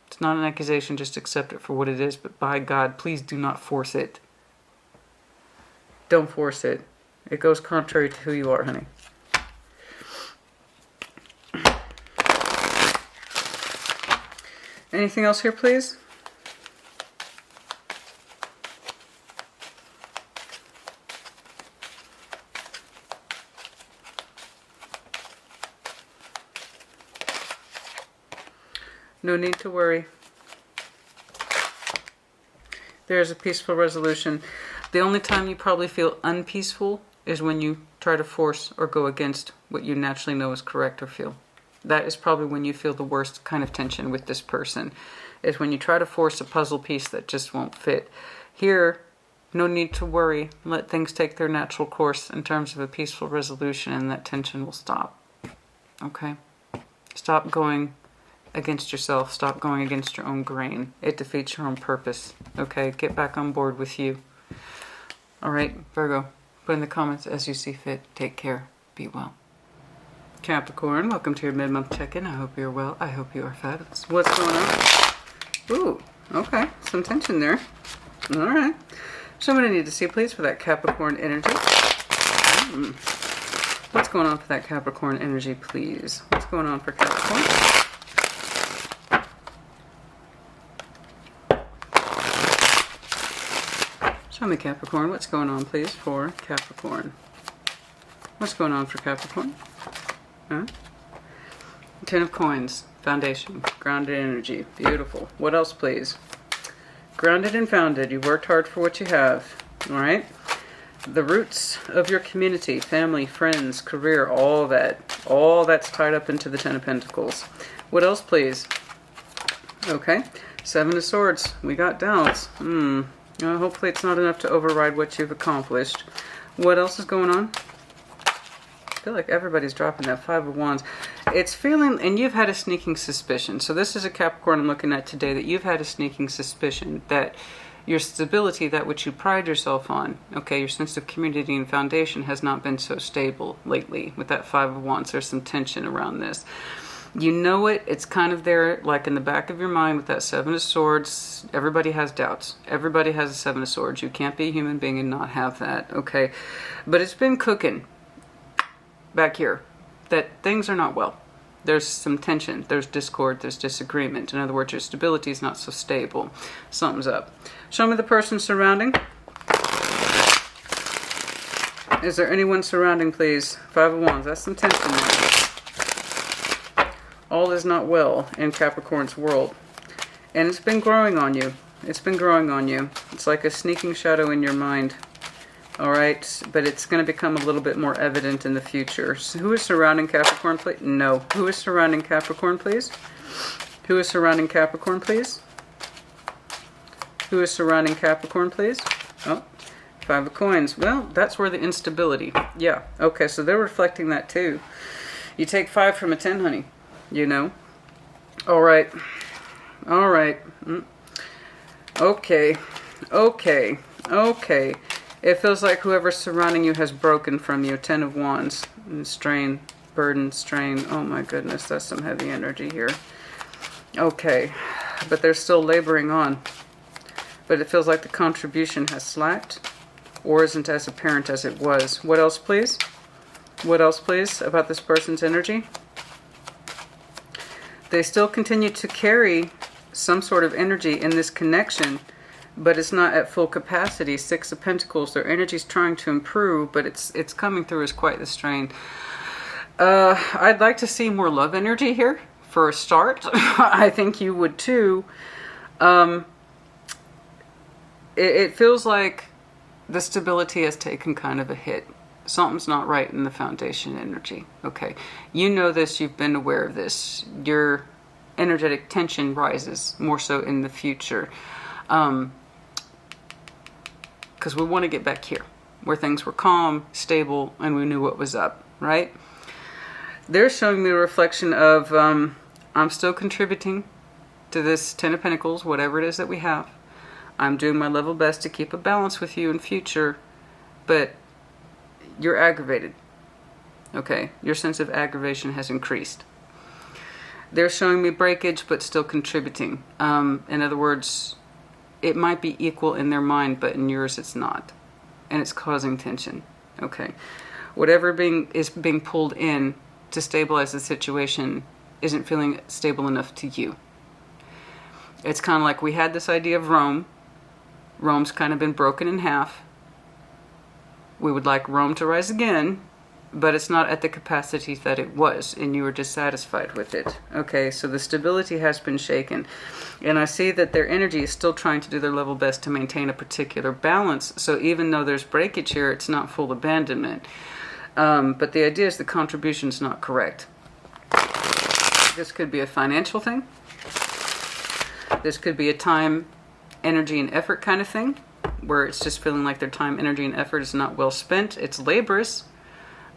It's not an accusation, just accept it for what it is, but by God, please do not force it. Don't force it. It goes contrary to who you are, honey. Anything else here, please? No need to worry. There's a peaceful resolution. The only time you probably feel unpeaceful is when you try to force or go against what you naturally know is correct or feel. That is probably when you feel the worst kind of tension with this person, is when you try to force a puzzle piece that just won't fit. Here, no need to worry. Let things take their natural course in terms of a peaceful resolution, and that tension will stop. Okay? Stop going against yourself. Stop going against your own grain. It defeats your own purpose. Okay? Get back on board with you. All right, Virgo, put in the comments as you see fit. Take care. Be well. Capricorn, welcome to your mid-month check-in. I hope you're well. I hope you are fabulous. What's going on? Ooh, okay. Some tension there. All right. So I'm going to need to see, please, for that Capricorn energy. What's going on for that Capricorn energy, please? What's going on for Capricorn? Show me Capricorn. What's going on, please, for Capricorn? What's going on for Capricorn? Huh? Ten of Coins. Foundation. Grounded energy. Beautiful. What else, please? Grounded and founded. You worked hard for what you have. All right? The roots of your community, family, friends, career, all that. All that's tied up into the Ten of Pentacles. What else, please? Okay. Seven of Swords. We got doubts. Hopefully it's not enough to override what you've accomplished. What else is going on? I feel like everybody's dropping that Five of Wands. It's feeling, and you've had a sneaking suspicion. So this is a Capricorn I'm looking at today, that you've had a sneaking suspicion that your stability, that which you pride yourself on, okay, your sense of community and foundation has not been so stable lately. With that Five of Wands, there's some tension around this. You know it. It's kind of there, like in the back of your mind with that Seven of Swords. Everybody has doubts. Everybody has a Seven of Swords. You can't be a human being and not have that, okay? But it's been cooking back here, that things are not well. There's some tension. There's discord. There's disagreement. In other words, your stability is not so stable. Something's up. Show me the person surrounding. Is there anyone surrounding, please? Five of Wands. That's some tension there. All is not well in Capricorn's world. And it's been growing on you. It's been growing on you. It's like a sneaking shadow in your mind. All right, but it's going to become a little bit more evident in the future. So who is surrounding Capricorn, please? No. Who is surrounding Capricorn, please? Who is surrounding Capricorn, please? Who is surrounding Capricorn, please? Oh, Five of Coins. Well, that's where the instability. Yeah, okay, so they're reflecting that too. You take 5 from a 10, honey, you know. All right. All right. Okay. Okay. Okay. It feels like whoever's surrounding you has broken from you. 10 of Wands. Strain, burden, strain. Oh my goodness, that's some heavy energy here. Okay. But they're still laboring on. But it feels like the contribution has slacked or isn't as apparent as it was. What else, please? What else, please, about this person's energy? They still continue to carry some sort of energy in this connection, but it's not at full capacity. 6 of Pentacles, their energy's trying to improve, but it's coming through as quite the strain. I'd like to see more love energy here for a start. I think you would too. It feels like the stability has taken kind of a hit. Something's not right in the foundation energy. Okay, you know this, you've been aware of this. Your energetic tension rises more so in the future. Because we want to get back here, where things were calm, stable, and we knew what was up, right? They're showing me a reflection of, I'm still contributing to this 10 of Pentacles, whatever it is that we have. I'm doing my level best to keep a balance with you in future, but you're aggravated. Okay, your sense of aggravation has increased. They're showing me breakage, but still contributing. In other words, it might be equal in their mind, but in yours it's not. And it's causing tension. Okay. Whatever is being pulled in to stabilize the situation isn't feeling stable enough to you. It's kind of like we had this idea of Rome. Rome's kind of been broken in half. We would like Rome to rise again, but it's not at the capacity that it was, and you were dissatisfied with it. Okay, so the stability has been shaken. And I see that their energy is still trying to do their level best to maintain a particular balance. So even though there's breakage here, it's not full abandonment. But the idea is the contribution's not correct. This could be a financial thing. This could be a time, energy, and effort kind of thing, where it's just feeling like their time, energy, and effort is not well spent. It's laborious,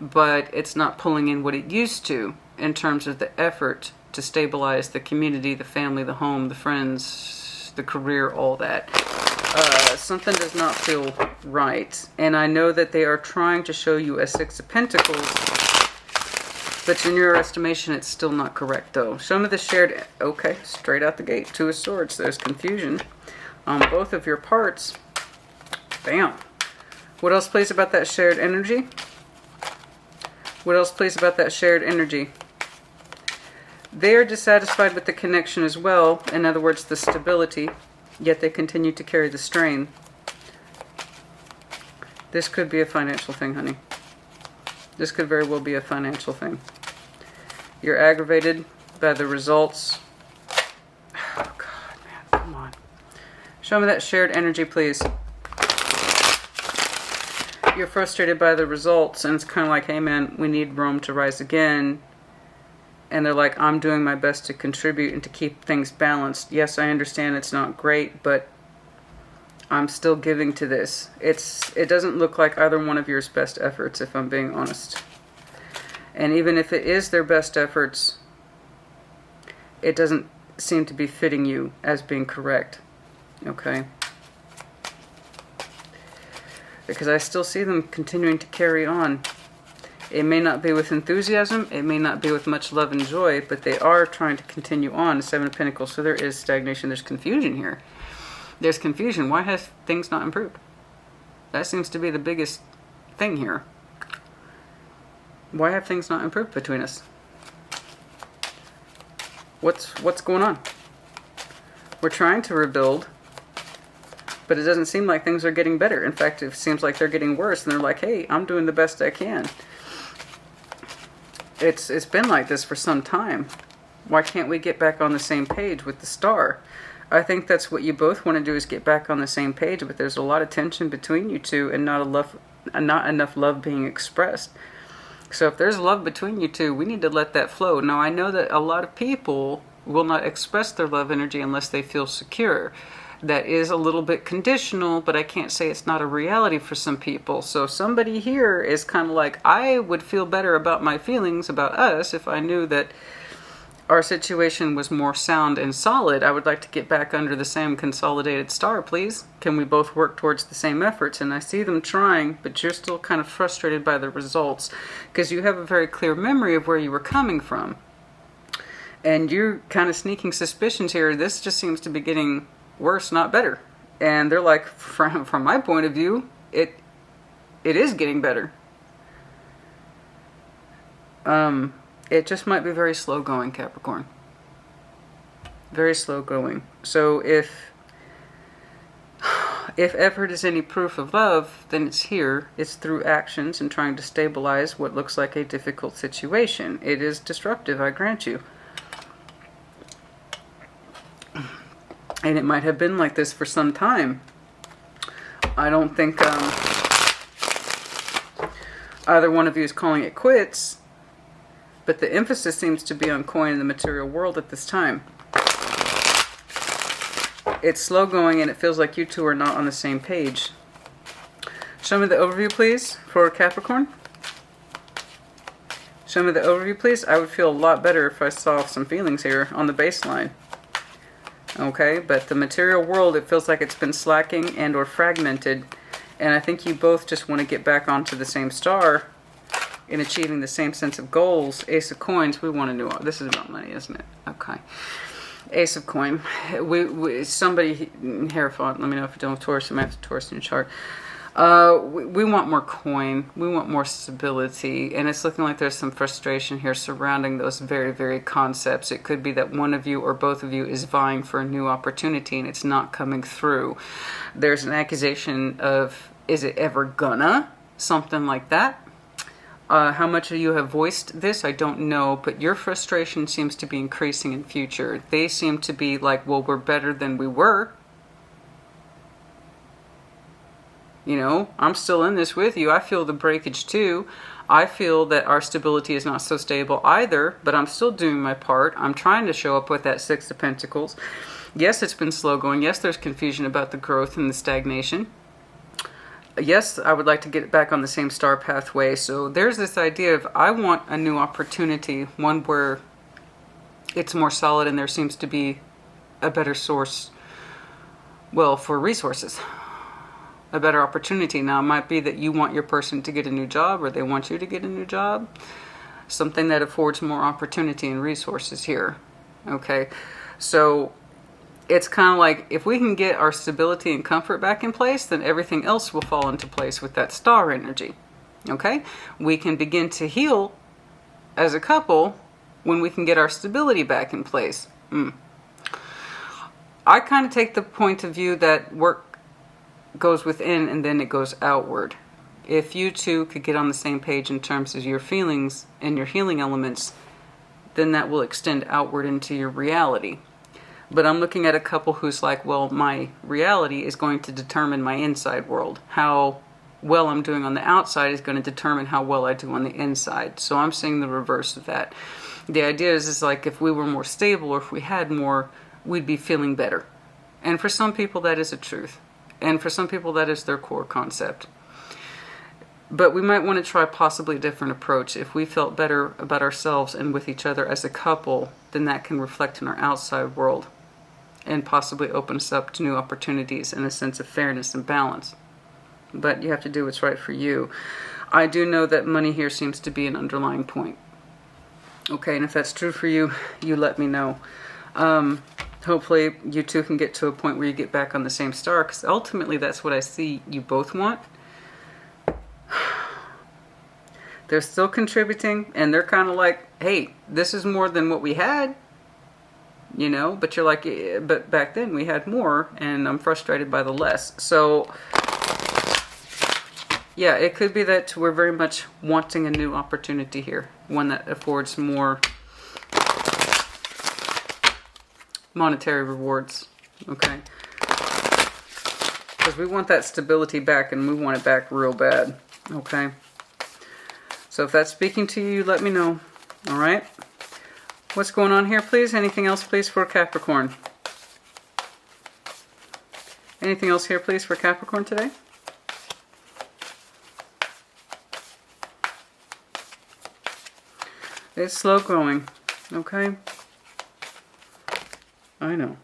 but it's not pulling in what it used to in terms of the effort to stabilize the community, the family, the home, the friends, the career, all that. Something does not feel right. And I know that they are trying to show you a 6 of Pentacles, but in your estimation, it's still not correct, though. Show me the shared... Okay, straight out the gate. 2 of Swords. There's confusion on both of your parts. Bam. What else plays about that shared energy? What else plays about that shared energy? They are dissatisfied with the connection as well. In other words, the stability. Yet they continue to carry the strain. This could be a financial thing, honey. This could very well be a financial thing. You're aggravated by the results. Oh, God, man. Come on. Show me that shared energy, please. You're frustrated by the results, and it's kind of like, hey, man, we need Rome to rise again. And they're like, I'm doing my best to contribute and to keep things balanced. Yes, I understand it's not great, but I'm still giving to this. It doesn't look like either one of yours best efforts, if I'm being honest. And even if it is their best efforts, it doesn't seem to be fitting you as being correct. Okay? Because I still see them continuing to carry on. It may not be with enthusiasm, it may not be with much love and joy, but they are trying to continue on. The 7 of Pentacles, so there is stagnation, there's confusion here. There's confusion. Why have things not improved? That seems to be the biggest thing here. Why have things not improved between us? What's going on? We're trying to rebuild, but it doesn't seem like things are getting better. In fact, it seems like they're getting worse, and they're like, hey, I'm doing the best I can. It's been like this for some time. Why can't we get back on the same page with the star? I think that's what you both want to do, is get back on the same page, but there's a lot of tension between you two and not enough love being expressed. So if there's love between you two, we need to let that flow. Now, I know that a lot of people will not express their love energy unless they feel secure. That is a little bit conditional, but I can't say it's not a reality for some people. So somebody here is kind of like, I would feel better about my feelings about us if I knew that our situation was more sound and solid, I would like to get back under the same consolidated star, please. Can we both work towards the same efforts? And I see them trying, but you're still kind of frustrated by the results because you have a very clear memory of where you were coming from. And you're kind of sneaking suspicions here. This just seems to be getting worse, not better. And they're like, from my point of view, it is getting better. It just might be very slow going, Capricorn. Very slow going. So if effort is any proof of love, then it's here. It's through actions and trying to stabilize what looks like a difficult situation. It is disruptive, I grant you. And it might have been like this for some time. I don't think either one of you is calling it quits. But the emphasis seems to be on coin in the material world at this time. It's slow going and it feels like you two are not on the same page. Show me the overview, please, for Capricorn. Show me the overview, please. I would feel a lot better if I saw some feelings here on the baseline. Okay, but the material world, it feels like it's been slacking and or fragmented. And I think you both just want to get back onto the same star in achieving the same sense of goals. Ace of Coins, we want to know. This is about money, isn't it? Okay. Ace of Coin. Somebody, Hierophant, let me know if you don't have Taurus. You might have Taurus in your chart. We want more coin. We want more stability. And it's looking like there's some frustration here surrounding those very, very concepts. It could be that one of you or both of you is vying for a new opportunity and it's not coming through. There's an accusation of, is it ever gonna? Something like that. How much of you have voiced this, I don't know, but your frustration seems to be increasing in future. They seem to be like, well, we're better than we were. You know, I'm still in this with you. I feel the breakage too. I feel that our stability is not so stable either, but I'm still doing my part. I'm trying to show up with that Six of Pentacles. Yes, it's been slow going. Yes, there's confusion about the growth and the stagnation. Yes, I would like to get back on the same star pathway. So there's this idea of I want a new opportunity, one where it's more solid and there seems to be a better source, well, for resources, a better opportunity. Now, it might be that you want your person to get a new job or they want you to get a new job, something that affords more opportunity and resources here. Okay, so it's kind of like if we can get our stability and comfort back in place, then everything else will fall into place with that star energy. Okay? We can begin to heal as a couple when we can get our stability back in place. I kind of take the point of view that work goes within and then it goes outward. If you two could get on the same page in terms of your feelings and your healing elements, then that will extend outward into your reality. But I'm looking at a couple who's like, well, my reality is going to determine my inside world. How well I'm doing on the outside is going to determine how well I do on the inside. So I'm seeing the reverse of that. The idea is like if we were more stable or if we had more, we'd be feeling better. And for some people, that is a truth. And for some people, that is their core concept. But we might want to try possibly a different approach. If we felt better about ourselves and with each other as a couple, then that can reflect in our outside world and possibly open us up to new opportunities and a sense of fairness and balance. But you have to do what's right for you. I do know that money here seems to be an underlying point. Okay, and if that's true for you, you let me know. Hopefully you two can get to a point where you get back on the same star, because ultimately that's what I see you both want. They're still contributing, and they're kind of like, hey, this is more than what we had. You know, but you're like, but back then we had more, and I'm frustrated by the less. So, yeah, it could be that we're very much wanting a new opportunity here, one that affords more monetary rewards, okay? Because we want that stability back, and we want it back real bad, okay? So if that's speaking to you, let me know, all right? What's going on here, please? Anything else, please, for Capricorn? Anything else here, please, for Capricorn today? It's slow going, okay? I know.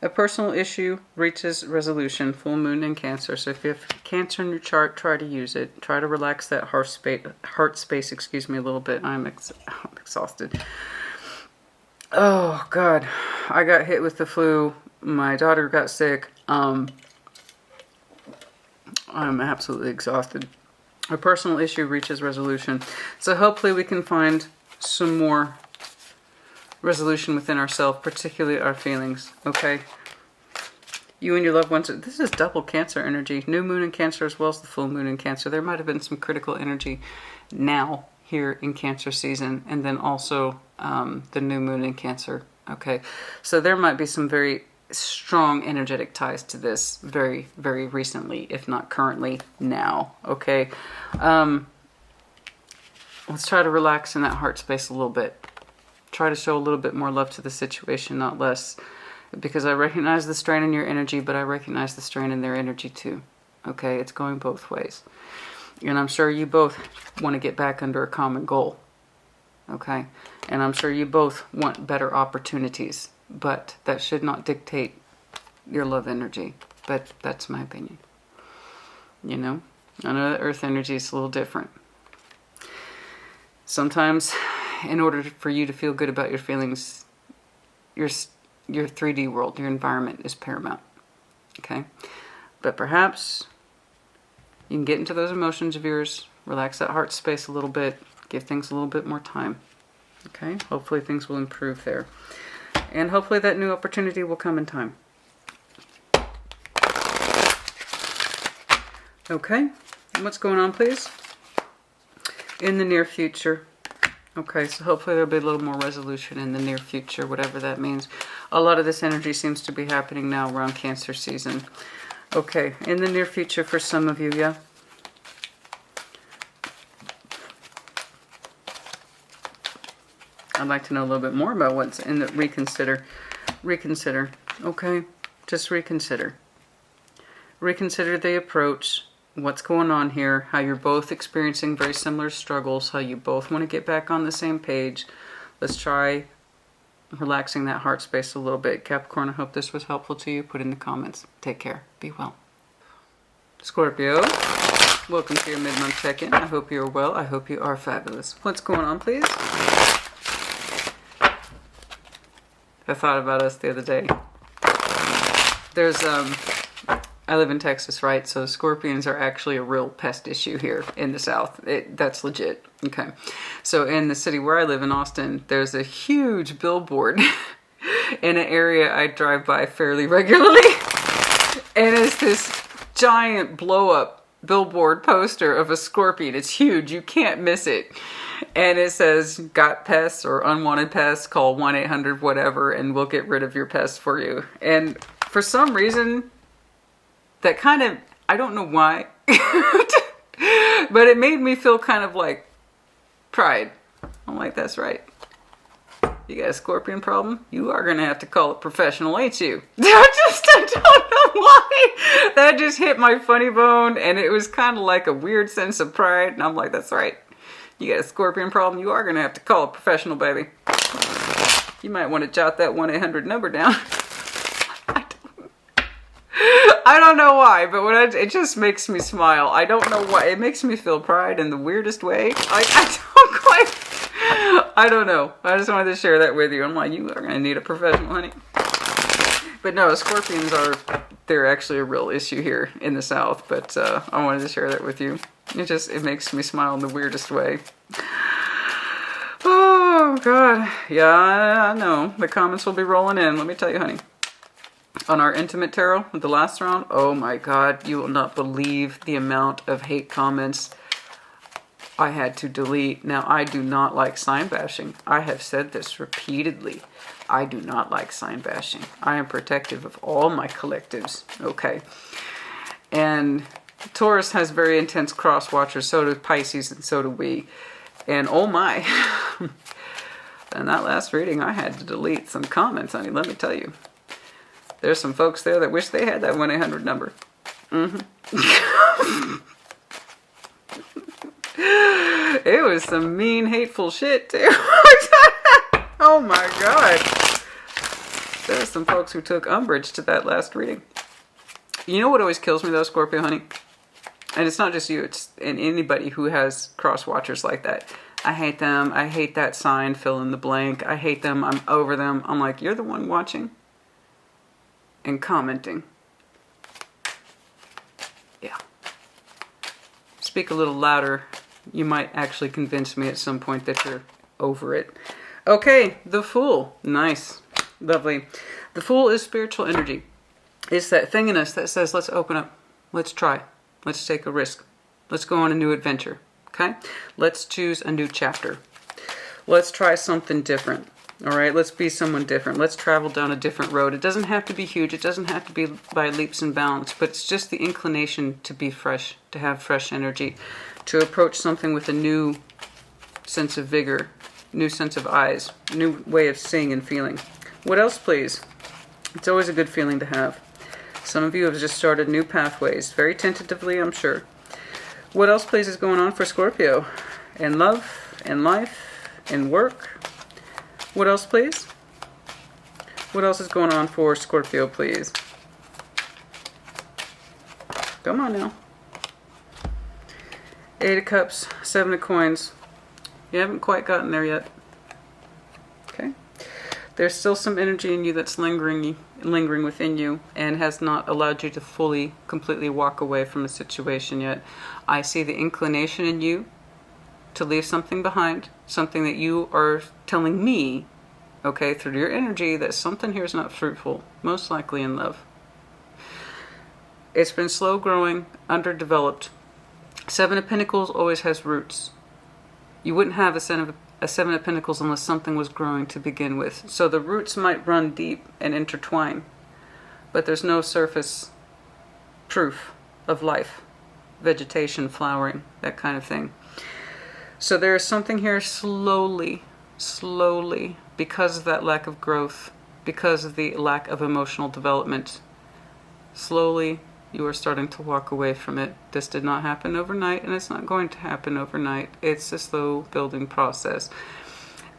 A personal issue reaches resolution. Full moon in Cancer. So if you have Cancer in your chart, try to use it. Try to relax that heart space, excuse me, a little bit. I'm exhausted. Oh, God. I got hit with the flu. My daughter got sick. I'm absolutely exhausted. A personal issue reaches resolution. So hopefully we can find some more resolution within ourselves, particularly our feelings, okay? You and your loved ones, this is double Cancer energy. New moon in Cancer as well as the full moon in Cancer. There might have been some critical energy now here in Cancer season, and then also the new moon in Cancer, okay? So there might be some very strong energetic ties to this very, very recently, if not currently now, okay? Let's try to relax in that heart space a little bit. Try to show a little bit more love to the situation, not less. Because I recognize the strain in your energy, but I recognize the strain in their energy too. Okay, it's going both ways. And I'm sure you both want to get back under a common goal. Okay? And I'm sure you both want better opportunities. But that should not dictate your love energy. But that's my opinion. You know? I know that Earth energy is a little different. Sometimes, in order for you to feel good about your feelings, your 3D world, your environment is paramount. Okay? But perhaps you can get into those emotions of yours, relax that heart space a little bit, give things a little bit more time. Okay? Hopefully things will improve there. And hopefully that new opportunity will come in time. Okay? And what's going on, please? In the near future. Okay, so hopefully there'll be a little more resolution in the near future, whatever that means. A lot of this energy seems to be happening now around Cancer season. Okay, in the near future for some of you, yeah? I'd like to know a little bit more about what's in the reconsider. Reconsider, okay? Just reconsider. Reconsider the approach. What's going on here, how you're both experiencing very similar struggles, how you both want to get back on the same page. Let's try relaxing that heart space a little bit. Capricorn, I hope this was helpful to you. Put in the comments. Take care. Be well. Scorpio, welcome to your mid-month check-in. I hope you're well. I hope you are fabulous. What's going on, please? I thought about us the other day. There's, I live in Texas, right? So scorpions are actually a real pest issue here in the South. That's legit. Okay. So in the city where I live in Austin, there's a huge billboard in an area I drive by fairly regularly. And it's this giant blow-up billboard poster of a scorpion. It's huge. You can't miss it. And it says, got pests or unwanted pests, call 1-800 whatever, and we'll get rid of your pests for you. And for some reason, that kind of, I don't know why, but it made me feel kind of like pride. I'm like, that's right. You got a scorpion problem? You are going to have to call a professional, ain't you? I don't know why. That just hit my funny bone, and it was kind of like a weird sense of pride. And I'm like, that's right. You got a scorpion problem? You are going to have to call a professional, baby. You might want to jot that 1-800 number down. I don't know why, but it just makes me smile. I don't know why. It makes me feel pride in the weirdest way. I don't know. I just wanted to share that with you. I'm like, you are going to need a professional, honey. But no, scorpions they're actually a real issue here in the South. But I wanted to share that with you. It makes me smile in the weirdest way. Oh, God. Yeah, I know. The comments will be rolling in. Let me tell you, honey. On our intimate tarot, the last round, oh my God, you will not believe the amount of hate comments I had to delete. Now, I do not like sign bashing. I have said this repeatedly. I do not like sign bashing. I am protective of all my collectives, okay? And Taurus has very intense cross watchers, so do Pisces, and so do we. And oh my, in that last reading, I had to delete some comments, honey, let me tell you. There's some folks there that wish they had that 1-800 number. It was some mean, hateful shit, too. Oh, my God. There are some folks who took umbrage to that last reading. You know what always kills me though, Scorpio honey? And it's not just you, it's in anybody who has cross watchers like that. I hate them. I hate that sign, fill in the blank. I hate them. I'm over them. I'm like, you're the one watching and commenting. Yeah. Speak a little louder. You might actually convince me at some point that you're over it. Okay, the Fool. Nice. Lovely. The Fool is spiritual energy. It's that thing in us that says, let's open up. Let's try. Let's take a risk. Let's go on a new adventure. Okay? Let's choose a new chapter. Let's try something different. All right? Let's be someone different. Let's travel down a different road. It doesn't have to be huge. It doesn't have to be by leaps and bounds, but it's just the inclination to be fresh, to have fresh energy, to approach something with a new sense of vigor, new sense of eyes, new way of seeing and feeling. What else, please? It's always a good feeling to have. Some of you have just started new pathways, very tentatively, I'm sure. What else, please, is going on for Scorpio? In love, in life, in work. What else, please? What else is going on for Scorpio, please? Come on now. 8 of Cups, 7 of Coins. You haven't quite gotten there yet. Okay. There's still some energy in you that's lingering within you and has not allowed you to fully, completely walk away from a situation yet. I see the inclination in you to leave something behind, something that you are telling me, okay, through your energy, that something here is not fruitful, most likely in love. It's been slow growing, underdeveloped. 7 of Pentacles always has roots. You wouldn't have a 7 of Pentacles unless something was growing to begin with. So the roots might run deep and intertwine, but there's no surface proof of life, vegetation, flowering, that kind of thing. So there is something here slowly, because of that lack of growth, because of the lack of emotional development, slowly you are starting to walk away from it. This did not happen overnight, and it's not going to happen overnight. It's a slow building process.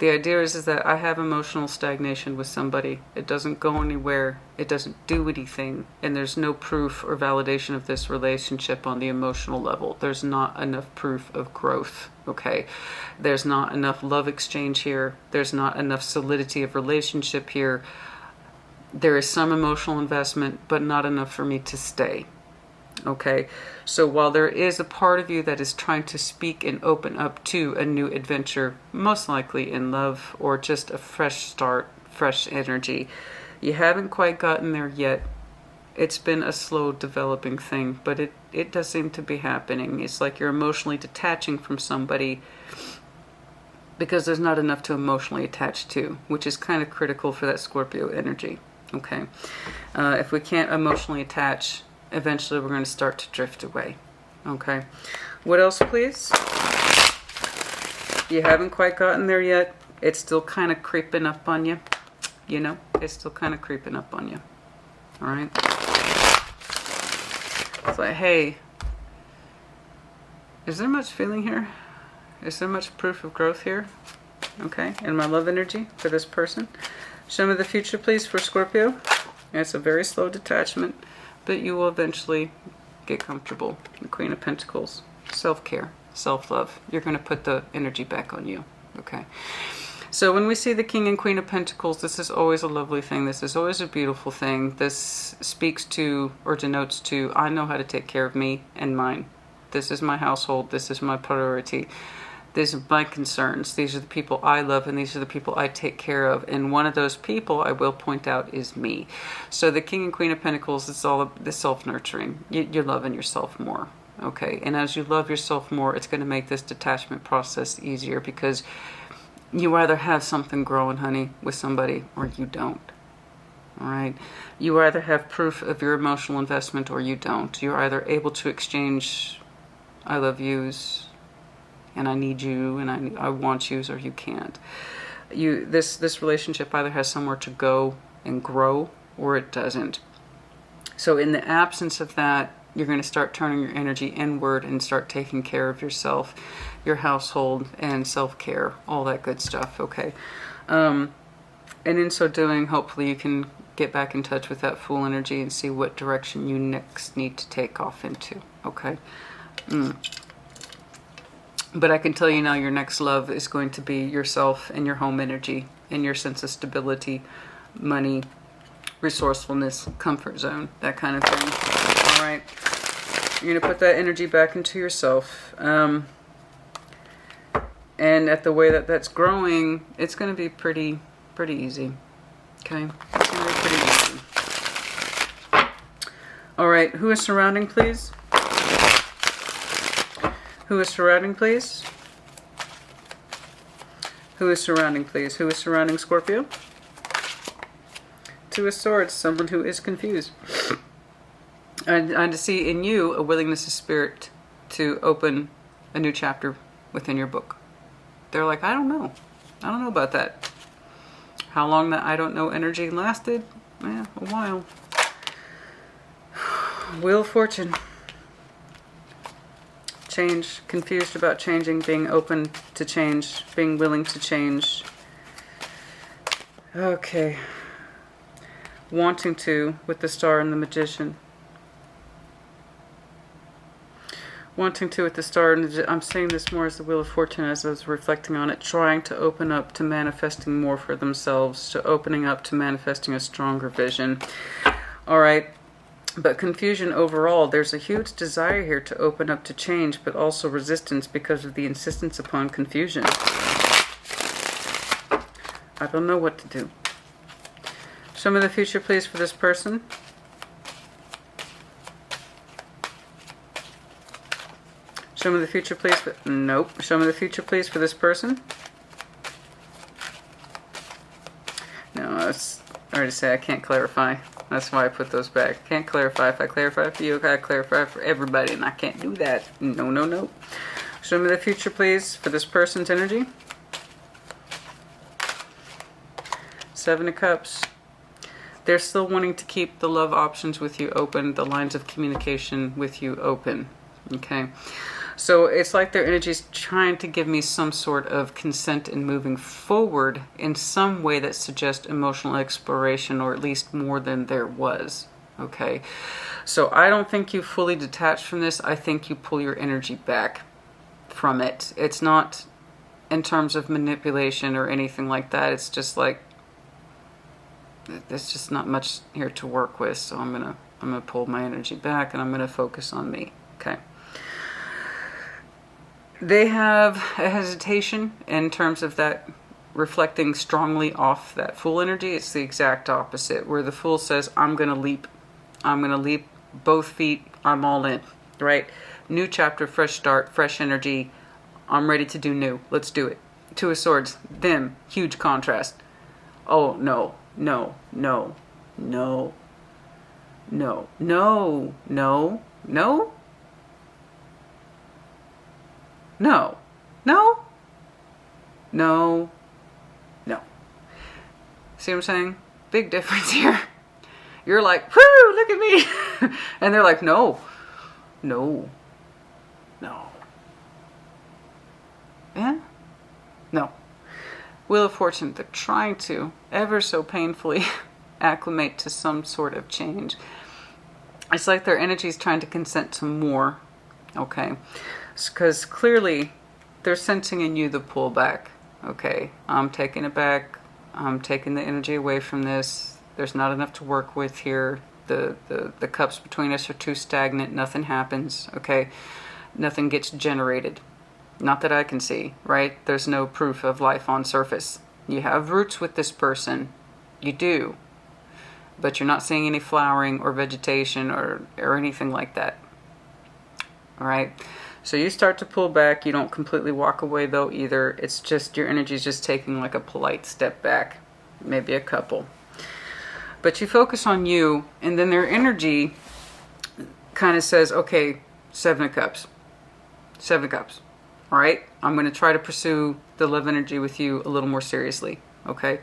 The idea is that I have emotional stagnation with somebody. It doesn't go anywhere. It doesn't do anything. And there's no proof or validation of this relationship on the emotional level. There's not enough proof of growth, okay? There's not enough love exchange here. There's not enough solidity of relationship here. There is some emotional investment, but not enough for me to stay. Okay, so while there is a part of you that is trying to speak and open up to a new adventure, most likely in love or just a fresh start, fresh energy, you haven't quite gotten there yet. It's been a slow developing thing, but it does seem to be happening. It's like you're emotionally detaching from somebody because there's not enough to emotionally attach to, which is kind of critical for that Scorpio energy. Okay, if we can't emotionally attach, eventually we're going to start to drift away. Okay, what else, please? You haven't quite gotten there yet. It's still kind of creeping up on you. You know, it's still kind of creeping up on you. All right. It's like, hey, is there much feeling here? Is there much proof of growth here? Okay, in my love energy for this person. Show me the future, please, for Scorpio. It's a very slow detachment, but you will eventually get comfortable. The Queen of Pentacles. Self-care, self-love. You're going to put the energy back on you. Okay. So when we see the King and Queen of Pentacles, this is always a lovely thing. This is always a beautiful thing. This speaks to or denotes to, I know how to take care of me and mine. This is my household. This is my priority. These are my concerns. These are the people I love, and these are the people I take care of. And one of those people, I will point out, is me. So the King and Queen of Pentacles is all the self-nurturing. You're loving yourself more, okay? And as you love yourself more, it's going to make this detachment process easier because you either have something growing, honey, with somebody, or you don't. All right? You either have proof of your emotional investment or you don't. You're either able to exchange I love yous, and I need you, and I want yous, or you can't. This relationship either has somewhere to go and grow, or it doesn't. So in the absence of that, you're going to start turning your energy inward and start taking care of yourself, your household, and self-care, all that good stuff, okay? And in so doing, hopefully you can get back in touch with that full energy and see what direction you next need to take off into. Okay. But I can tell you now, your next love is going to be yourself and your home energy and your sense of stability, money, resourcefulness, comfort zone, that kind of thing. All right. You're going to put that energy back into yourself. And at the way that that's growing, it's going to be pretty easy. Okay? It's going to be pretty easy. All right. Who is surrounding, please? Who is surrounding, please? Who is surrounding, please? Who is surrounding Scorpio? Two of Swords, someone who is confused. I see in you a willingness of spirit to open a new chapter within your book. They're like, I don't know. I don't know about that. How long that I don't know energy lasted? Yeah, a while. Wheel of Fortune. Change, confused about changing, being open to change, being willing to change. Okay. Wanting to, with the Star and the Magician. Wanting to with the Star, and I'm saying this more as the Wheel of Fortune as I was reflecting on it, trying to open up to manifesting more for themselves, to opening up to manifesting a stronger vision. All right. But confusion overall, there's a huge desire here to open up to change, but also resistance because of the insistence upon confusion. I don't know what to do. Show me the future, please, for this person. Show me the future, please. Nope. Show me the future, please, for this person. No, I already said I can't clarify. That's why I put those back. Can't clarify. If I clarify for you, I gotta clarify for everybody, and I can't do that. No, no, no. Show me the future, please, for this person's energy. Seven of Cups. They're still wanting to keep the love options with you open, the lines of communication with you open. Okay. So it's like their energy is trying to give me some sort of consent in moving forward in some way that suggests emotional exploration, or at least more than there was. Okay. So I don't think you fully detach from this. I think you pull your energy back from it. It's not in terms of manipulation or anything like that. It's just like, there's just not much here to work with. So I'm gonna pull my energy back and I'm gonna focus on me. Okay. They have a hesitation in terms of that reflecting strongly off that Fool energy. It's the exact opposite, where the Fool says, I'm going to leap. I'm going to leap both feet. I'm all in, right? New chapter, fresh start, fresh energy. I'm ready to do new. Let's do it. Two of Swords, them, huge contrast. Oh, no, no, no, no, no, no, no, no. No, no, no, no. See what I'm saying? Big difference here. You're like, whoo, look at me. And they're like, no, no, no. Yeah? No. Wheel of Fortune, they're trying to ever so painfully acclimate to some sort of change. It's like their energy is trying to consent to more. Okay. Because clearly they're sensing in you the pullback. Okay, I'm taking it back. I'm taking the energy away from this. There's not enough to work with here. The cups between us are too stagnant. Nothing happens. Okay, nothing gets generated. Not that I can see, right? There's no proof of life on surface. You have roots with this person. You do. But you're not seeing any flowering or vegetation or anything like that. All right? So you start to pull back. You don't completely walk away though either. It's just your energy is just taking like a polite step back. Maybe a couple. But you focus on you, and then their energy kind of says, okay, Seven of Cups. Seven of Cups. All right? I'm going to try to pursue the love energy with you a little more seriously. Okay?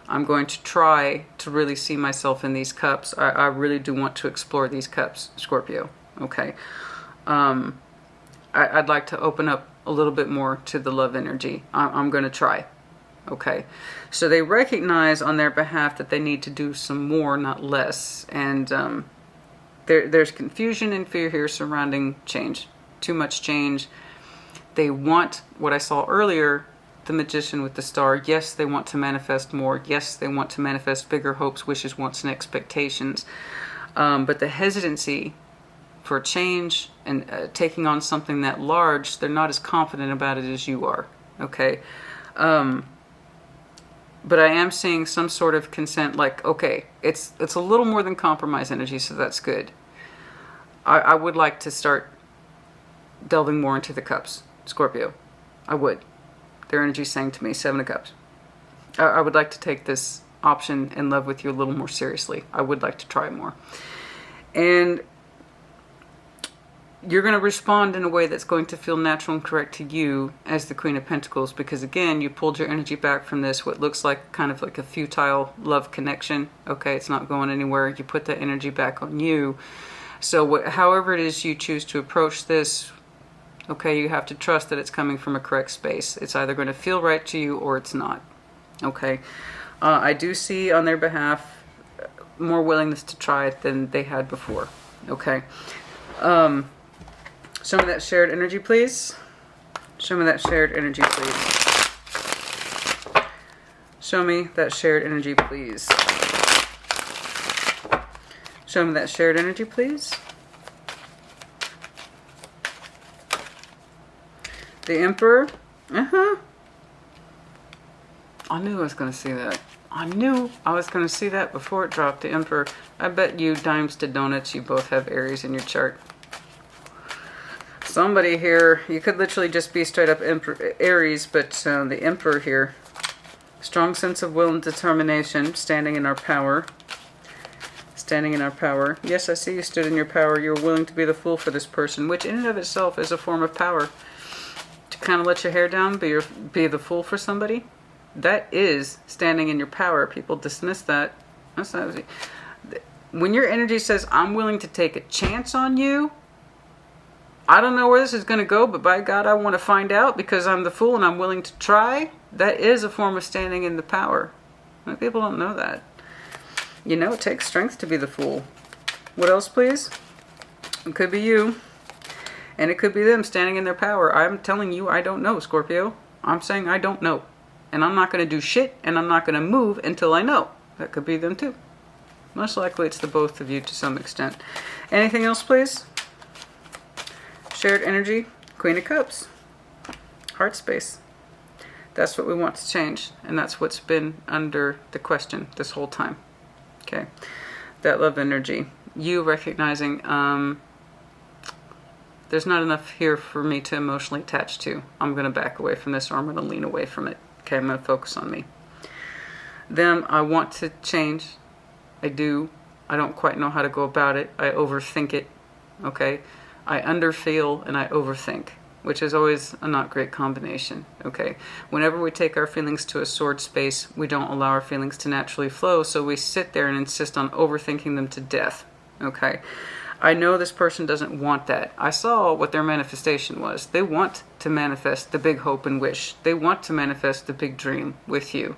I'm going to try to really see myself in these cups. I really do want to explore these cups, Scorpio. Okay? I'd like to open up a little bit more to the love energy. I'm going to try. Okay, so they recognize on their behalf that they need to do some more, not less. And there's confusion and fear here surrounding change. Too much change. They want what I saw earlier, the Magician with the star. Yes, they want to manifest more. Yes, they want to manifest bigger hopes, wishes, wants, and expectations. But the hesitancy for change and taking on something that large, they're not as confident about it as you are. Okay. But I am seeing some sort of consent, like, okay, it's a little more than compromise energy, so that's good. I would like to start delving more into the cups, Scorpio. I would. Their energy is saying to me, 7 of Cups. I would like to take this option and love with you a little more seriously. I would like to try more. And you're going to respond in a way that's going to feel natural and correct to you as the Queen of Pentacles, because again, you pulled your energy back from this, what looks like kind of like a futile love connection. Okay, it's not going anywhere. You put that energy back on you. So however it is you choose to approach this, okay, you have to trust that it's coming from a correct space. It's either going to feel right to you or it's not. Okay, I do see on their behalf more willingness to try it than they had before. Okay. Show me that shared energy, please. Show me that shared energy, please. Show me that shared energy, please. Show me that shared energy, please. The Emperor. I knew I was going to see that. I knew I was going to see that before it dropped. The Emperor. I bet you dimes to donuts you both have Aries in your chart. Somebody here, you could literally just be straight up Aries, but the Emperor here. Strong sense of will and determination, standing in our power. Standing in our power. Yes, I see you stood in your power. You're willing to be the fool for this person, which in and of itself is a form of power. To kind of let your hair down, be the fool for somebody. That is standing in your power. People dismiss that. That's not easy. When your energy says, I'm willing to take a chance on you, I don't know where this is going to go, but by God, I want to find out because I'm the fool and I'm willing to try. That is a form of standing in the power. Many people don't know that. You know, it takes strength to be the fool. What else, please? It could be you. And it could be them standing in their power. I'm telling you, I don't know, Scorpio. I'm saying I don't know. And I'm not going to do shit, and I'm not going to move until I know. That could be them too. Most likely it's the both of you to some extent. Anything else, please? Shared energy, Queen of Cups, heart space. That's what we want to change, and that's what's been under the question this whole time. Okay, that love energy. You recognizing there's not enough here for me to emotionally attach to. I'm going to back away from this, or I'm going to lean away from it. Okay, I'm going to focus on me. Them, I want to change. I do. I don't quite know how to go about it. I overthink it. Okay. I underfeel and I overthink, which is always a not great combination, okay? Whenever we take our feelings to a sword space, we don't allow our feelings to naturally flow, so we sit there and insist on overthinking them to death, okay? I know this person doesn't want that. I saw what their manifestation was. They want to manifest the big hope and wish. They want to manifest the big dream with you.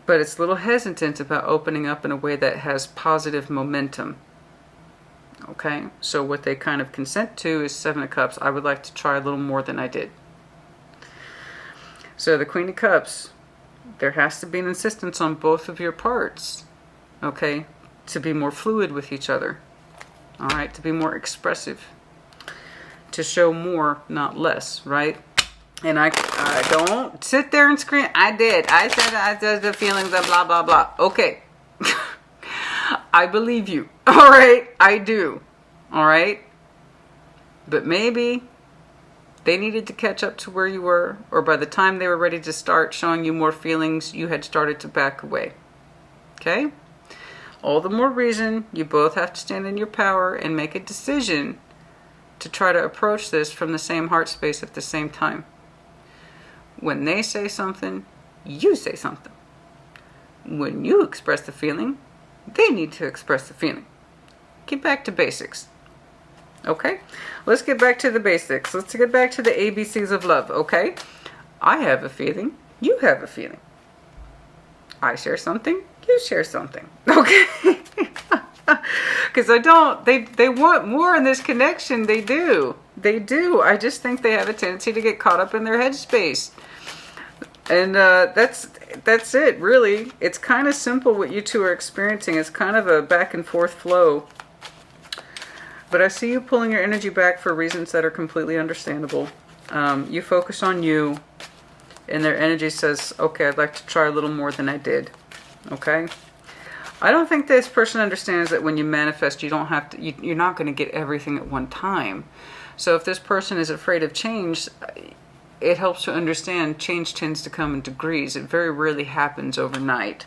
But it's a little hesitant about opening up in a way that has positive momentum. Okay, so what they kind of consent to is 7 of Cups. I would like to try a little more than I did. So the Queen of Cups, there has to be an insistence on both of your parts, okay, to be more fluid with each other, all right, to be more expressive, to show more, not less, right? And I don't sit there and scream. I did. I said I did the feelings of blah, blah, blah. Okay. I believe you. All right. I do. All right. But maybe they needed to catch up to where you were, or by the time they were ready to start showing you more feelings, you had started to back away. Okay? All the more reason you both have to stand in your power and make a decision to try to approach this from the same heart space at the same time. When they say something, you say something. When you express the feeling, they need to express the feeling. Get back to basics. Okay? Let's get back to the basics. Let's get back to the ABCs of love, okay? I have a feeling. You have a feeling. I share something. You share something. Okay? Because they want more in this connection. They do. They do. I just think they have a tendency to get caught up in their headspace. And that's it, really. It's kind of simple what you two are experiencing. It's kind of a back and forth flow. But I see you pulling your energy back for reasons that are completely understandable. You focus on you, and their energy says, okay, I'd like to try a little more than I did. Okay? I don't think this person understands that when you manifest, you don't have to, you're not going to get everything at one time. So if this person is afraid of change, it helps to understand change tends to come in degrees. It very rarely happens overnight.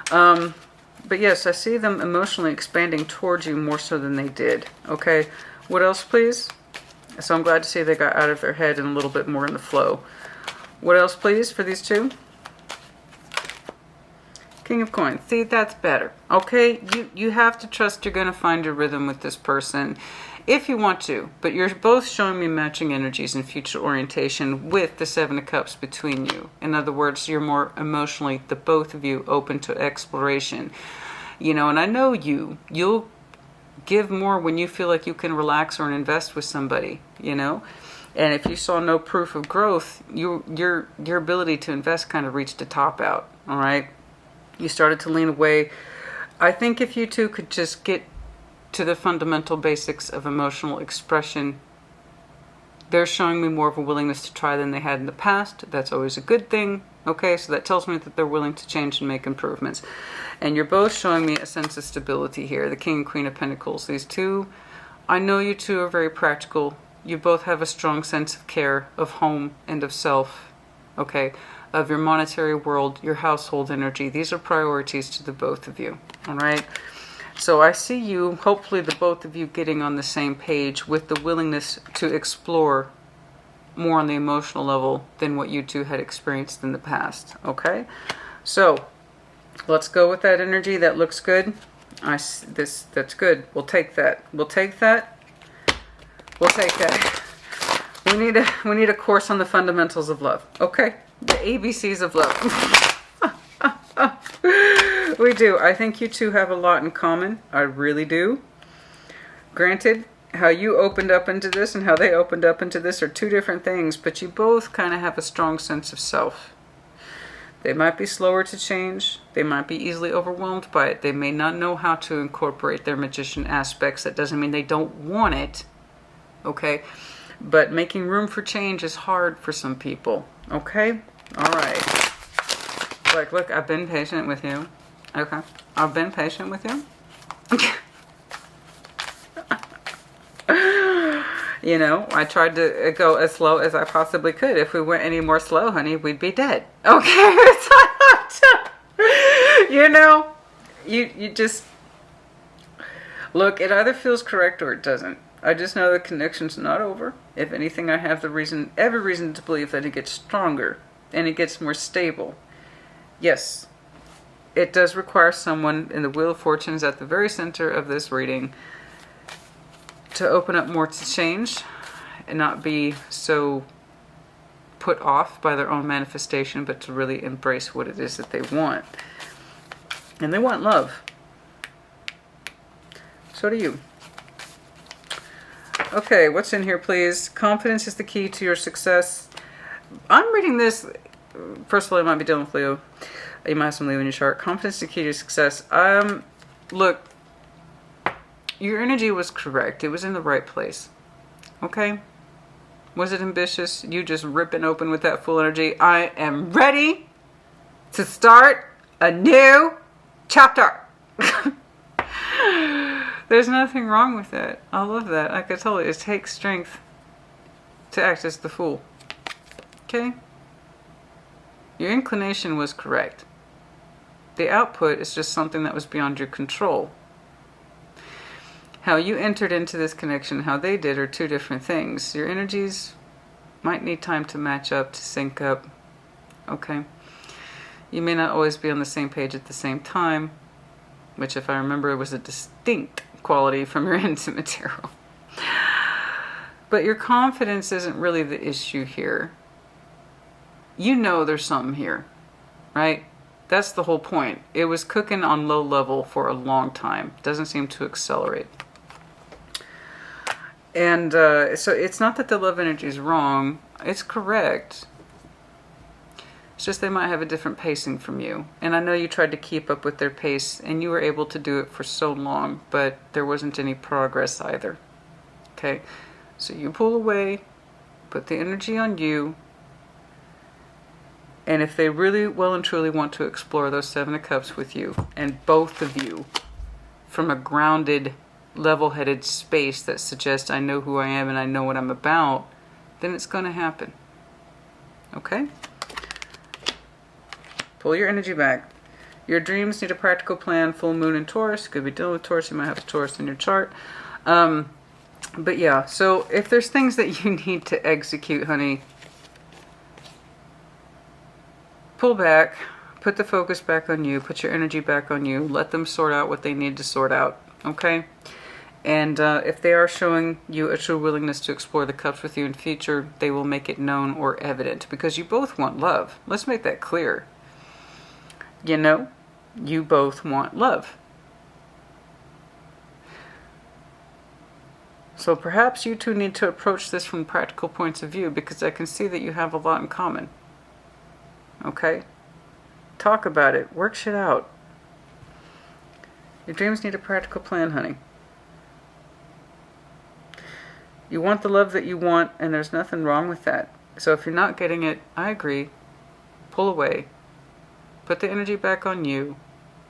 But yes, I see them emotionally expanding towards you more so than they did. Okay, what else, please? So I'm glad to see they got out of their head and a little bit more in the flow. What else, please, for these two? King of Coins. See, that's better. Okay, you have to trust you're going to find your rhythm with this person if you want to. But you're both showing me matching energies and future orientation with the Seven of Cups between you. In other words, you're more emotionally, the both of you, open to exploration. You know, and I know you'll give more when you feel like you can relax or invest with somebody, you know. And if you saw no proof of growth, your ability to invest kind of reached a top out, all right? You started to lean away. I think if you two could just get to the fundamental basics of emotional expression, they're showing me more of a willingness to try than they had in the past. That's always a good thing. Okay, so that tells me that they're willing to change and make improvements. And you're both showing me a sense of stability here. The King and Queen of Pentacles. These two, I know you two are very practical. You both have a strong sense of care, of home, and of self. Okay, of your monetary world, your household energy. These are priorities to the both of you. All right. So I see you, hopefully the both of you, getting on the same page with the willingness to explore more on the emotional level than what you two had experienced in the past. Okay. So let's go with that energy. That looks good. That's good. We'll take that. We'll take that. We'll take that. We need a course on the fundamentals of love. Okay. The ABCs of love. We do. I think you two have a lot in common. I really do. Granted, how you opened up into this and how they opened up into this are two different things, but you both kind of have a strong sense of self. They might be slower to change. They might be easily overwhelmed by it. They may not know how to incorporate their magician aspects. That doesn't mean they don't want it. Okay? But making room for change is hard for some people. Okay? All right. Like, look, I've been patient with you. Okay? I've been patient with you. You know, I tried to go as slow as I possibly could. If we went any more slow, honey, we'd be dead. Okay? You know, you just... Look, it either feels correct or it doesn't. I just know the connection's not over. If anything, I have every reason to believe that it gets stronger and it gets more stable. Yes, it does require someone, in the Wheel of Fortune is at the very center of this reading, to open up more to change and not be so put off by their own manifestation, but to really embrace what it is that they want. And they want love. So do you. Okay, what's in here, please? Confidence is the key to your success. I'm reading this. First of all, you might be dealing with Leo. You might have some Leo in your chart. Confidence is the key to success. Look, your energy was correct. It was in the right place. Okay? Was it ambitious? You just ripping open with that full energy. I am ready to start a new chapter. There's nothing wrong with that. I love that. Like I told you, it takes strength to act as the fool. Okay? Your inclination was correct. The output is just something that was beyond your control. How you entered into this connection, how they did, are two different things. Your energies might need time to match up, to sync up. Okay? You may not always be on the same page at the same time, which, if I remember, was a distinct quality from your intimate tarot. But your confidence isn't really the issue here. you know there's something here, right? That's the whole point. It was cooking on low level for a long time. Doesn't seem to accelerate. And so it's not that the love energy is wrong. It's correct. It's just they might have a different pacing from you. And I know you tried to keep up with their pace, and you were able to do it for so long, but there wasn't any progress either. Okay? So you pull away, put the energy on you, and if they really well and truly want to explore those Seven of Cups with you, and both of you, from a grounded, level-headed space that suggests I know who I am and I know what I'm about, then it's going to happen. Okay? Pull your energy back. Your dreams need a practical plan. Full moon in Taurus. Could be dealing with Taurus. You might have a Taurus in your chart. But yeah, so if there's things that you need to execute, honey, pull back. Put the focus back on you. Put your energy back on you. Let them sort out what they need to sort out. Okay? And if they are showing you a true willingness to explore the cups with you in future, they will make it known or evident. Because you both want love. Let's make that clear. You know, you both want love. So perhaps you two need to approach this from practical points of view, because I can see that you have a lot in common. Okay? Talk about it. Work shit out. Your dreams need a practical plan, honey. You want the love that you want, and there's nothing wrong with that. So if you're not getting it, I agree. Pull away. Put the energy back on you.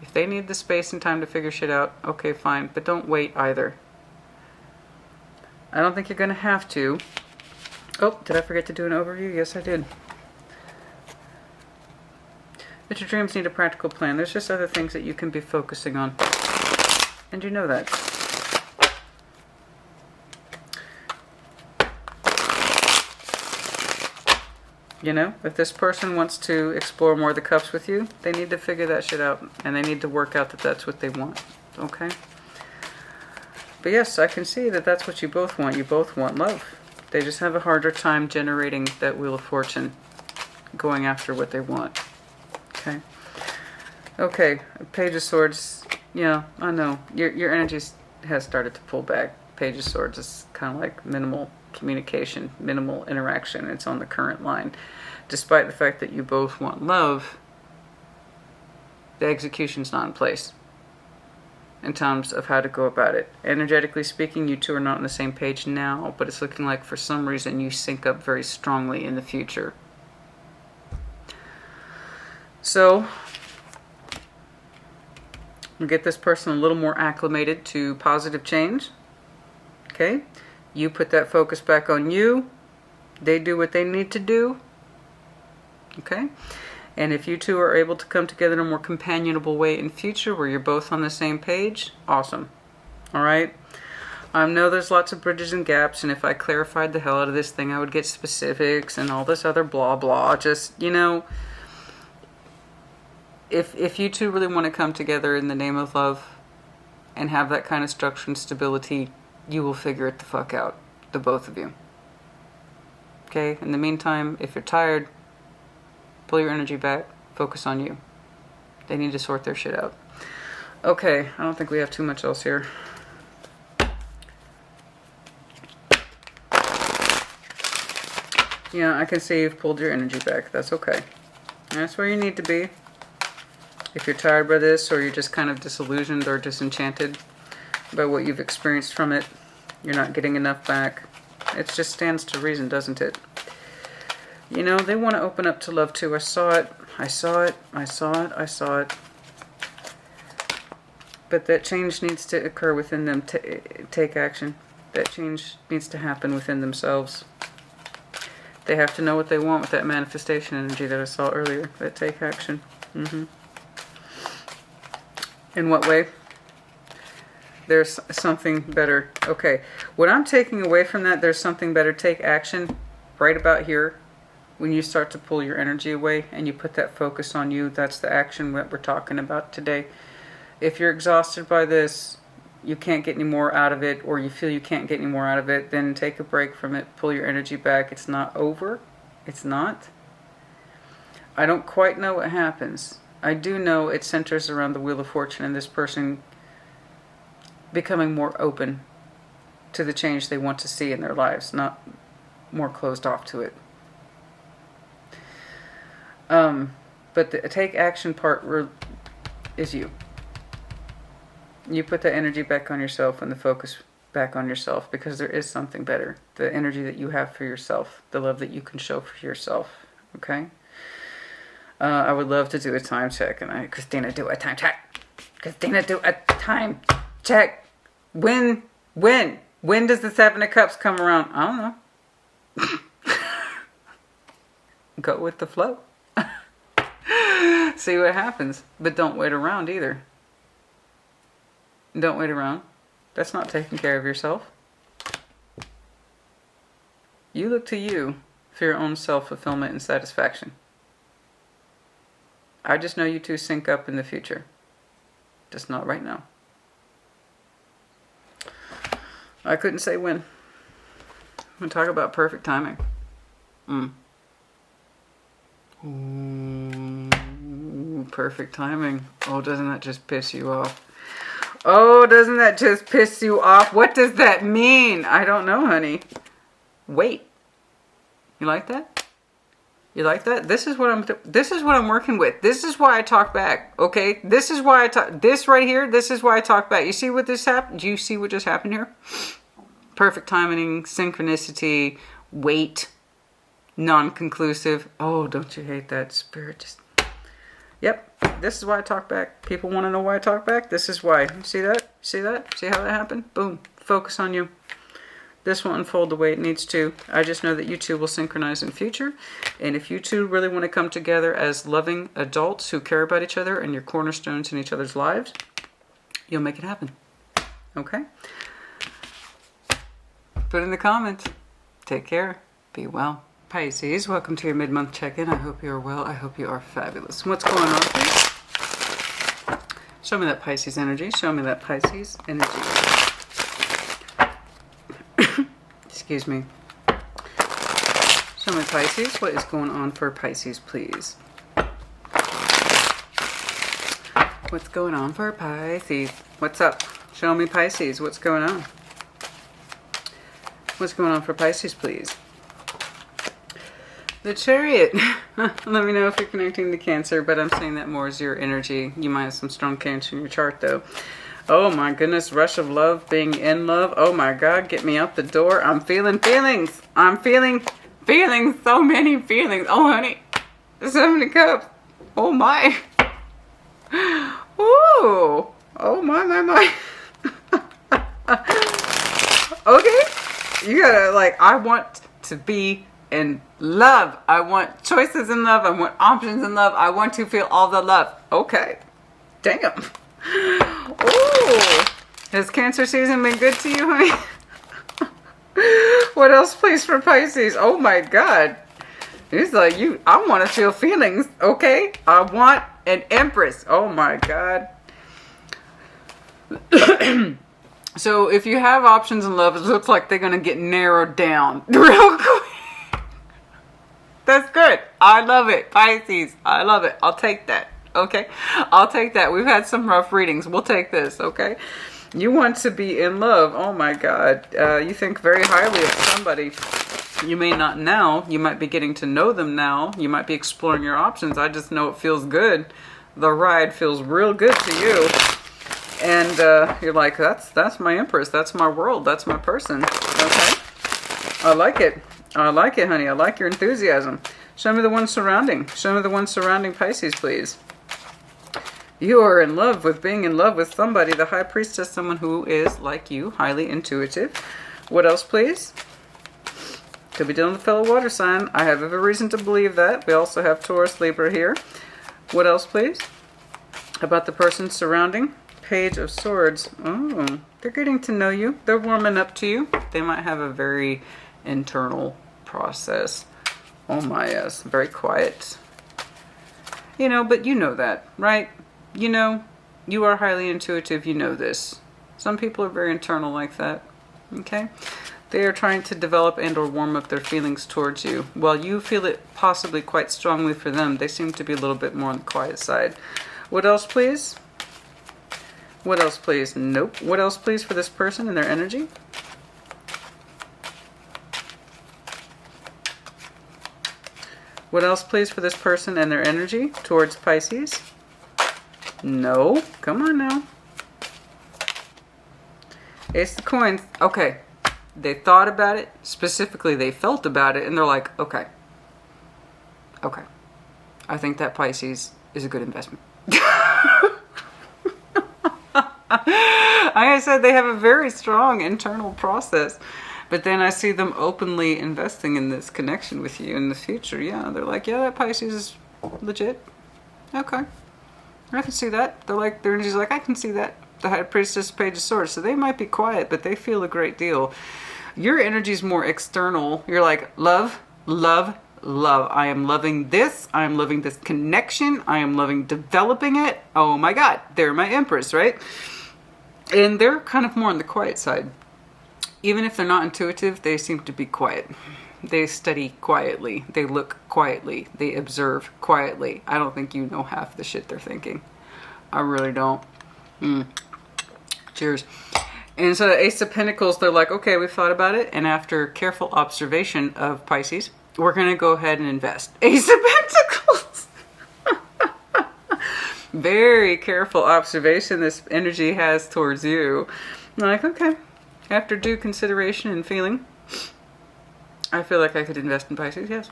If they need the space and time to figure shit out, okay, fine. But don't wait either. I don't think you're going to have to. Oh, did I forget to do an overview? Yes, I did. But your dreams need a practical plan. There's just other things that you can be focusing on. And you know that. You know, if this person wants to explore more of the cups with you, they need to figure that shit out. And they need to work out that that's what they want. Okay? But yes, I can see that that's what you both want. You both want love. They just have a harder time generating that Wheel of Fortune, going after what they want. Okay. Okay, Page of Swords. Yeah, I know. Your energy has started to pull back. Page of Swords is kind of like minimal communication, minimal interaction. It's on the current line. Despite the fact that you both want love, the execution's not in place in terms of how to go about it. Energetically speaking, you two are not on the same page now, but it's looking like for some reason you sync up very strongly in the future. So, we'll get this person a little more acclimated to positive change. Okay? You put that focus back on you. They do what they need to do. Okay? And if you two are able to come together in a more companionable way in future where you're both on the same page, awesome. Alright? I know there's lots of bridges and gaps, and if I clarified the hell out of this thing, I would get specifics and all this other blah blah. Just, you know, if you two really want to come together in the name of love and have that kind of structure and stability, you will figure it the fuck out, the both of you. Okay? In the meantime, if you're tired, pull your energy back, focus on you. They need to sort their shit out. Okay, I don't think we have too much else here. Yeah, I can see you've pulled your energy back. That's okay. That's where you need to be. If you're tired by this, or you're just kind of disillusioned or disenchanted by what you've experienced from it, you're not getting enough back. It just stands to reason, doesn't it? You know, they want to open up to love too. I saw it. I saw it. I saw it. I saw it. But that change needs to occur within them. Take action. That change needs to happen within themselves. They have to know what they want with that manifestation energy that I saw earlier. That take action. In what way? There's something better. Okay. What I'm taking away from that, there's something better. Take action right about here. When you start to pull your energy away and you put that focus on you, that's the action that we're talking about today. If you're exhausted by this, you can't get any more out of it, or you feel you can't get any more out of it, then take a break from it. Pull your energy back. It's not over. It's not. I don't quite know what happens. I do know it centers around the Wheel of Fortune and this person becoming more open to the change they want to see in their lives, not more closed off to it. But the take action part is you. You put the energy back on yourself and the focus back on yourself, because there is something better. The energy that you have for yourself, the love that you can show for yourself. Okay? I would love to do a time check. And Christina, do a time check. Christina, do a time check. When does the Seven of Cups come around? I don't know. Go with the flow. See what happens. But don't wait around either. Don't wait around. That's not taking care of yourself. You look to you for your own self-fulfillment and satisfaction. I just know you two sync up in the future. Just not right now. I couldn't say when. We talk about perfect timing. Ooh, perfect timing. Oh, doesn't that just piss you off? Oh, doesn't that just piss you off? What does that mean? I don't know, honey. Wait. You like that? You like that? This is what I'm working with. This is why I talk back. Okay? This is why I talk. This right here, this is why I talk back. You see what this happened? Do you see what just happened here? Perfect timing, synchronicity, wait, non-conclusive. Oh, don't you hate that? Spirit just... Yep, this is why I talk back. People want to know why I talk back? This is why. See that? See that? See how that happened? Boom. Focus on you. This will unfold the way it needs to. I just know that you two will synchronize in future. And if you two really want to come together as loving adults who care about each other and you're cornerstones in each other's lives, you'll make it happen. Okay? Put in the comments. Take care. Be well. Pisces, welcome to your mid-month check-in. I hope you are well. I hope you are fabulous. What's going on, please? Show me that Pisces energy. Show me that Pisces energy. Excuse me. Show me Pisces. What is going on for Pisces, please? What's going on for Pisces? What's up? Show me Pisces. What's going on? What's going on for Pisces, please? The Chariot. Let me know if you're connecting to Cancer, but I'm saying that more as your energy. You might have some strong Cancer in your chart, though. Oh my goodness, rush of love, being in love. Oh my God, get me out the door. I'm feeling feelings. I'm feeling feelings, so many feelings. Oh honey, the Seven of Cups. Oh my. Ooh. Oh my. Okay, you gotta I want to be in love. I want choices in love. I want options in love. I want to feel all the love. Okay. Damn. Ooh. Has Cancer season been good to you, honey? What else, please, for Pisces? Oh my God. He's like, I want to feel feelings. Okay. I want an Empress. Oh my God. So if you have options in love, it looks like they're going to get narrowed down real quick. That's good. I love it. Pisces. I love it. I'll take that. Okay. I'll take that. We've had some rough readings. We'll take this. Okay. You want to be in love. Oh my God. You think very highly of somebody. You may not now. You might be getting to know them now. You might be exploring your options. I just know it feels good. The ride feels real good to you. And you're like, that's my Empress. That's my world. That's my person. Okay. I like it. I like it, honey. I like your enthusiasm. Show me the one surrounding. Show me the one surrounding Pisces, please. You are in love with being in love with somebody. The High Priestess, someone who is, like you, highly intuitive. What else, please? Could be dealing with a fellow water sign. I have every reason to believe that. We also have Taurus, Libra here. What else, please? How about the person surrounding? Page of Swords. Oh, they're getting to know you. They're warming up to you. They might have a very internal process. Oh my, yes. Very quiet. You know, but you know that, right? You know, you are highly intuitive. You know this. Some people are very internal like that. Okay? They are trying to develop and or warm up their feelings towards you. While you feel it possibly quite strongly for them, they seem to be a little bit more on the quiet side. What else, please? What else, please? Nope. What else, please, for this person and their energy? What else, please, for this person and their energy towards Pisces? No. Come on now. Ace of Coins. Okay. They thought about it. Specifically, they felt about it. And they're like, okay. Okay. I think that Pisces is a good investment. Like I said, they have a very strong internal process. But then I see them openly investing in this connection with you in the future. Yeah, they're like, yeah, that Pisces is legit. Okay. I can see that. They're like, their energy's like, I can see that. The High Priestess, Page of Swords. So they might be quiet, but they feel a great deal. Your energy's more external. You're like, love, love, love. I am loving this. I am loving this connection. I am loving developing it. Oh my God. They're my Empress, right? And they're kind of more on the quiet side. Even if they're not intuitive, they seem to be quiet. They study quietly. They look quietly. They observe quietly. I don't think you know half the shit they're thinking. I really don't. Cheers. And so the Ace of Pentacles, they're like, okay, we've thought about it. And after careful observation of Pisces, we're going to go ahead and invest. Ace of Pentacles. Very careful observation this energy has towards you. I'm like, okay. After due consideration and feeling, I feel like I could invest in Pisces, yes.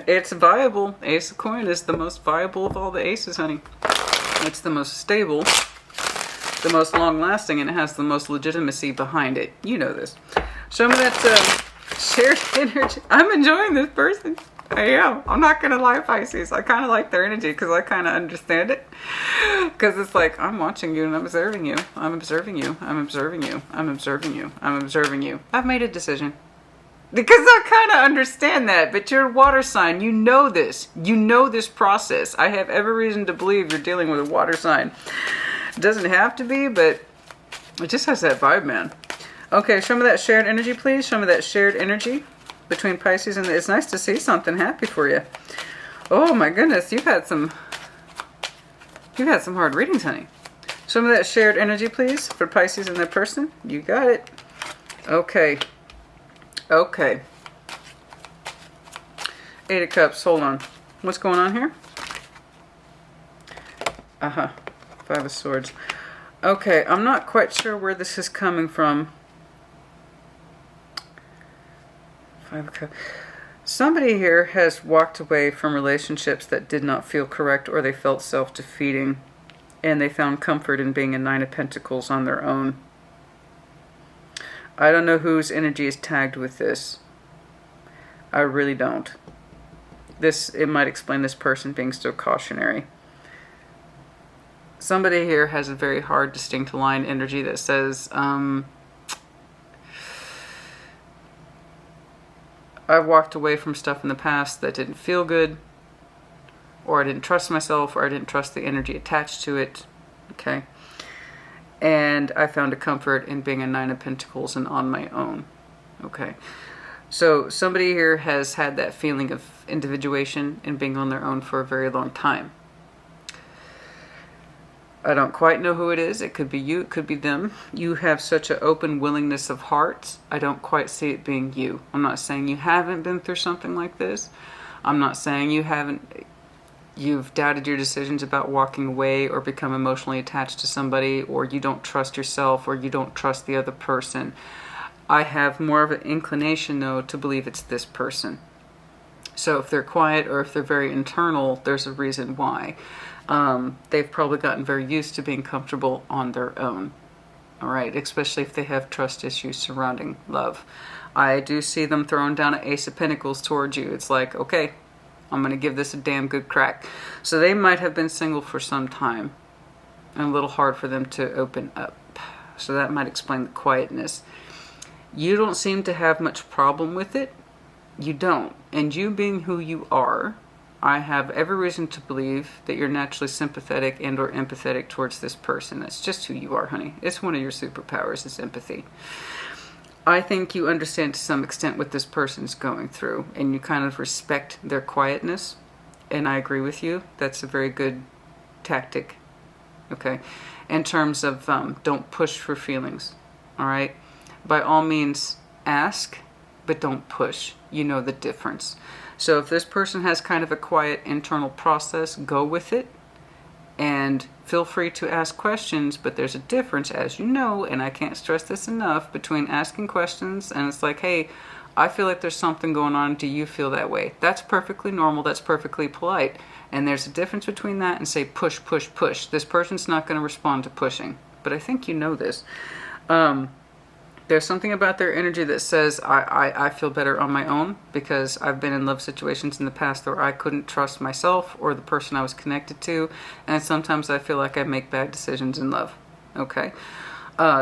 It's viable. Ace of Coin is the most viable of all the aces, honey. It's the most stable, the most long-lasting, and it has the most legitimacy behind it. You know this. Show me that shared energy. I'm enjoying this person. I am. I'm not going to lie, Pisces. I kind of like their energy because I kind of understand it. Because it's like, I'm watching you and I'm observing you. I'm observing you. I'm observing you. I'm observing you. I'm observing you. I've made a decision. Because I kind of understand that. But you're a water sign. You know this. You know this process. I have every reason to believe you're dealing with a water sign. It doesn't have to be, but it just has that vibe, man. Okay, show me that shared energy, please. Show me that shared energy between Pisces and it's nice to see something happy for you. Oh my goodness, you've had some hard readings, honey. Show me that shared energy, please, for Pisces and their person. You got it. Okay. Okay. Eight of Cups, hold on. What's going on here? Five of Swords. Okay, I'm not quite sure where this is coming from. Five of Cups. Somebody here has walked away from relationships that did not feel correct or they felt self-defeating. And they found comfort in being a Nine of Pentacles on their own. I don't know whose energy is tagged with this. I really don't. It might explain this person being so cautionary. Somebody here has a very hard, distinct line energy that says, I've walked away from stuff in the past that didn't feel good, or I didn't trust myself, or I didn't trust the energy attached to it. Okay. And I found a comfort in being a Nine of Pentacles and on my own. Okay. So somebody here has had that feeling of individuation and being on their own for a very long time. I don't quite know who it is. It could be you. It could be them. You have such an open willingness of heart. I don't quite see it being you. I'm not saying you haven't been through something like this. I'm not saying you've doubted your decisions about walking away or become emotionally attached to somebody, or you don't trust yourself, or you don't trust the other person. I have more of an inclination, though, to believe it's this person. So if they're quiet or if they're very internal, there's a reason why. They've probably gotten very used to being comfortable on their own. All right, especially if they have trust issues surrounding love. I do see them throwing down an Ace of Pentacles towards you. It's like, okay, I'm going to give this a damn good crack. So they might have been single for some time. And a little hard for them to open up. So that might explain the quietness. You don't seem to have much problem with it. You don't. And you being who you are, I have every reason to believe that you're naturally sympathetic and or empathetic towards this person. That's just who you are, honey. It's one of your superpowers, is empathy. I think you understand to some extent what this person's going through, and you kind of respect their quietness. And I agree with you. That's a very good tactic, okay? In terms of don't push for feelings, all right? By all means, ask, but don't push. You know the difference. So if this person has kind of a quiet internal process, go with it. And feel free to ask questions, but there's a difference, as you know, and I can't stress this enough, between asking questions and it's like, hey, I feel like there's something going on. Do you feel that way? That's perfectly normal. That's perfectly polite. And there's a difference between that and say push, push, push. This person's not going to respond to pushing. But I think you know this. There's something about their energy that says, I feel better on my own, because I've been in love situations in the past where I couldn't trust myself or the person I was connected to. And sometimes I feel like I make bad decisions in love. Okay.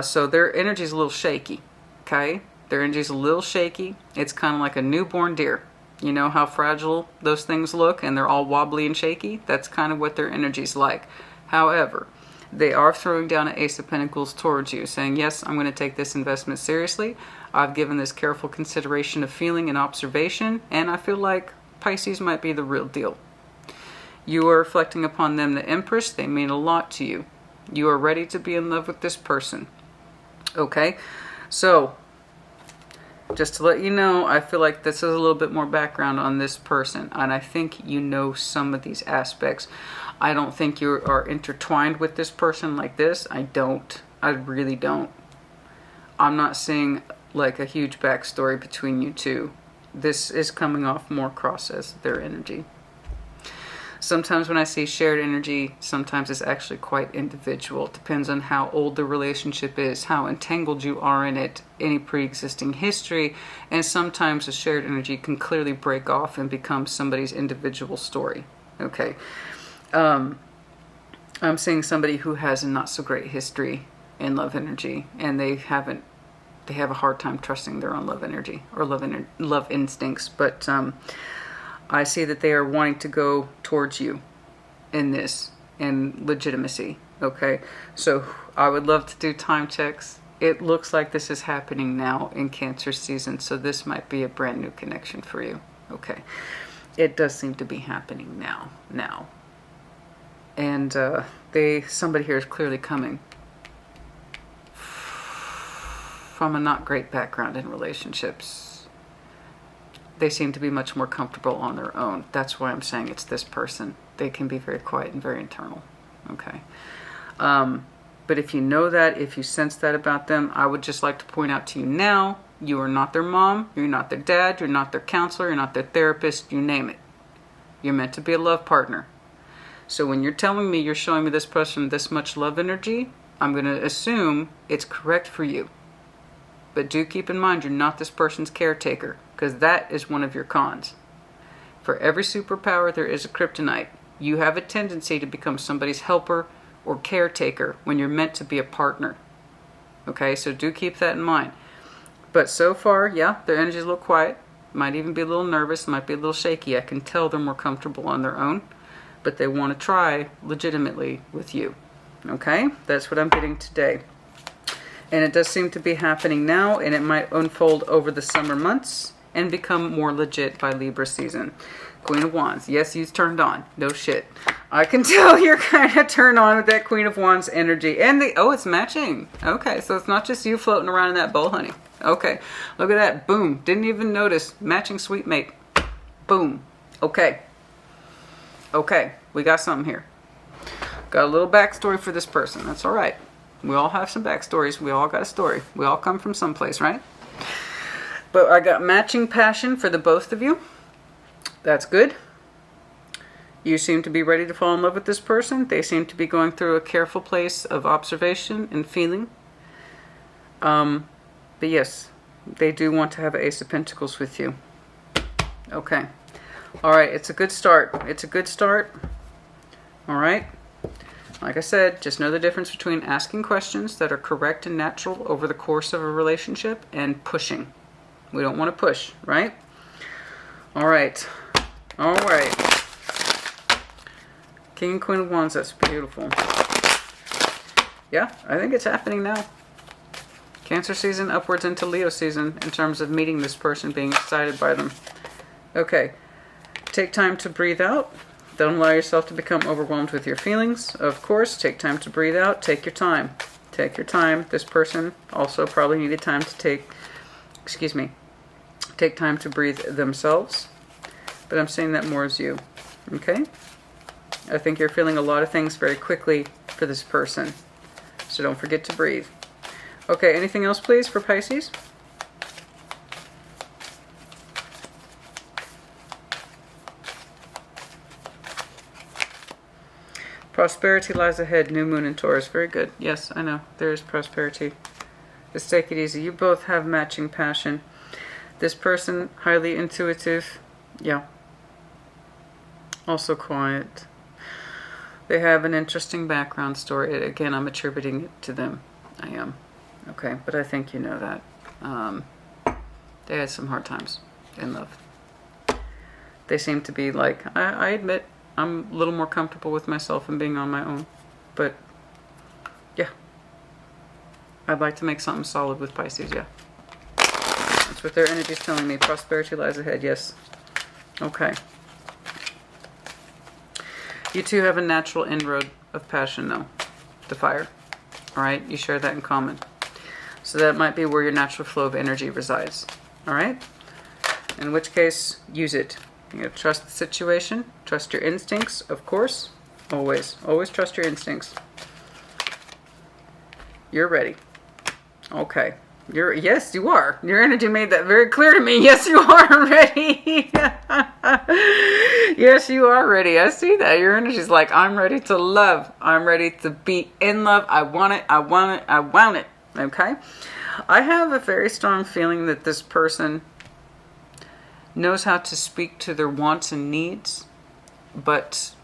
So their energy is a little shaky. Okay. Their energy is a little shaky. It's kind of like a newborn deer. You know how fragile those things look and they're all wobbly and shaky? That's kind of what their energy's like. However, they are throwing down an Ace of Pentacles towards you, saying, yes, I'm going to take this investment seriously. I've given this careful consideration of feeling and observation, and I feel like Pisces might be the real deal. You are reflecting upon them, the Empress. They mean a lot to you. You are ready to be in love with this person. Okay? So, just to let you know, I feel like this is a little bit more background on this person, and I think you know some of these aspects. I don't think you are intertwined with this person like this. I don't. I really don't. I'm not seeing like a huge backstory between you two. This is coming off more cross as their energy. Sometimes when I see shared energy, sometimes it's actually quite individual. It depends on how old the relationship is, how entangled you are in it, any pre-existing history, and sometimes a shared energy can clearly break off and become somebody's individual story. Okay. I'm seeing somebody who has a not so great history in love energy, and they have a hard time trusting their own love energy or love instincts. But I see that they are wanting to go towards you in this and legitimacy. Okay, so I would love to do time checks. It looks like this is happening now in Cancer season, so this might be a brand new connection for you. Okay, it does seem to be happening now. And somebody here is clearly coming from a not great background in relationships. They seem to be much more comfortable on their own. That's why I'm saying it's this person. They can be very quiet and very internal. Okay. But if you know that, if you sense that about them, I would just like to point out to you now, you are not their mom, you're not their dad, you're not their counselor, you're not their therapist, you name it. You're meant to be a love partner. So when you're telling me you're showing me this person this much love energy, I'm going to assume it's correct for you. But do keep in mind you're not this person's caretaker, because that is one of your cons. For every superpower, there is a kryptonite. You have a tendency to become somebody's helper or caretaker when you're meant to be a partner. Okay, so do keep that in mind. But so far, yeah, their energy is a little quiet. Might even be a little nervous, might be a little shaky. I can tell they're more comfortable on their own. But they want to try legitimately with you. Okay? That's what I'm getting today. And it does seem to be happening now, and it might unfold over the summer months and become more legit by Libra season. Queen of Wands. Yes, you've turned on. No shit. I can tell you're kind of turned on with that Queen of Wands energy. And it's matching. Okay, so it's not just you floating around in that bowl, honey. Okay, look at that. Boom. Didn't even notice. Matching sweet mate. Boom. Okay. Okay, we got something here. Got a little backstory for this person. That's all right. We all have some backstories. We all got a story. We all come from someplace, right? But I got matching passion for the both of you. That's good. You seem to be ready to fall in love with this person. They seem to be going through a careful place of observation and feeling. But yes, they do want to have an Ace of Pentacles with you. Okay. All right, it's a good start. It's a good start. All right. Like I said, just know the difference between asking questions that are correct and natural over the course of a relationship and pushing. We don't want to push, right? All right. All right. King and Queen of Wands, that's beautiful. Yeah, I think it's happening now. Cancer season upwards into Leo season in terms of meeting this person, being excited by them. Okay, take time to breathe out. Don't allow yourself to become overwhelmed with your feelings. Of course, take time to breathe out. Take your time. Take your time. This person also probably needed time to take time to breathe themselves. But I'm saying that more as you. Okay? I think you're feeling a lot of things very quickly for this person. So don't forget to breathe. Okay, anything else, please, for Pisces? Prosperity lies ahead. New moon in Taurus. Very good. Yes, I know. There is prosperity. Just take it easy. You both have matching passion. This person, highly intuitive. Yeah. Also quiet. They have an interesting background story. Again, I'm attributing it to them. I am. Okay, but I think you know that. They had some hard times in love. They seem to be like, I admit, I'm a little more comfortable with myself and being on my own. But, yeah. I'd like to make something solid with Pisces, yeah. That's what their energy is telling me. Prosperity lies ahead, yes. Okay. You two have a natural inroad of passion, though. The fire. Alright? You share that in common. So that might be where your natural flow of energy resides. Alright? In which case, use it. You gotta trust the situation. Trust your instincts, of course. Always. Always trust your instincts. You're ready. Okay. Yes, you are. Your energy made that very clear to me. Yes, you are ready. Yes, you are ready. I see that. Your energy's like, I'm ready to love. I'm ready to be in love. I want it. I want it. I want it. Okay? I have a very strong feeling that this person knows how to speak to their wants and needs, but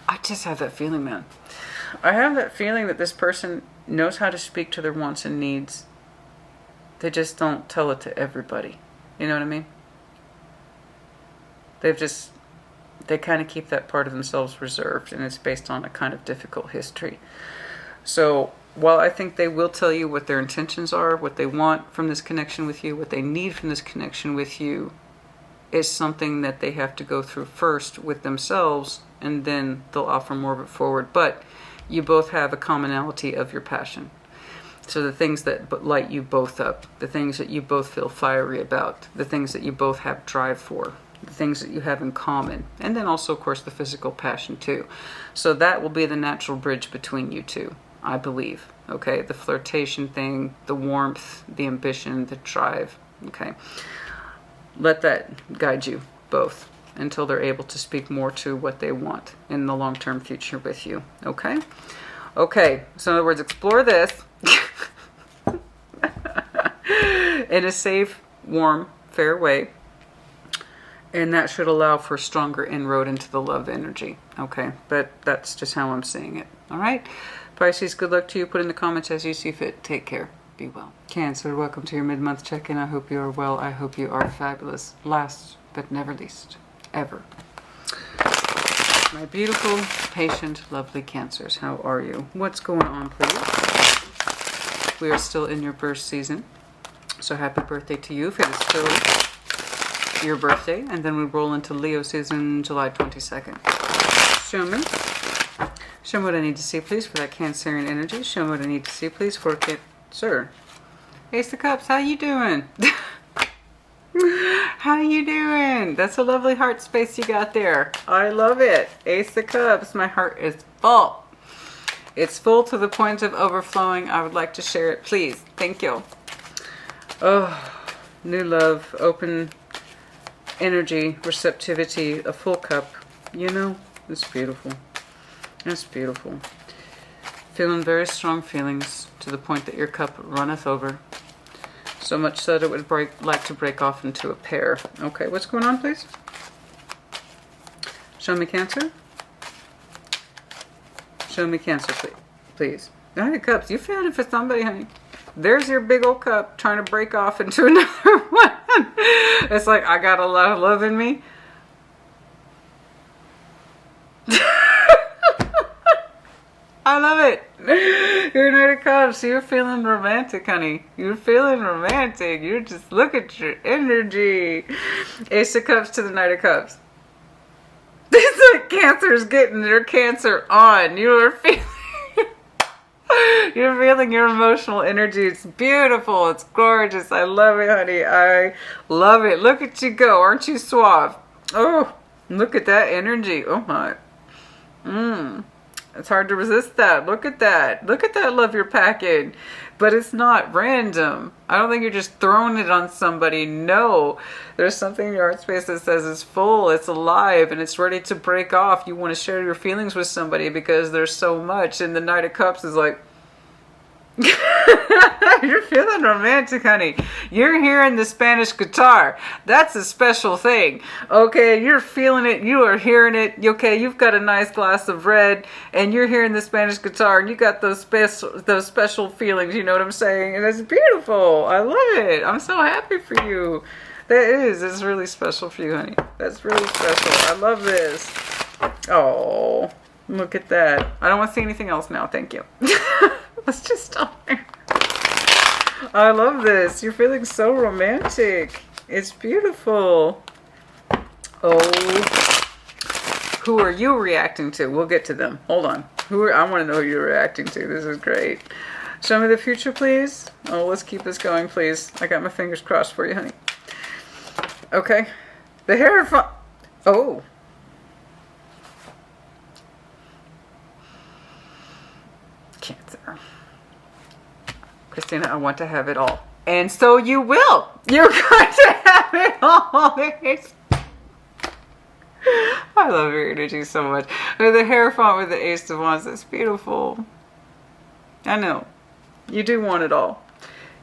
I just have that feeling, man. I have that feeling that this person knows how to speak to their wants and needs. They just don't tell it to everybody. You know what I mean? They kind of keep that part of themselves reserved, and it's based on a kind of difficult history. So while I think they will tell you what their intentions are, what they want from this connection with you, what they need from this connection with you, is something that they have to go through first with themselves, and then they'll offer more of it forward. But you both have a commonality of your passion. So the things that light you both up, the things that you both feel fiery about, the things that you both have drive for, the things that you have in common, and then also, of course, the physical passion too. So that will be the natural bridge between you two, I believe. Okay, the flirtation thing, the warmth, the ambition, the drive. Okay, let that guide you both until they're able to speak more to what they want in the long-term future with you. Okay? Okay, so in other words, explore this in a safe, warm, fair way. And that should allow for stronger inroad into the love energy. Okay? But that's just how I'm seeing it. All right? Pisces, good luck to you. Put in the comments as you see fit. Take care. Be well. Cancer, welcome to your mid-month check-in. I hope you are well. I hope you are fabulous. Last but never least, ever, my beautiful, patient, lovely Cancers. How are you? What's going on, please? We are still in your birth season. So happy birthday to you if it is still your birthday. And then we roll into Leo season July 22nd. Show me. Show me what I need to see, please, for that Cancerian energy. Show me what I need to see, please, for Cancer. Ace of Cups, how you doing? How you doing? That's a lovely heart space you got there. I love it. Ace of Cups. My heart is full. It's full to the point of overflowing. I would like to share it, please. Thank you. Oh, new love, open energy, receptivity, a full cup. You know, it's beautiful. It's beautiful. Feeling very strong feelings to the point that your cup runneth over. So much so that it would like to break off into a pair. Okay, what's going on, please? Show me Cancer. Show me Cancer, please. Nine of Cups. You found it for somebody, honey. There's your big old cup trying to break off into another one. It's like, I got a lot of love in me. I love it. You're Knight of Cups. You're feeling romantic, honey. You're feeling romantic. You just look at your energy. Ace of Cups to the Knight of Cups. It's like Cancer's getting their Cancer on. You are feeling... You're feeling your emotional energy. It's beautiful. It's gorgeous. I love it, honey. I love it. Look at you go. Aren't you suave? Oh, look at that energy. Oh, my. It's hard to resist that. Look at that. Look at that love you're packing. But it's not random. I don't think you're just throwing it on somebody. No. There's something in your heart space that says it's full, it's alive, and it's ready to break off. You want to share your feelings with somebody because there's so much. And the Knight of Cups is like... You're feeling romantic, honey. You're hearing the Spanish guitar. That's a special thing. Okay, you're feeling it. You are hearing it. Okay, you've got a nice glass of red, and you're hearing the Spanish guitar, and you got those special feelings. You know what I'm saying? And it's beautiful. I love it. I'm so happy for you. That is. It's really special for you, honey. That's really special. I love this. Oh, look at that. I don't want to see anything else now. Thank you. Let's just stop there. I love this. You're feeling so romantic. It's beautiful. Oh. Who are you reacting to? We'll get to them. Hold on. I want to know who you're reacting to. This is great. Show me the future, please. Oh, let's keep this going, please. I got my fingers crossed for you, honey. Okay. The Hierophant. Oh. Cancer. Christina, I want to have it all. And so you will. You're going to have it all. I love your energy so much. With the Hierophant with the Ace of Wands, that's beautiful. I know. You do want it all.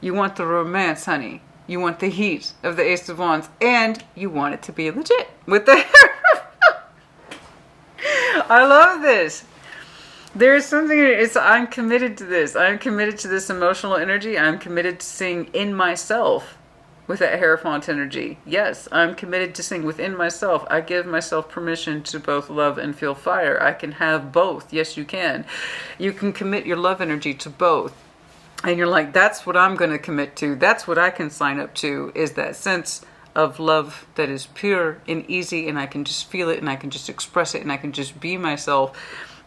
You want the romance, honey. You want the heat of the Ace of Wands. And you want it to be legit. With the Hierophant. I love this. There is something, I'm committed to this. I'm committed to this emotional energy. I'm committed to seeing in myself with that Hierophant energy. Yes, I'm committed to seeing within myself. I give myself permission to both love and feel fire. I can have both. Yes, you can. You can commit your love energy to both. And you're like, that's what I'm going to commit to. That's what I can sign up to, is that sense of love that is pure and easy, and I can just feel it, and I can just express it, and I can just be myself.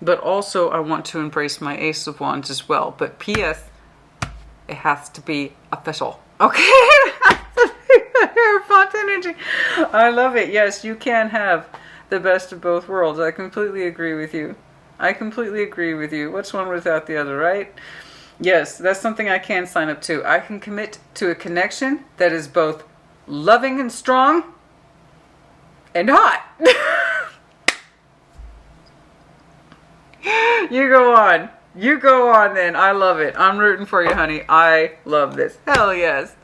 But also, I want to embrace my Ace of Wands as well. But P.S., it has to be official. Okay? Hierophant energy. I love it. Yes, you can have the best of both worlds. I completely agree with you. I completely agree with you. What's one without the other, right? Yes, that's something I can sign up to. I can commit to a connection that is both loving and strong and hot. You go on. You go on then. I love it. I'm rooting for you, honey. I love this. Hell yes.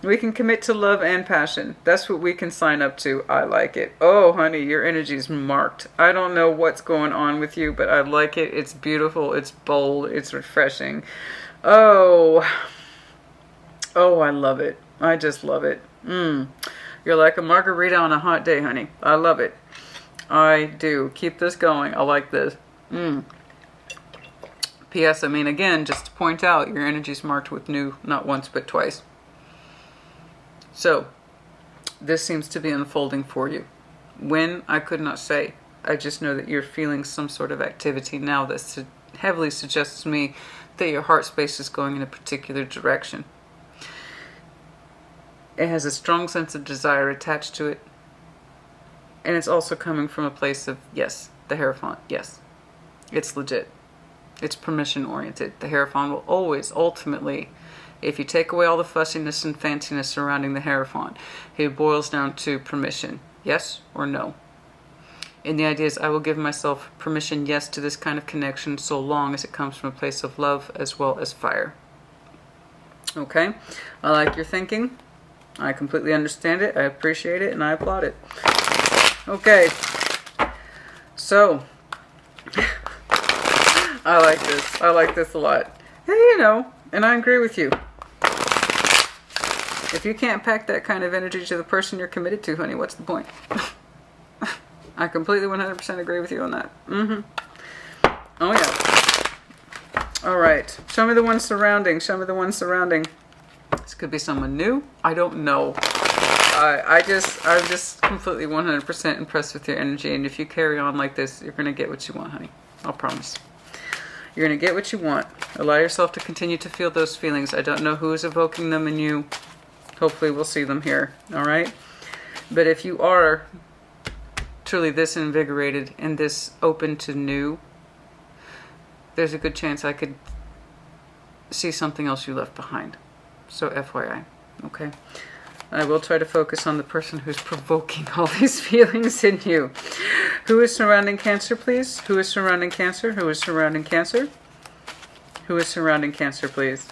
We can commit to love and passion. That's what we can sign up to. I like it. Oh, honey, your energy's marked. I don't know what's going on with you, but I like it. It's beautiful. It's bold. It's refreshing. Oh. Oh, I love it. I just love it. You're like a margarita on a hot day, honey. I love it. I do. Keep this going. I like this. P.S. I mean, again, just to point out, your energy's marked with new, not once, but twice. So, this seems to be unfolding for you. When, I could not say. I just know that you're feeling some sort of activity now that heavily suggests to me that your heart space is going in a particular direction. It has a strong sense of desire attached to it. And it's also coming from a place of, yes, the Hierophant, yes. It's legit. It's permission oriented. The Hierophant will always, ultimately, if you take away all the fussiness and fanciness surrounding the Hierophant, it boils down to permission. Yes or no? And the idea is, I will give myself permission, yes, to this kind of connection, so long as it comes from a place of love as well as fire. Okay? I like your thinking. I completely understand it. I appreciate it, and I applaud it. Okay. So, I like this. I like this a lot. Hey, you know, and I agree with you. If you can't pack that kind of energy to the person you're committed to, honey, what's the point? I completely 100% agree with you on that. Oh, yeah. All right. Show me the one surrounding. Show me the one surrounding. This could be someone new. I don't know. I'm just completely 100% impressed with your energy. And if you carry on like this, you're going to get what you want, honey. I'll promise. You're going to get what you want. Allow yourself to continue to feel those feelings. I don't know who is evoking them in you. Hopefully we'll see them here. All right? But if you are truly this invigorated and this open to new, there's a good chance I could see something else you left behind. So FYI. Okay? I will try to focus on the person who's provoking all these feelings in you. Who is surrounding Cancer, please? Who is surrounding Cancer? Who is surrounding Cancer? Who is surrounding Cancer, please?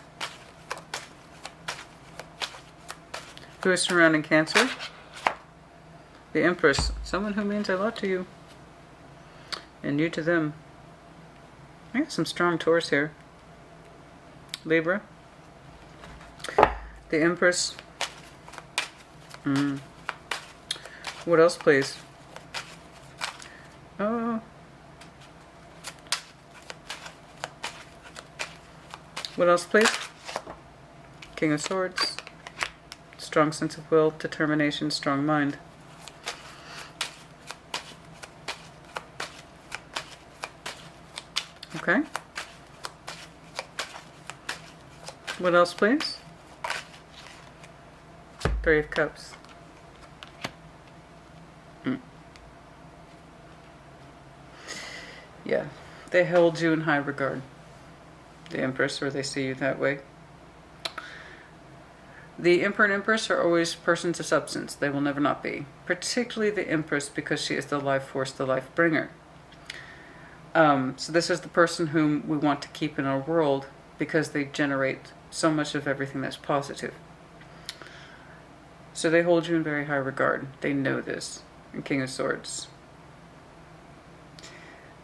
Who is surrounding Cancer? The Empress. Someone who means a lot to you. And you to them. I got some strong Taurus here. Libra. The Empress. What else, please? Oh. What else, please? King of Swords. Strong sense of will, determination, strong mind. Okay. What else, please? Three of Cups. Yeah, they held you in high regard. The Empress, or they see you that way. The Emperor and Empress are always persons of substance. They will never not be. Particularly the Empress, because she is the life force, the life bringer. So this is the person whom we want to keep in our world because they generate so much of everything that's positive. So they hold you in very high regard. They know this. And King of Swords.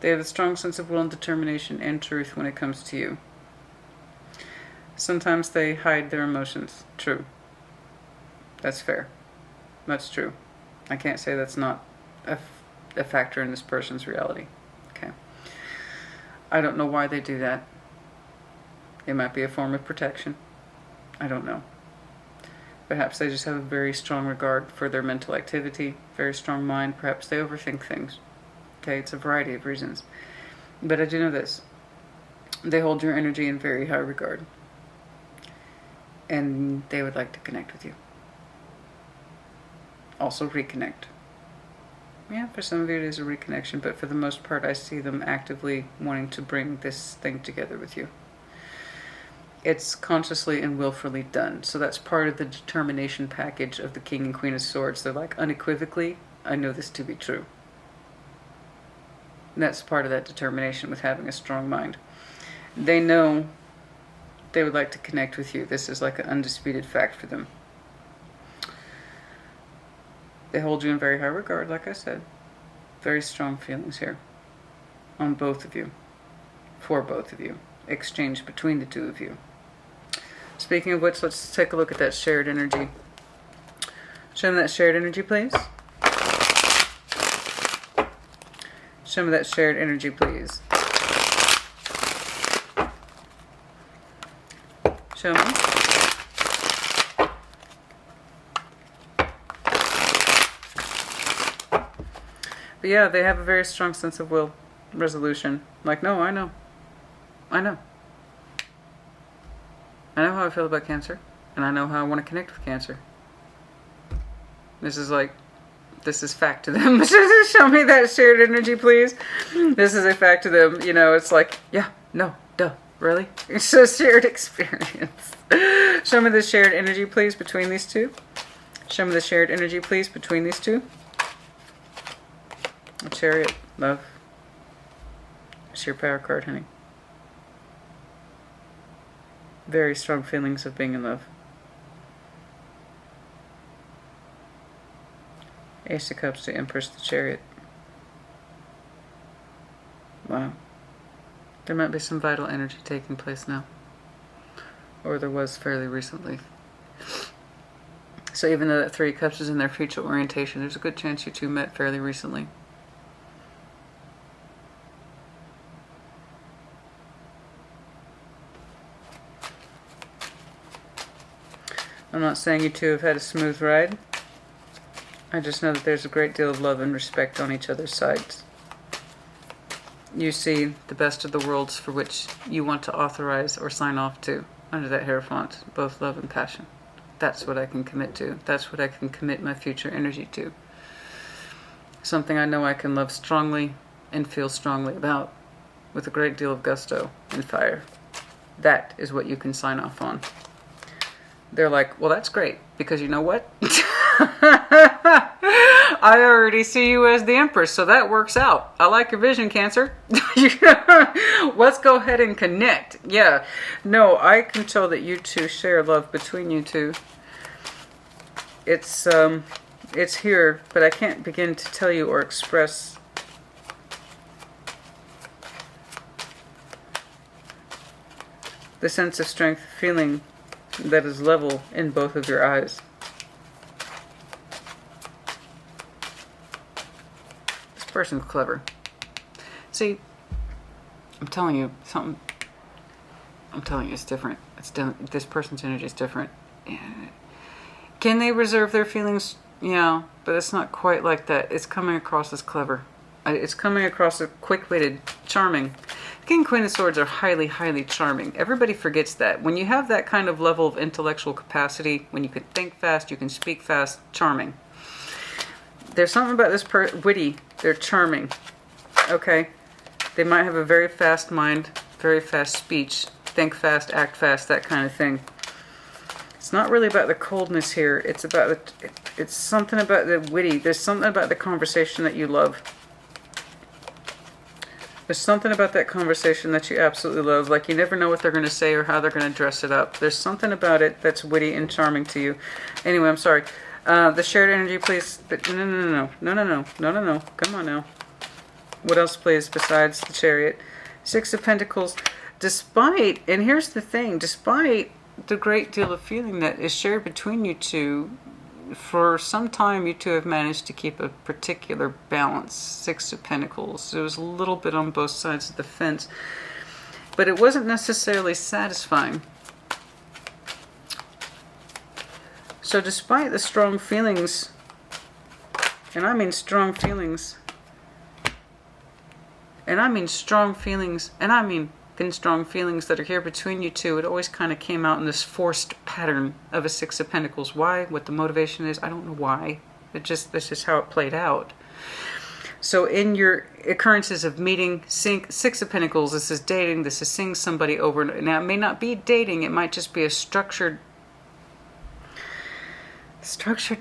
They have a strong sense of will and determination and truth when it comes to you. Sometimes they hide their emotions. True. That's fair. That's true. I can't say that's not a factor in this person's reality. Okay. I don't know why they do that. It might be a form of protection. I don't know. Perhaps they just have a very strong regard for their mental activity, very strong mind. Perhaps they overthink things. Okay, it's a variety of reasons. But I do know this. They hold your energy in very high regard. And they would like to connect with you. Also reconnect. Yeah, for some of you it is a reconnection, but for the most part I see them actively wanting to bring this thing together with you. It's consciously and willfully done. So that's part of the determination package of the King and Queen of Swords. They're like, unequivocally, I know this to be true. And that's part of that determination with having a strong mind. They know they would like to connect with you. This is like an undisputed fact for them. They hold you in very high regard, like I said. Very strong feelings here. On both of you. For both of you. Exchange between the two of you. Speaking of which, let's take a look at that shared energy. Show me that shared energy, please. Show me that shared energy, please. Show me. But yeah, they have a very strong sense of will, resolution. Like, no, I know. I know. I know how I feel about Cancer. And I know how I want to connect with Cancer. This is like, this is fact to them. Show me that shared energy, please. This is a fact to them. You know, it's like, yeah, no, duh, really? It's a shared experience. Show me the shared energy, please, between these two. Show me the shared energy, please, between these two. A Chariot, love. It's your power card, honey. Very strong feelings of being in love. Ace of Cups, the Empress, the Chariot. Wow. There might be some vital energy taking place now. Or there was fairly recently. So even though that Three of Cups is in their future orientation, there's a good chance you two met fairly recently. I'm not saying you two have had a smooth ride. I just know that there's a great deal of love and respect on each other's sides. You see the best of the worlds for which you want to authorize or sign off to under that Hierophant, both love and passion. That's what I can commit to. That's what I can commit my future energy to. Something I know I can love strongly and feel strongly about with a great deal of gusto and fire. That is what you can sign off on. They're like, well, that's great, because you know what? I already see you as the Empress, so that works out. I like your vision, Cancer. Let's go ahead and connect. Yeah. No, I can tell that you two share love between you two. It's here, but I can't begin to tell you or express the sense of strength, feeling that is level in both of your eyes. This person's clever. See, I'm telling you something. I'm telling you it's different. This person's energy is different. Can they reserve their feelings? Yeah, but it's not quite like that. It's coming across as clever. It's coming across as quick-witted, charming. King and Queen of Swords are highly, highly charming. Everybody forgets that. When you have that kind of level of intellectual capacity, when you can think fast, you can speak fast, charming. There's something about this witty. They're charming. Okay? They might have a very fast mind, very fast speech, think fast, act fast, that kind of thing. It's not really about the coldness here. It's about it's something about the witty. There's something about the conversation that you love. There's something about that conversation that you absolutely love. Like, you never know what they're going to say or how they're going to dress it up. There's something about it that's witty and charming to you. Anyway, I'm sorry. The shared energy, please. But no. Come on now. What else, please, besides the Chariot? Six of Pentacles. Despite, and here's the thing, despite the great deal of feeling that is shared between you two, for some time you two have managed to keep a particular balance. Six of Pentacles. It was a little bit on both sides of the fence, but it wasn't necessarily satisfying. So despite the strong feelings, and I mean strong feelings, and I mean strong feelings, and I mean strong feelings that are here between you two, it always kind of came out in this forced pattern of a Six of Pentacles. Why? What the motivation is, I don't know why. That's just how it played out. So in your occurrences of meeting, Six of Pentacles, this is dating, this is seeing somebody over. Now, it may not be dating, it might just be a structured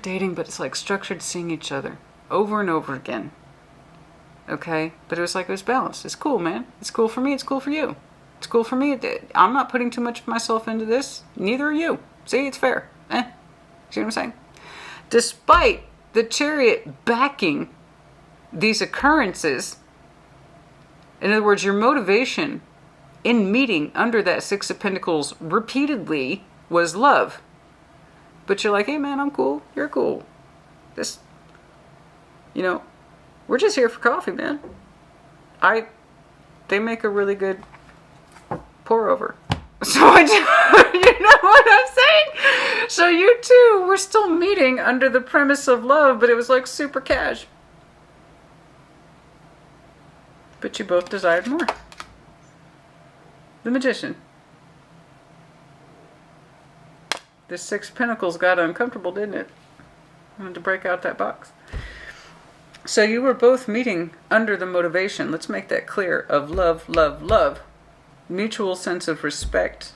dating, but it's like structured seeing each other over and over again. Okay? But it was like it was balanced. It's cool, man. It's cool for me, it's cool for you. It's cool for me. I'm not putting too much of myself into this. Neither are you. See, it's fair. See what I'm saying? Despite the Chariot backing these occurrences, in other words, your motivation in meeting under that Six of Pentacles repeatedly was love. But you're like, hey man, I'm cool. You're cool. We're just here for coffee, man. They make a really good pour over. So you know what I'm saying? So you two were still meeting under the premise of love, but it was like super cash. But you both desired more. The Magician. This Six of Pentacles got uncomfortable, didn't it? I wanted to break out that box. So you were both meeting under the motivation, let's make that clear, of love, love, love. Mutual sense of respect,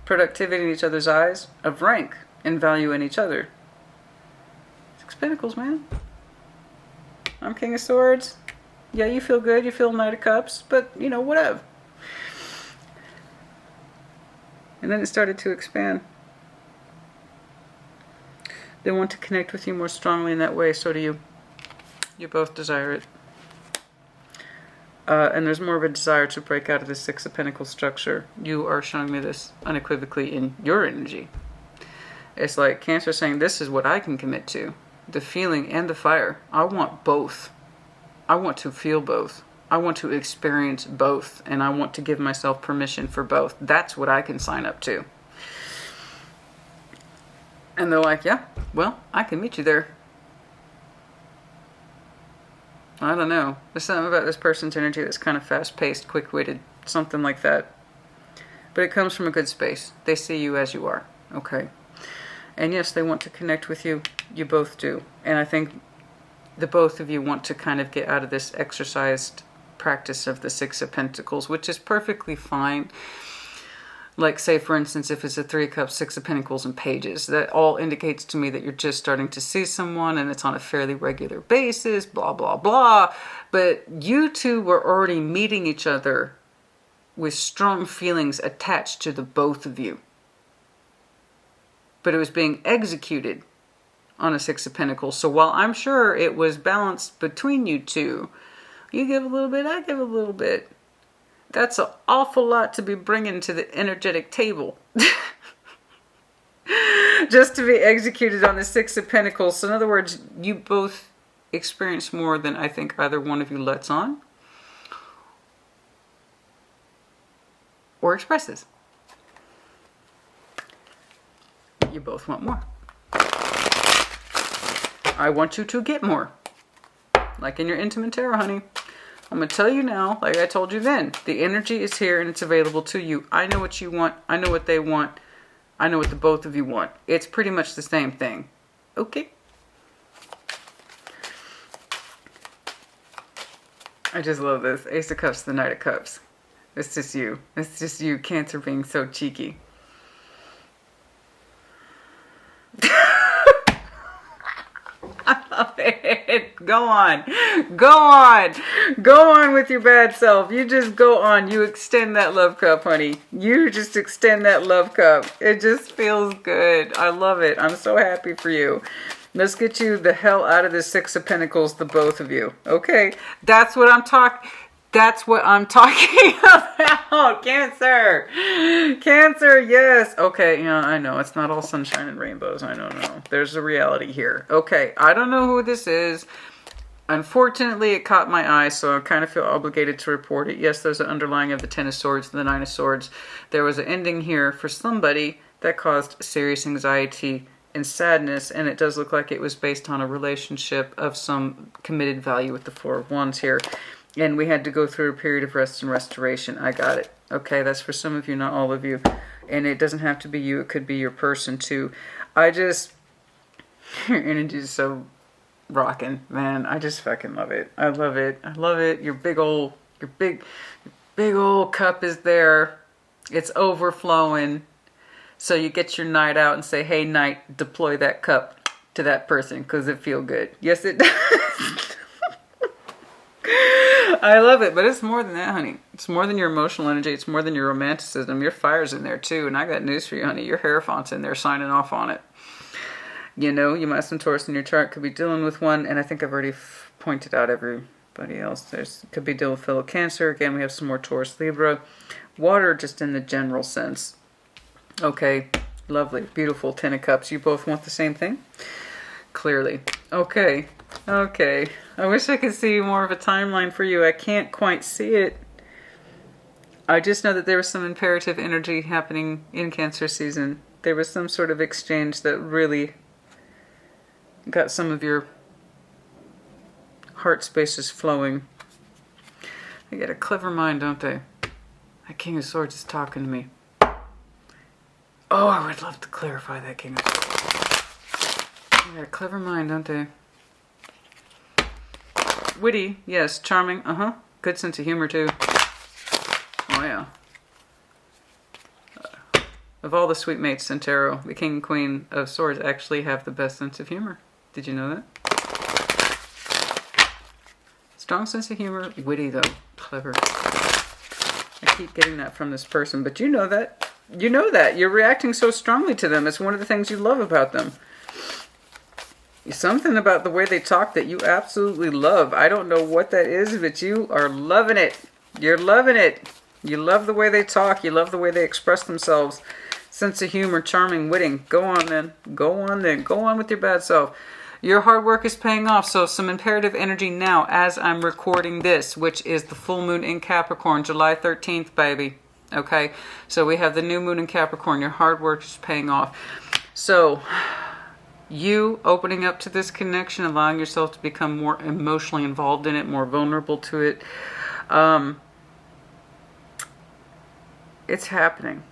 productivity in each other's eyes, of rank and value in each other. Six of Pentacles, man. I'm King of Swords. Yeah, you feel good, you feel Knight of Cups, but, whatever. And then it started to expand. They want to connect with you more strongly in that way, so do you. You both desire it. And there's more of a desire to break out of the Six of Pentacles structure. You are showing me this unequivocally in your energy. It's like Cancer saying, this is what I can commit to. The feeling and the fire. I want both. I want to feel both. I want to experience both. And I want to give myself permission for both. That's what I can sign up to. And they're like, yeah, well, I can meet you there. I don't know. There's something about this person's energy that's kind of fast-paced, quick-witted, something like that. But it comes from a good space. They see you as you are, okay? And yes, they want to connect with you. You both do. And I think the both of you want to kind of get out of this exercised practice of the Six of Pentacles, which is perfectly fine. Like, say, for instance, if it's a Three of Cups, Six of Pentacles, and Pages, that all indicates to me that you're just starting to see someone and it's on a fairly regular basis, blah, blah, blah. But you two were already meeting each other with strong feelings attached to the both of you. But it was being executed on a Six of Pentacles. So while I'm sure it was balanced between you two, you give a little bit, I give a little bit. That's an awful lot to be bringing to the energetic table. Just to be executed on the Six of Pentacles. So in other words, you both experience more than I think either one of you lets on or expresses. You both want more. I want you to get more. Like in your intimate tarot, honey. I'm going to tell you now, like I told you then, the energy is here and it's available to you. I know what you want. I know what they want. I know what the both of you want. It's pretty much the same thing. Okay? I just love this. Ace of Cups, the Knight of Cups. It's just you. It's just you, Cancer, being so cheeky. I love it. Go on. Go on. Go on with your bad self. You just go on. You extend that love cup, honey. You just extend that love cup. It just feels good. I love it. I'm so happy for you. Let's get you the hell out of this Six of Pentacles, the both of you. Okay. That's what I'm talking... That's what I'm talking about. Cancer. Cancer, yes. Okay, yeah, I know. It's not all sunshine and rainbows. I don't know. There's a reality here. Okay, I don't know who this is. Unfortunately, it caught my eye, so I kind of feel obligated to report it. Yes, there's an underlying of the Ten of Swords and the Nine of Swords. There was an ending here for somebody that caused serious anxiety and sadness, and it does look like it was based on a relationship of some committed value with the Four of Wands here. And we had to go through a period of rest and restoration. I got it. Okay, that's for some of you, not all of you. And it doesn't have to be you. It could be your person, too. Your energy is so rocking, man. I just fucking love it. I love it. I love it. Your big old cup is there. It's overflowing. So you get your knight out and say, hey, knight, deploy that cup to that person because it feel good. Yes, it does. I love it, but it's more than that, honey. It's more than your emotional energy. It's more than your romanticism. Your fire's in there, too. And I got news for you, honey. Your Hierophant's in there signing off on it. You know, you might have some Taurus in your chart. Could be dealing with one. And I think I've already pointed out everybody else. Could be dealing with fellow Cancer. Again, we have some more Taurus, Libra. Water, just in the general sense. Okay, lovely, beautiful. Ten of Cups. You both want the same thing? Clearly. Okay. Okay. I wish I could see more of a timeline for you. I can't quite see it. I just know that there was some imperative energy happening in Cancer season. There was some sort of exchange that really got some of your heart spaces flowing. They got a clever mind, don't they? That King of Swords is talking to me. Oh, I would love to clarify that King of Swords. They got a clever mind, don't they? Witty, yes. Charming, good sense of humor, too. Oh, yeah. Of all the sweet mates in tarot, the King and Queen of Swords actually have the best sense of humor. Did you know that? Strong sense of humor. Witty, though. Clever. I keep getting that from this person, but you know that. You know that. You're reacting so strongly to them. It's one of the things you love about them. Something about the way they talk that you absolutely love. I don't know what that is, but you are loving it. You're loving it. You love the way they talk. You love the way they express themselves. Sense of humor, charming, witting. Go on then. Go on then. Go on with your bad self. Your hard work is paying off. So some imperative energy now as I'm recording this, which is the full moon in Capricorn, July 13th, baby. Okay? So we have the new moon in Capricorn. Your hard work is paying off. So you opening up to this connection, allowing yourself to become more emotionally involved in it, more vulnerable to it. It's happening.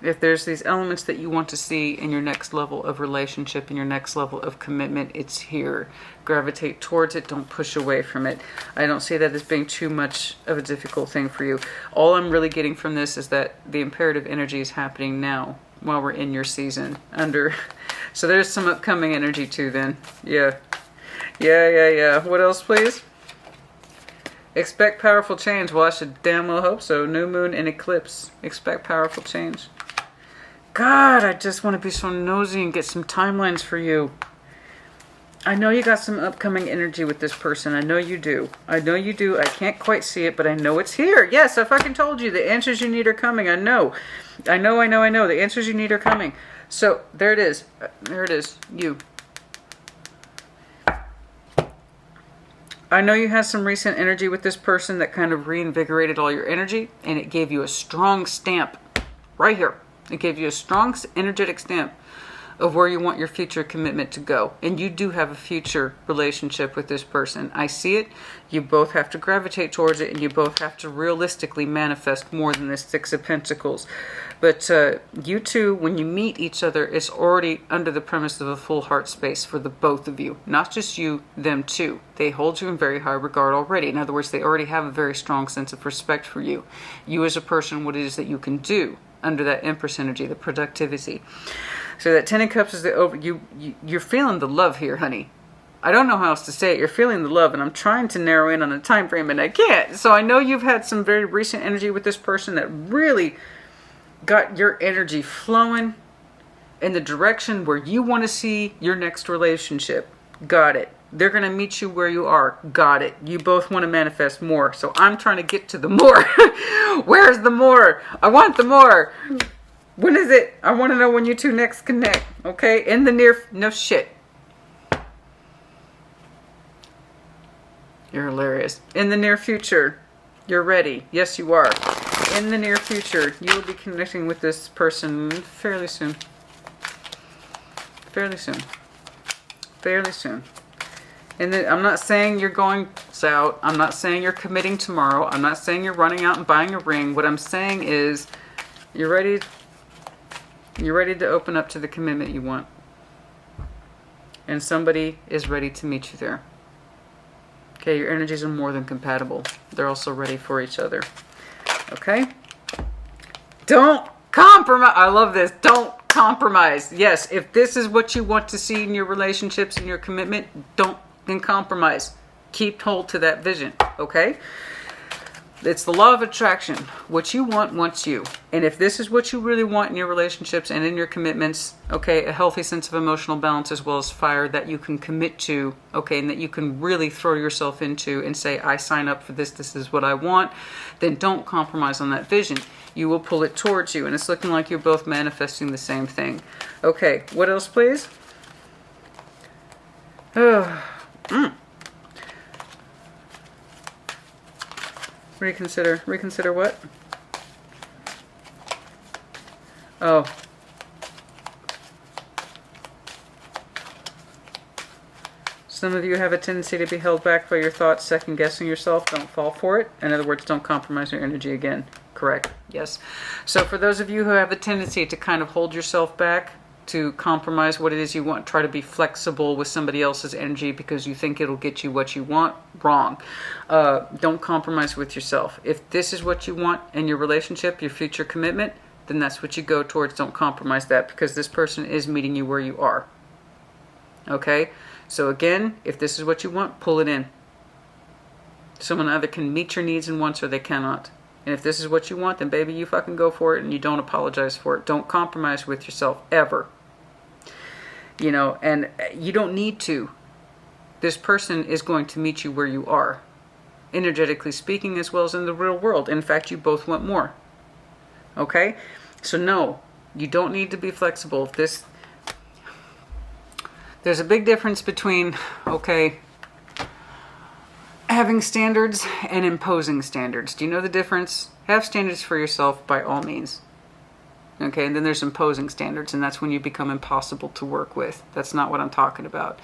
If there's these elements that you want to see in your next level of relationship, in your next level of commitment, it's here. Gravitate towards it. Don't push away from it. I don't see that as being too much of a difficult thing for you. All I'm really getting from this is that the imperative energy is happening now while we're in your season. So there's some upcoming energy too then. Yeah. What else, please? Expect powerful change. Well, I should damn well hope so. New moon and eclipse. Expect powerful change. God, I just want to be so nosy and get some timelines for you. I know you got some upcoming energy with this person. I know you do. I can't quite see it, but I know it's here. Yes, I fucking told you. The answers you need are coming. I know. The answers you need are coming. So, there it is. You. I know you had some recent energy with this person that kind of reinvigorated all your energy, and it gave you a strong stamp right here. It gave you a strong energetic stamp of where you want your future commitment to go. And you do have a future relationship with this person. I see it. You both have to gravitate towards it, and you both have to realistically manifest more than this Six of Pentacles. But you two, when you meet each other, it's already under the premise of a full heart space for the both of you. Not just you, them too. They hold you in very high regard already. In other words, they already have a very strong sense of respect for you. You as a person, what it is that you can do under that Empress energy, the productivity. So that Ten of Cups is you're feeling the love here, honey. I don't know how else to say it. You're feeling the love, and I'm trying to narrow in on a time frame, and I can't. So I know you've had some very recent energy with this person that really got your energy flowing in the direction where you want to see your next relationship. Got it. They're going to meet you where you are. Got it. You both want to manifest more. So I'm trying to get to the more. Where's the more? I want the more. When is it? I want to know when you two next connect. Okay? In the near... No shit. You're hilarious. In the near future. You're ready. Yes, you are. In the near future, you will be connecting with this person fairly soon. Fairly soon. And then, I'm not saying you're going out. I'm not saying you're committing tomorrow. I'm not saying you're running out and buying a ring. What I'm saying is you're ready to open up to the commitment you want. And somebody is ready to meet you there. Okay, your energies are more than compatible. They're also ready for each other. Okay? Don't compromise. I love this. Don't compromise. Yes, if this is what you want to see in your relationships and your commitment, don't compromise. Keep hold to that vision. Okay? It's the law of attraction. What you want wants you. And if this is what you really want in your relationships and in your commitments, okay, a healthy sense of emotional balance as well as fire that you can commit to, okay, and that you can really throw yourself into and say, I sign up for this is what I want, then don't compromise on that vision. You will pull it towards you, and it's looking like you're both manifesting the same thing. Okay, what else, please? Reconsider what? Oh. Some of you have a tendency to be held back by your thoughts, second-guessing yourself. Don't fall for it. In other words, don't compromise your energy again. Correct. Yes. So for those of you who have a tendency to kind of hold yourself back, to compromise what it is you want, try to be flexible with somebody else's energy because you think it'll get you what you want, wrong. Don't compromise with yourself. If this is what you want in your relationship, your future commitment, then that's what you go towards. Don't compromise that because this person is meeting you where you are. Okay? So again, if this is what you want, pull it in. Someone either can meet your needs and wants or they cannot. And if this is what you want, then baby, you fucking go for it and you don't apologize for it. Don't compromise with yourself, ever. You know, and you don't need to. This person is going to meet you where you are. Energetically speaking, as well as in the real world. In fact, you both want more. Okay? So no, you don't need to be flexible. There's a big difference between, okay, having standards and imposing standards. Do you know the difference? Have standards for yourself by all means. Okay, and then there's imposing standards, and that's when you become impossible to work with. That's not what I'm talking about.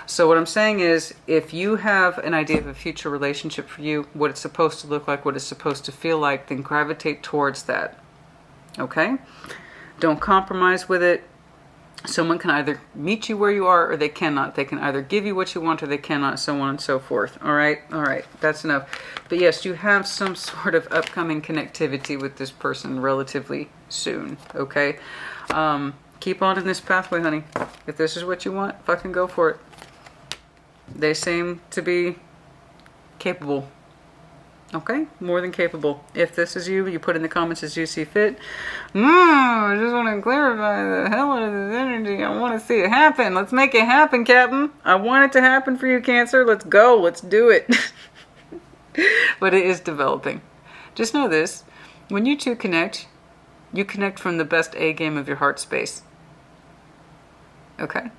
So what I'm saying is, if you have an idea of a future relationship for you, what it's supposed to look like, what it's supposed to feel like, then gravitate towards that. Okay? Don't compromise with it. Someone can either meet you where you are or they cannot. They can either give you what you want or they cannot, so on and so forth. All right? All right. That's enough. But yes, you have some sort of upcoming connectivity with this person relatively soon. Okay? Keep on in this pathway, honey. If this is what you want, fucking go for it. They seem to be capable. Okay? More than capable. If this is you, you put in the comments as you see fit. I just want to clarify the hell out of this energy. I want to see it happen. Let's make it happen, Captain. I want it to happen for you, Cancer. Let's go. Let's do it. But it is developing. Just know this. When you two connect, you connect from the best A game of your heart space. Okay?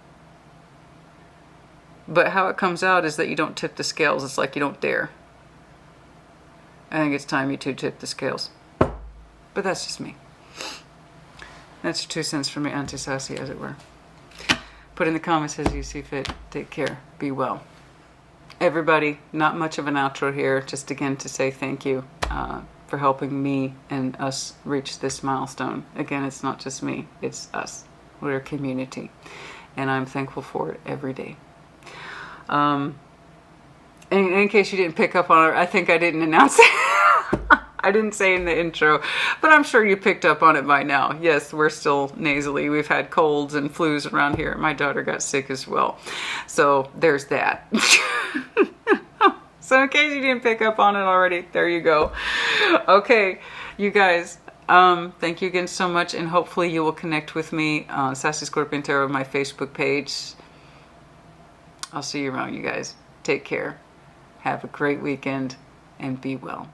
But how it comes out is that you don't tip the scales. It's like you don't dare. I think it's time you two tip the scales. But that's just me. That's 2 cents from me, Auntie Sassy, as it were. Put in the comments as you see fit. Take care. Be well. Everybody, not much of an outro here. Just again to say thank you for helping me and us reach this milestone. Again, it's not just me. It's us. We're a community. And I'm thankful for it every day. In case you didn't pick up on it, I think I didn't announce it. I didn't say in the intro, but I'm sure you picked up on it by now. Yes, we're still nasally. We've had colds and flus around here. My daughter got sick as well. So there's that. So in case you didn't pick up on it already, there you go. Okay, you guys, thank you again so much, and hopefully you will connect with me on Sassy Scorpion Tarot, my Facebook page. I'll see you around, you guys. Take care. Have a great weekend and be well.